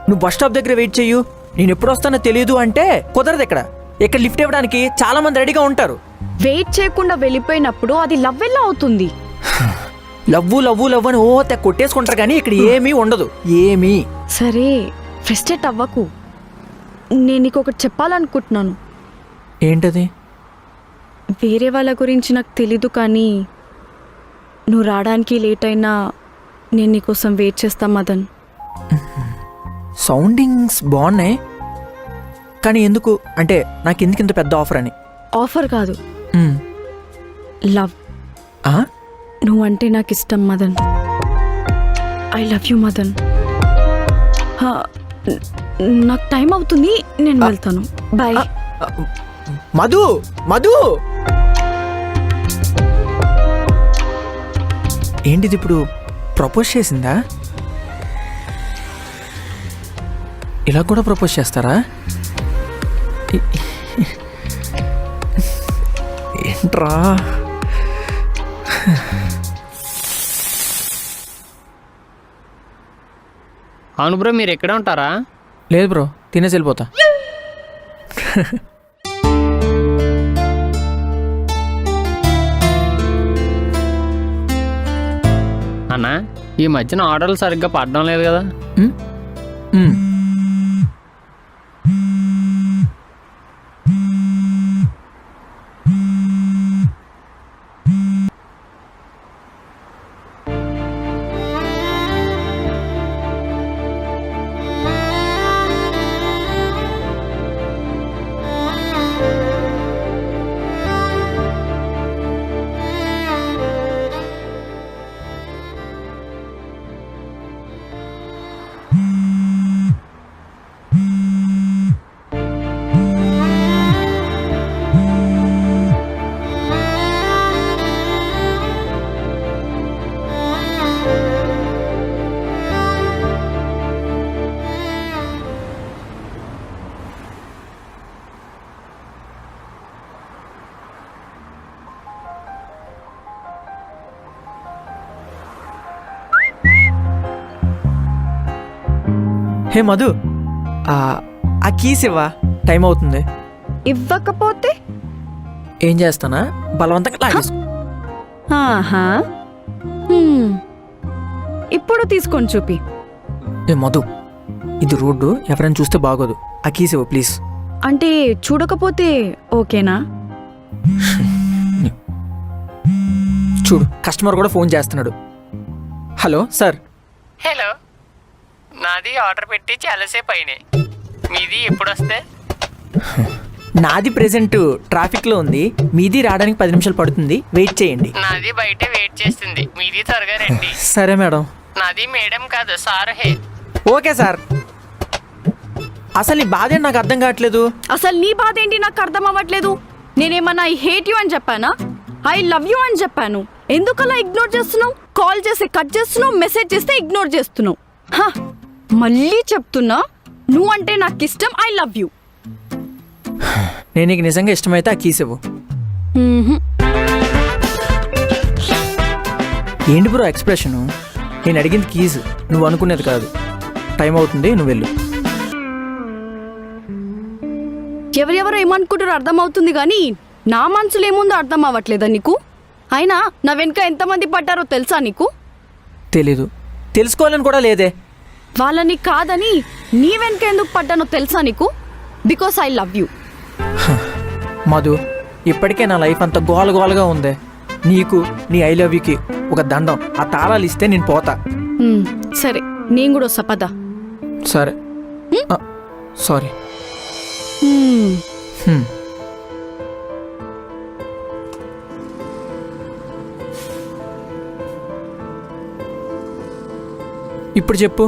నువ్వు బస్ స్టాప్ దగ్గర వెయిట్ చేయు, నేను ఎప్పుడు వస్తానో తెలియదు అంటే కుదరదు. ఇక్కడ లిఫ్ట్ ఇవ్వడానికి చాలా మంది రెడీగా ఉంటారు. వెయిట్ చేయకుండా వెళ్ళిపోయినప్పుడు అది లవ్ ఎలా అవుతుంది? లవ్వు లవ్వు లవ్వు అని తెగ కొట్టేసుకుంటారు, కానీ ఇక్కడ ఏమీ ఉండదు. ఏమీ. సరే ఫ్రస్ట్రేట్ అవ్వకు. నేను నీకు ఒకటి చెప్పాలనుకుంటున్నాను. ఏంటది? వేరే వాళ్ళ గురించి నాకు తెలీదు, కానీ నువ్వు రావడానికి లేట్ అయినా నేను నీకోసం వెయిట్ చేస్తా మదన్. సౌండింగ్స్ బాగున్నాయి, కానీ ఎందుకు అంటే నాకు ఎందుకు ఇంత పెద్ద ఆఫర్ అని? ఆఫర్ కాదు, లవ్. ఆ? నువ్వంటే నాకు ఇష్టం Madan. I love you Madan. నాకు టైం అవుతుంది, నేను వెళ్తాను. బాయ్. మధు మధు ఏంటిది ఇప్పుడు? ప్రపోజ్ చేసిందా? ఇలా కూడా ప్రపోజ్ చేస్తారా? ఏంట్రా? అవును బ్రో, మీరు ఎక్కడే ఉంటారా? లేదు బ్రో, తినేసి వెళ్ళిపోతా. అన్నా, ఈ మధ్యన ఆర్డర్లు సరిగ్గా పడడం లేదు కదా? హే మధు, ఆ కీస్ ఇవ్వా, టైం అవుతుంది. ఇవ్వకపోతే ఏం చేస్తానా? బలవంతంగా లాగేసుకో. ఆహా, ఇప్పుడు తీసుకొని చూపి. ఏ మధు, ఇది రోడ్డు, ఎవరైనా చూస్తే బాగోదు. ఆ కీస్ ఇవ్వ ప్లీజ్. అంటే చూడకపోతే ఓకేనా? చూడు, కస్టమర్ కూడా ఫోన్ చేస్తున్నాడు. Hello sir. హలో, నాది ఆర్డర్ పెట్టి చాలాసేపు అయినాయి. మీది ఎప్పుడు వస్తే? నాది ప్రెసెంట్ ట్రాఫిక్లో ఉంది, మీది రావడానికి 10 నిమిషాలు పడుతుంది, వెయిట్ చేయండి. నాది బయట వెయిట్ చేస్తుంది, మీది త్వరగా రండి. సరే మేడం. నాది మేడం కాదు, సార్ హే. Okay sir. అసలు నీ బాధ ఏంటి నాకు అర్థం కావట్లేదు. అసలు నీ బాధ ఏంటి నాకు అర్థం అవ్వట్లేదు. నేనేమన్నా ఐ హేట్ యూ అని చెప్పానా? ఐ లవ్ యూ అని చెప్పాను. ఎందుకలా ఇగ్నోర్ చేస్తున్నావు? కాల్ చేస్తే కట్ చేస్తున్నావు, మెసేజ్ చేస్తే ఇగ్నోర్ చేస్తున్నావు. మళ్ళీ చెప్తున్నా, నువ్వంటే నాకు ఇష్టం, ఐ లవ్ యూ. నేను నీకు నిజంగా ఇష్టమైతే ఆ కీస్ ఇవ్వు. ఏంటి బ్రో ఎక్స్ప్రెషను? నేను అడిగింది కీస్, నువ్వు అనుకునేది కాదు. టైం అవుతుంది, నువ్వు వెళ్ళు. ఎవరెవరో ఏమనుకుంటారో అర్థం అవుతుంది, కానీ నా మనసులో ఏముందో అర్థం అవ్వట్లేదా నీకు? అయినా నా వెనుక ఎంతమంది పడ్డారో తెలుసా నీకు? తెలీదు, తెలుసుకోవాలని కూడా లేదే. వాళ్ళని కాదని నీ వెనుక ఎందుకు పడ్డానో తెలుసా నీకు? Because I love you. Madhu, ఇప్పటికే నా లైఫ్ అంత గోలగోలగా ఉందే. నీకు నీ ఐ లవ్ యూకి ఒక దండం. ఆ తాళాలు ఇస్తే నేను పోతా. సరే, నేను కూడా వస్తా, పద. సరే, సారీ. ఇప్పుడు చెప్పు,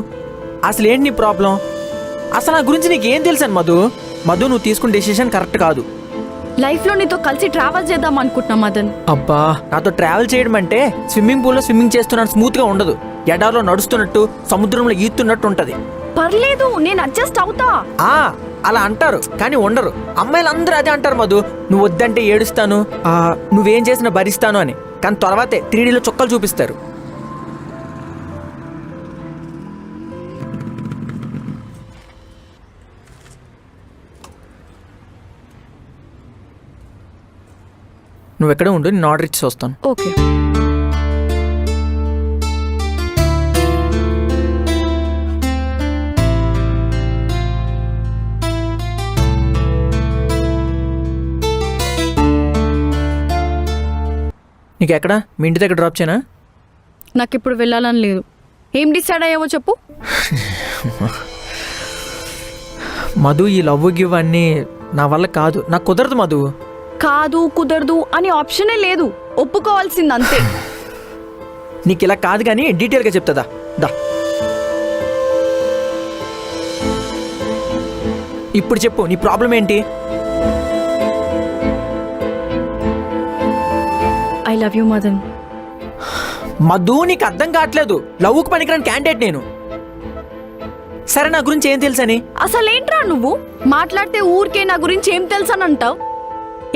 అసలు ఏంటి నీ ప్రాబ్లం? అసలు నా గురించి నీకేం తెలుసాను మధు? మధు, నువ్వు తీసుకున్న డెసిషన్ కరెక్ట్ కాదు. లైఫ్లో నీతో కలిసి ట్రావెల్ చేద్దాం అనుకుంటున్నా మదన్. అబ్బా, నాతో ట్రావెల్ చేయడం అంటే స్విమ్మింగ్ పూల్లో స్విమ్మింగ్ చేస్తున్నాను స్మూత్గా ఉండదు. ఎడారిలో నడుస్తున్నట్టు, సముద్రంలో ఈదుతున్నట్టు ఉంటుంది. పర్లేదు, నేను అడ్జస్ట్ అవుతా. అలా అంటారు కానీ ఉండరు. అమ్మాయిలందరూ అదే అంటారు మధు. నువ్వు వద్దంటే ఏడుస్తాను, నువ్వేం చేసినా భరిస్తాను అని. కానీ తర్వాతే 3Dలో చుక్కలు చూపిస్తారు. నువ్వు ఎక్కడ ఉండు, నేను ఆర్డర్ ఇచ్చి వస్తాను. ఓకే. నీకు ఎక్కడ? మీ ఇంటి దగ్గర డ్రాప్ చేయనా? నాకు ఇప్పుడు వెళ్ళాలని లేదు. ఏం డిసైడ్ అయ్యావో చెప్పు. మధు, ఈ లవ్ గివ్ అన్నీ నా వల్ల కాదు, నాకు కుదరదు మధు. కాదు కుదరదు అని ఆప్షనే లేదు, ఒప్పుకోవాల్సింది అంతే. నీకు ఇలా కాదు కానీ డీటెయిల్గా చెప్తుందా దా. ఇప్పుడు చెప్పు, నీ ప్రాబ్లం ఏంటి? I love you Madan. Madhu, నీకు అర్థం కావట్లేదు. లవ్కి పనికిరాని క్యాండిడేట్ నేను. సరే, నా గురించి ఏం తెలుసని? అసలేంట్రా నువ్వు మాట్లాడితే ఊరికే నా గురించి ఏం తెలుసని అంటావు?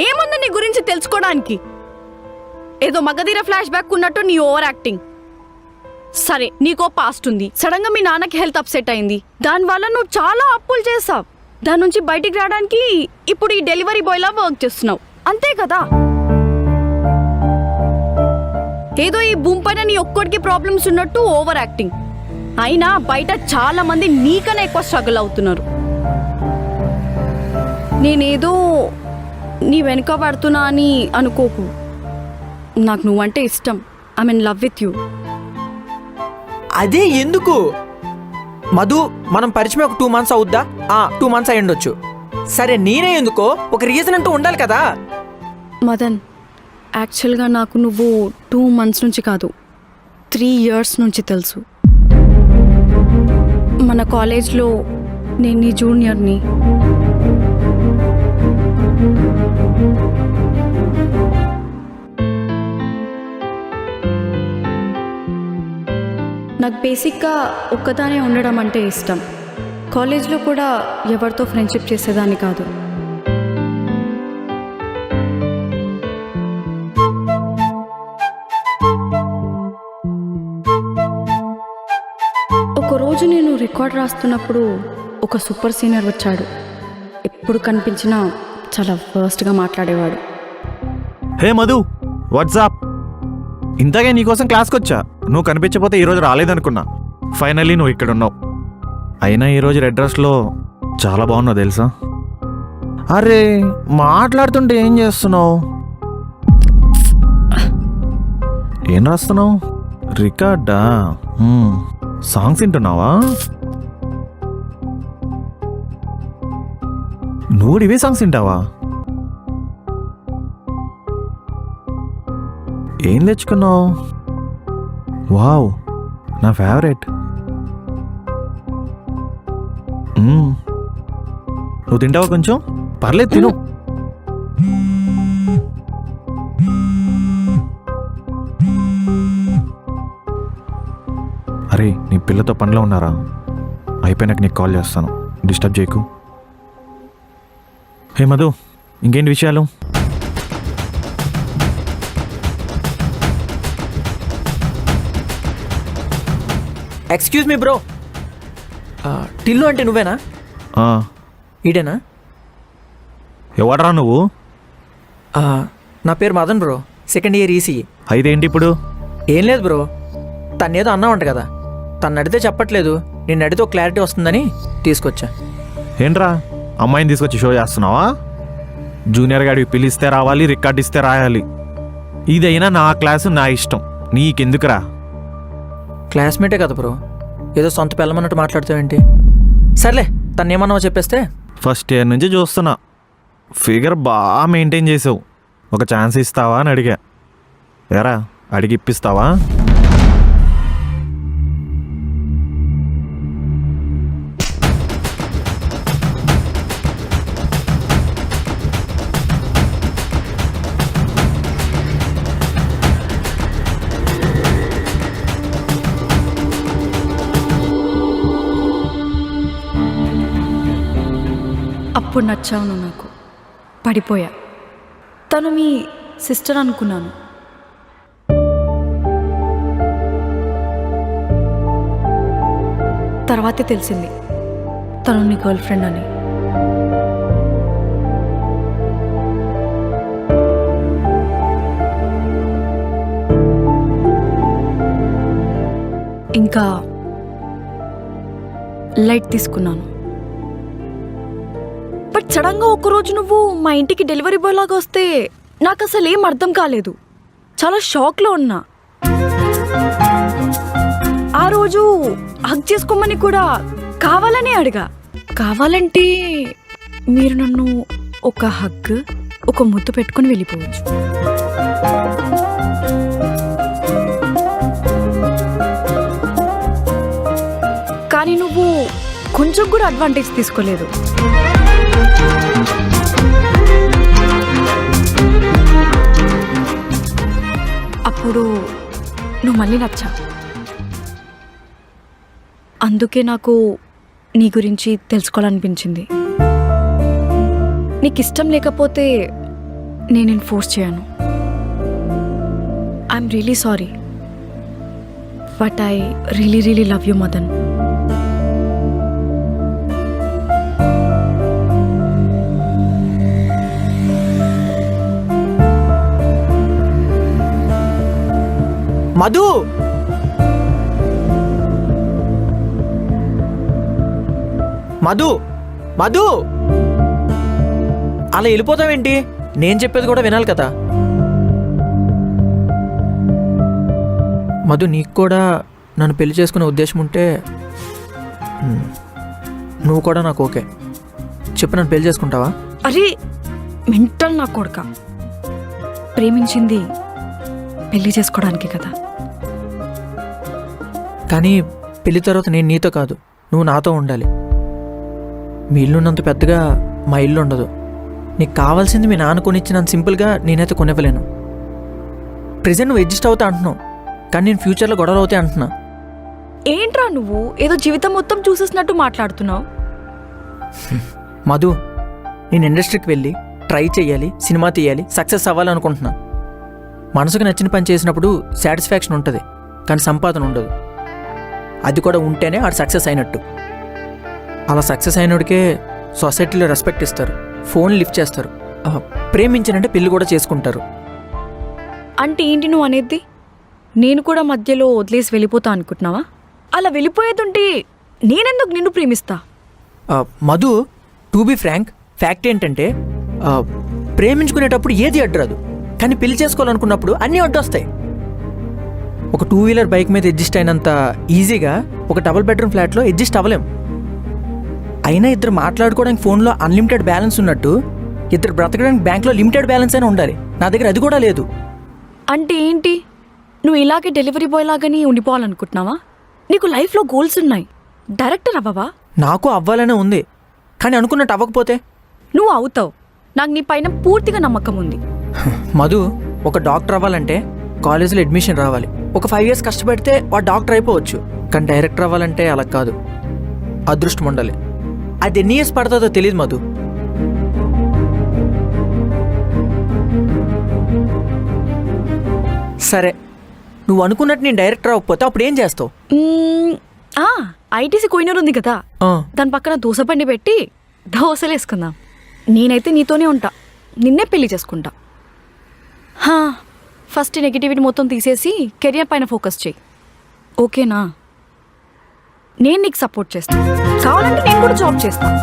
ఏముంది నీ గురించి తెలుసుకోవడానికి? ఏదో మగధీర ఫ్లాష్ బ్యాక్ ఉన్నట్టు నీ ఓవర్ యాక్టింగ్. సరే, నీకో పాస్ట్ ఉంది. సడన్ గా మీ నాన్నకి హెల్త్ అప్సెట్ అయింది. దానివల్ల నువ్వు చాలా అప్పులు చేసావు. దాని నుంచి బయటికి రావడానికి ఇప్పుడు ఈ డెలివరీ బాయ్ లా వర్క్ చేస్తున్నావు, అంతే కదా? ఏదో ఈ భూమి పైన నీ ఒక్కడికి ప్రాబ్లమ్స్ ఉన్నట్టు ఓవర్ యాక్టింగ్. అయినా బయట చాలా మంది నీకన్నా ఎక్కువ స్ట్రగుల్ అవుతున్నారు. నేనేదో నీ వెనుక పడుతున్నా అని అనుకోకు. నాకు నువ్వంటే ఇష్టం. I mean love with you. అదే ఎందుకు మధు, మనం పరిచయం ఒక 2 months అవుద్దా? 2 months అయి ఉండొచ్చు. సరే, నేనే ఎందుకో ఒక రీజన్ అంటూ ఉండాలి కదా. మదన్, యాక్చువల్గా నాకు నువ్వు 2 months నుంచి కాదు, 3 years నుంచి తెలుసు. మన కాలేజ్లో నేను నీ జూనియర్ని. నాకు బేసిక్గా ఒక్కదానే ఉండడం అంటే ఇష్టం. కాలేజ్లో కూడా ఎవరితో ఫ్రెండ్షిప్ చేసేదాన్ని కాదు. ఒకరోజు నేను రికార్డ్ రాస్తున్నప్పుడు ఒక సూపర్ సీనియర్ వచ్చాడు. ఎప్పుడు కనిపించినా చాలా వర్స్ట్గా మాట్లాడేవాడు. హే మధు, వాట్సాప్. ఇంతకే నీకోసం క్లాస్కి వచ్చా. నువ్వు కనిపించకపోతే ఈరోజు రాలేదనుకున్నా. ఫైనల్లీ నువ్వు ఇక్కడ ఉన్నావు. అయినా ఈరోజు రెడ్ డ్రెస్లో చాలా బాగున్నావు తెలుసా. అరే, మాట్లాడుతుంటే ఏం చేస్తున్నావు? ఏం రాస్తున్నావు? రికార్డా? సాంగ్స్ వింటున్నావా? నువ్వు ఇవే సాంగ్స్ వింటావా? ఏం తెచ్చుకున్నావు? వావ్, నా ఫేవరెట్. నువ్వు తింటావా? కొంచెం పర్లేదు, తిను. అరే, నీ పిల్లతో పనిలో ఉన్నారా? అయిపోయినాక నీకు కాల్ చేస్తాను, డిస్టర్బ్ చేయకు. హే మధు, ఇంకేంటి విషయాలు? ఎక్స్క్యూజ్ మీ బ్రో, టిల్లు అంటే నువ్వేనా? ఈడేనా? ఎవడరా నువ్వు? నా పేరు Madan bro, 2nd year ECE. అయితే ఏంటి ఇప్పుడు? ఏం లేదు బ్రో, తనేదో అన్నావంట కదా, తను అడిగితే చెప్పట్లేదు. నేను అడిగితే ఒక క్లారిటీ వస్తుందని తీసుకొచ్చా. ఏంట్రా, అమ్మాయిని తీసుకొచ్చి షో చేస్తున్నావా? జూనియర్ గాడికి పిలిస్తే రావాలి, రికార్డ్ ఇస్తే రాయాలి. ఇదైనా నా క్లాసు, నా ఇష్టం, నీకెందుకురా? క్లాస్మేటే కదా బ్రో, ఏదో సొంత పిల్లమన్నట్టు మాట్లాడుతావేంటి? సర్లే, తను ఏమన్నావో చెప్పేస్తే. ఫస్ట్ ఇయర్ నుంచి చూస్తున్నా, ఫిగర్ బాగా మెయింటైన్ చేసావు. ఒక ఛాన్స్ ఇస్తావా అని అడిగా. ఎరా, అడిగి ఇప్పిస్తావా? అప్పుడు నచ్చావు నువ్వు నాకు, పడిపోయా. తను మీ సిస్టర్ అనుకున్నాను. తర్వాతే తెలిసింది తను నీ గర్ల్ ఫ్రెండ్ అని. ఇంకా లైట్ తీసుకున్నాను. బట్ సడన్గా ఒకరోజు నువ్వు మా ఇంటికి డెలివరీ బాయ్ లాగా వస్తే నాకు అసలు ఏం అర్థం కాలేదు. చాలా షాక్లో ఉన్నా. ఆ రోజు హగ్ చేసుకోమని కూడా కావాలనే అడిగా. కావాలంటే మీరు నన్ను ఒక హగ్, ఒక ముద్దు పెట్టుకుని వెళ్ళిపోవచ్చు. కానీ నువ్వు కొంచెం కూడా అడ్వాంటేజ్ తీసుకోలేదు. అప్పుడు నువ్వు మళ్ళీ నచ్చా. అందుకే నాకు నీ గురించి తెలుసుకోవాలనిపించింది. నీకు ఇష్టం లేకపోతే నేను ఫోర్స్ చేయను. I'm really sorry, but I really really love you Madan. Madhu, Madhu, Madhu, అలా వెళ్ళిపోతావేంటి? నేను చెప్పేది కూడా వినాలి కదా. మధు, నీకు కూడా నన్ను పెళ్లి చేసుకునే ఉద్దేశం ఉంటే నువ్వు కూడా నాకు ఓకే చెప్పు. నన్ను పెళ్లి చేసుకుంటావా? అరే మెంటల్ నా కొడుక, ప్రేమించింది పెళ్లి చేసుకోవడానికి కదా. కానీ పెళ్లి తర్వాత నేను నీతో కాదు, నువ్వు నాతో ఉండాలి. మీ ఇల్లు ఉన్నంత పెద్దగా మా ఇల్లు ఉండదు. నీకు కావాల్సింది మీ నాన్న కొనిచ్చినంత సింపుల్గా నేనైతే కొనివ్వలేను. ప్రెజెంట్ నువ్వు అడ్జస్ట్ అవుతా అంటున్నావు, కానీ నేను ఫ్యూచర్లో గొడవలు అవుతాయి అంటున్నా. ఏంట్రా నువ్వు ఏదో జీవితం మొత్తం చూసేసినట్టు మాట్లాడుతున్నావు. మధు, నేను ఇండస్ట్రీకి వెళ్ళి ట్రై చేయాలి, సినిమా తీయాలి, సక్సెస్ అవ్వాలనుకుంటున్నా. మనసుకు నచ్చిన పని చేసినప్పుడు సాటిస్ఫాక్షన్ ఉంటుంది, కానీ సంపాదన ఉండదు. అది కూడా ఉంటేనే ఆడు సక్సెస్ అయినట్టు. అలా సక్సెస్ అయినోడికే సొసైటీలో రెస్పెక్ట్ ఇస్తారు, ఫోన్ లిఫ్ట్ చేస్తారు, ప్రేమించినంటే పెళ్లి కూడా చేసుకుంటారు. అంటే ఏంటి నువ్వు అనేది? నేను కూడా మధ్యలో వదిలేసి వెళ్ళిపోతా అనుకుంటున్నావా? అలా వెళ్ళిపోయేదుంటే నేనెందుకు నిన్ను ప్రేమిస్తా? Madhu, to be frank, fact ఏంటంటే ప్రేమించుకునేటప్పుడు ఏది అడ్డురాదు, కానీ పెళ్లి చేసుకోవాలనుకున్నప్పుడు అన్నీ అడ్డొస్తాయి. ఒక 2 వీలర్ బైక్ మీద అడ్జస్ట్ అయినంత ఈజీగా ఒక డబుల్ బెడ్రూమ్ ఫ్లాట్లో అడ్జస్ట్ అవ్వలేం. అయినా ఇద్దరు మాట్లాడుకోవడానికి ఫోన్లో అన్లిమిటెడ్ బ్యాలెన్స్ ఉన్నట్టు ఇద్దరు బ్రతకడానికి బ్యాంక్లో లిమిటెడ్ బ్యాలెన్స్ అయినా ఉండాలి. నా దగ్గర అది కూడా లేదు. అంటే ఏంటి? నువ్వు ఇలాగే డెలివరీ బాయ్ లాగానే ఉండిపోవాలనుకుంటున్నావా? నీకు లైఫ్లో గోల్స్ ఉన్నాయి. డైరెక్టర్ అవ్వవా? నాకు అవ్వాలనే ఉంది, కానీ అనుకున్నట్టు అవ్వకపోతే? నువ్వు అవుతావు, నాకు నీ పైన పూర్తిగా నమ్మకం ఉంది. మధు, ఒక డాక్టర్ అవ్వాలంటే కాలేజీలో అడ్మిషన్ రావాలి. ఒక 5 years కష్టపడితే వాడు డాక్టర్ అయిపోవచ్చు, కానీ డైరెక్టర్ అవ్వాలంటే అలా కాదు, అదృష్టం ఉండాలి. అది ఎన్ని ఇయర్స్ పడుతుందో తెలియదు మధు. సరే, నువ్వు అనుకున్నట్టు నేను డైరెక్టర్ అవ్వకపోతే అప్పుడు ఏం చేస్తావు? ఐటీసీ కోయినూరు ఉంది కదా, దాని పక్కన దోశ బండి పెట్టి దోశలు వేసుకుందాం. నేనైతే నీతోనే ఉంటా, నిన్నే పెళ్లి చేసుకుంటా. ఫస్ట్ నెగిటివిటీ మొత్తం తీసేసి కెరియర్ పైన ఫోకస్ చేయి, ఓకేనా? నేను నీకు సపోర్ట్ చేస్తాను, కావాలంటే నేను కూడా జాబ్ చేస్తాను.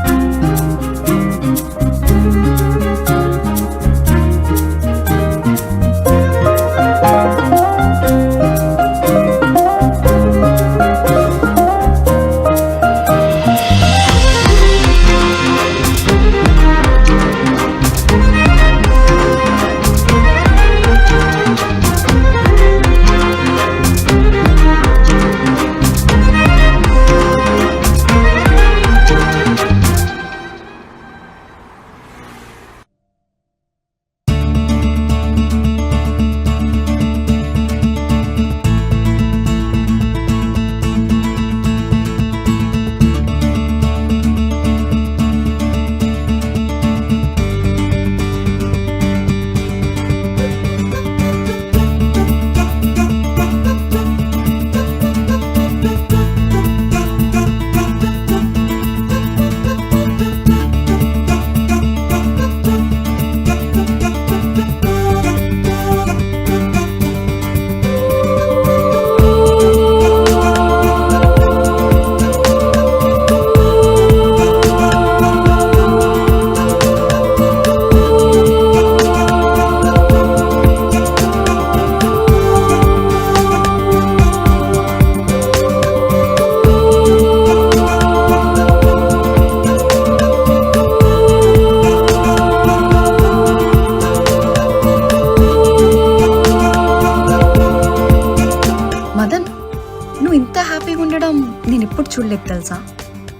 నేను ఎప్పుడు చూడలేదు తెలుసా.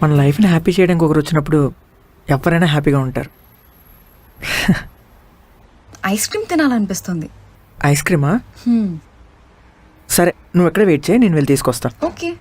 మన లైఫ్ని హ్యాపీ చేయడానికి ఒకరు వచ్చినప్పుడు ఎవరైనా హ్యాపీగా ఉంటారు. ఐస్ క్రీమ్ తినాలనిపిస్తుంది. ఐస్ క్రీమా? సరే నువ్వు ఎక్కడ వెయిట్ చేయి, నేను వెళ్ళి తీసుకొస్తా. ఓకే.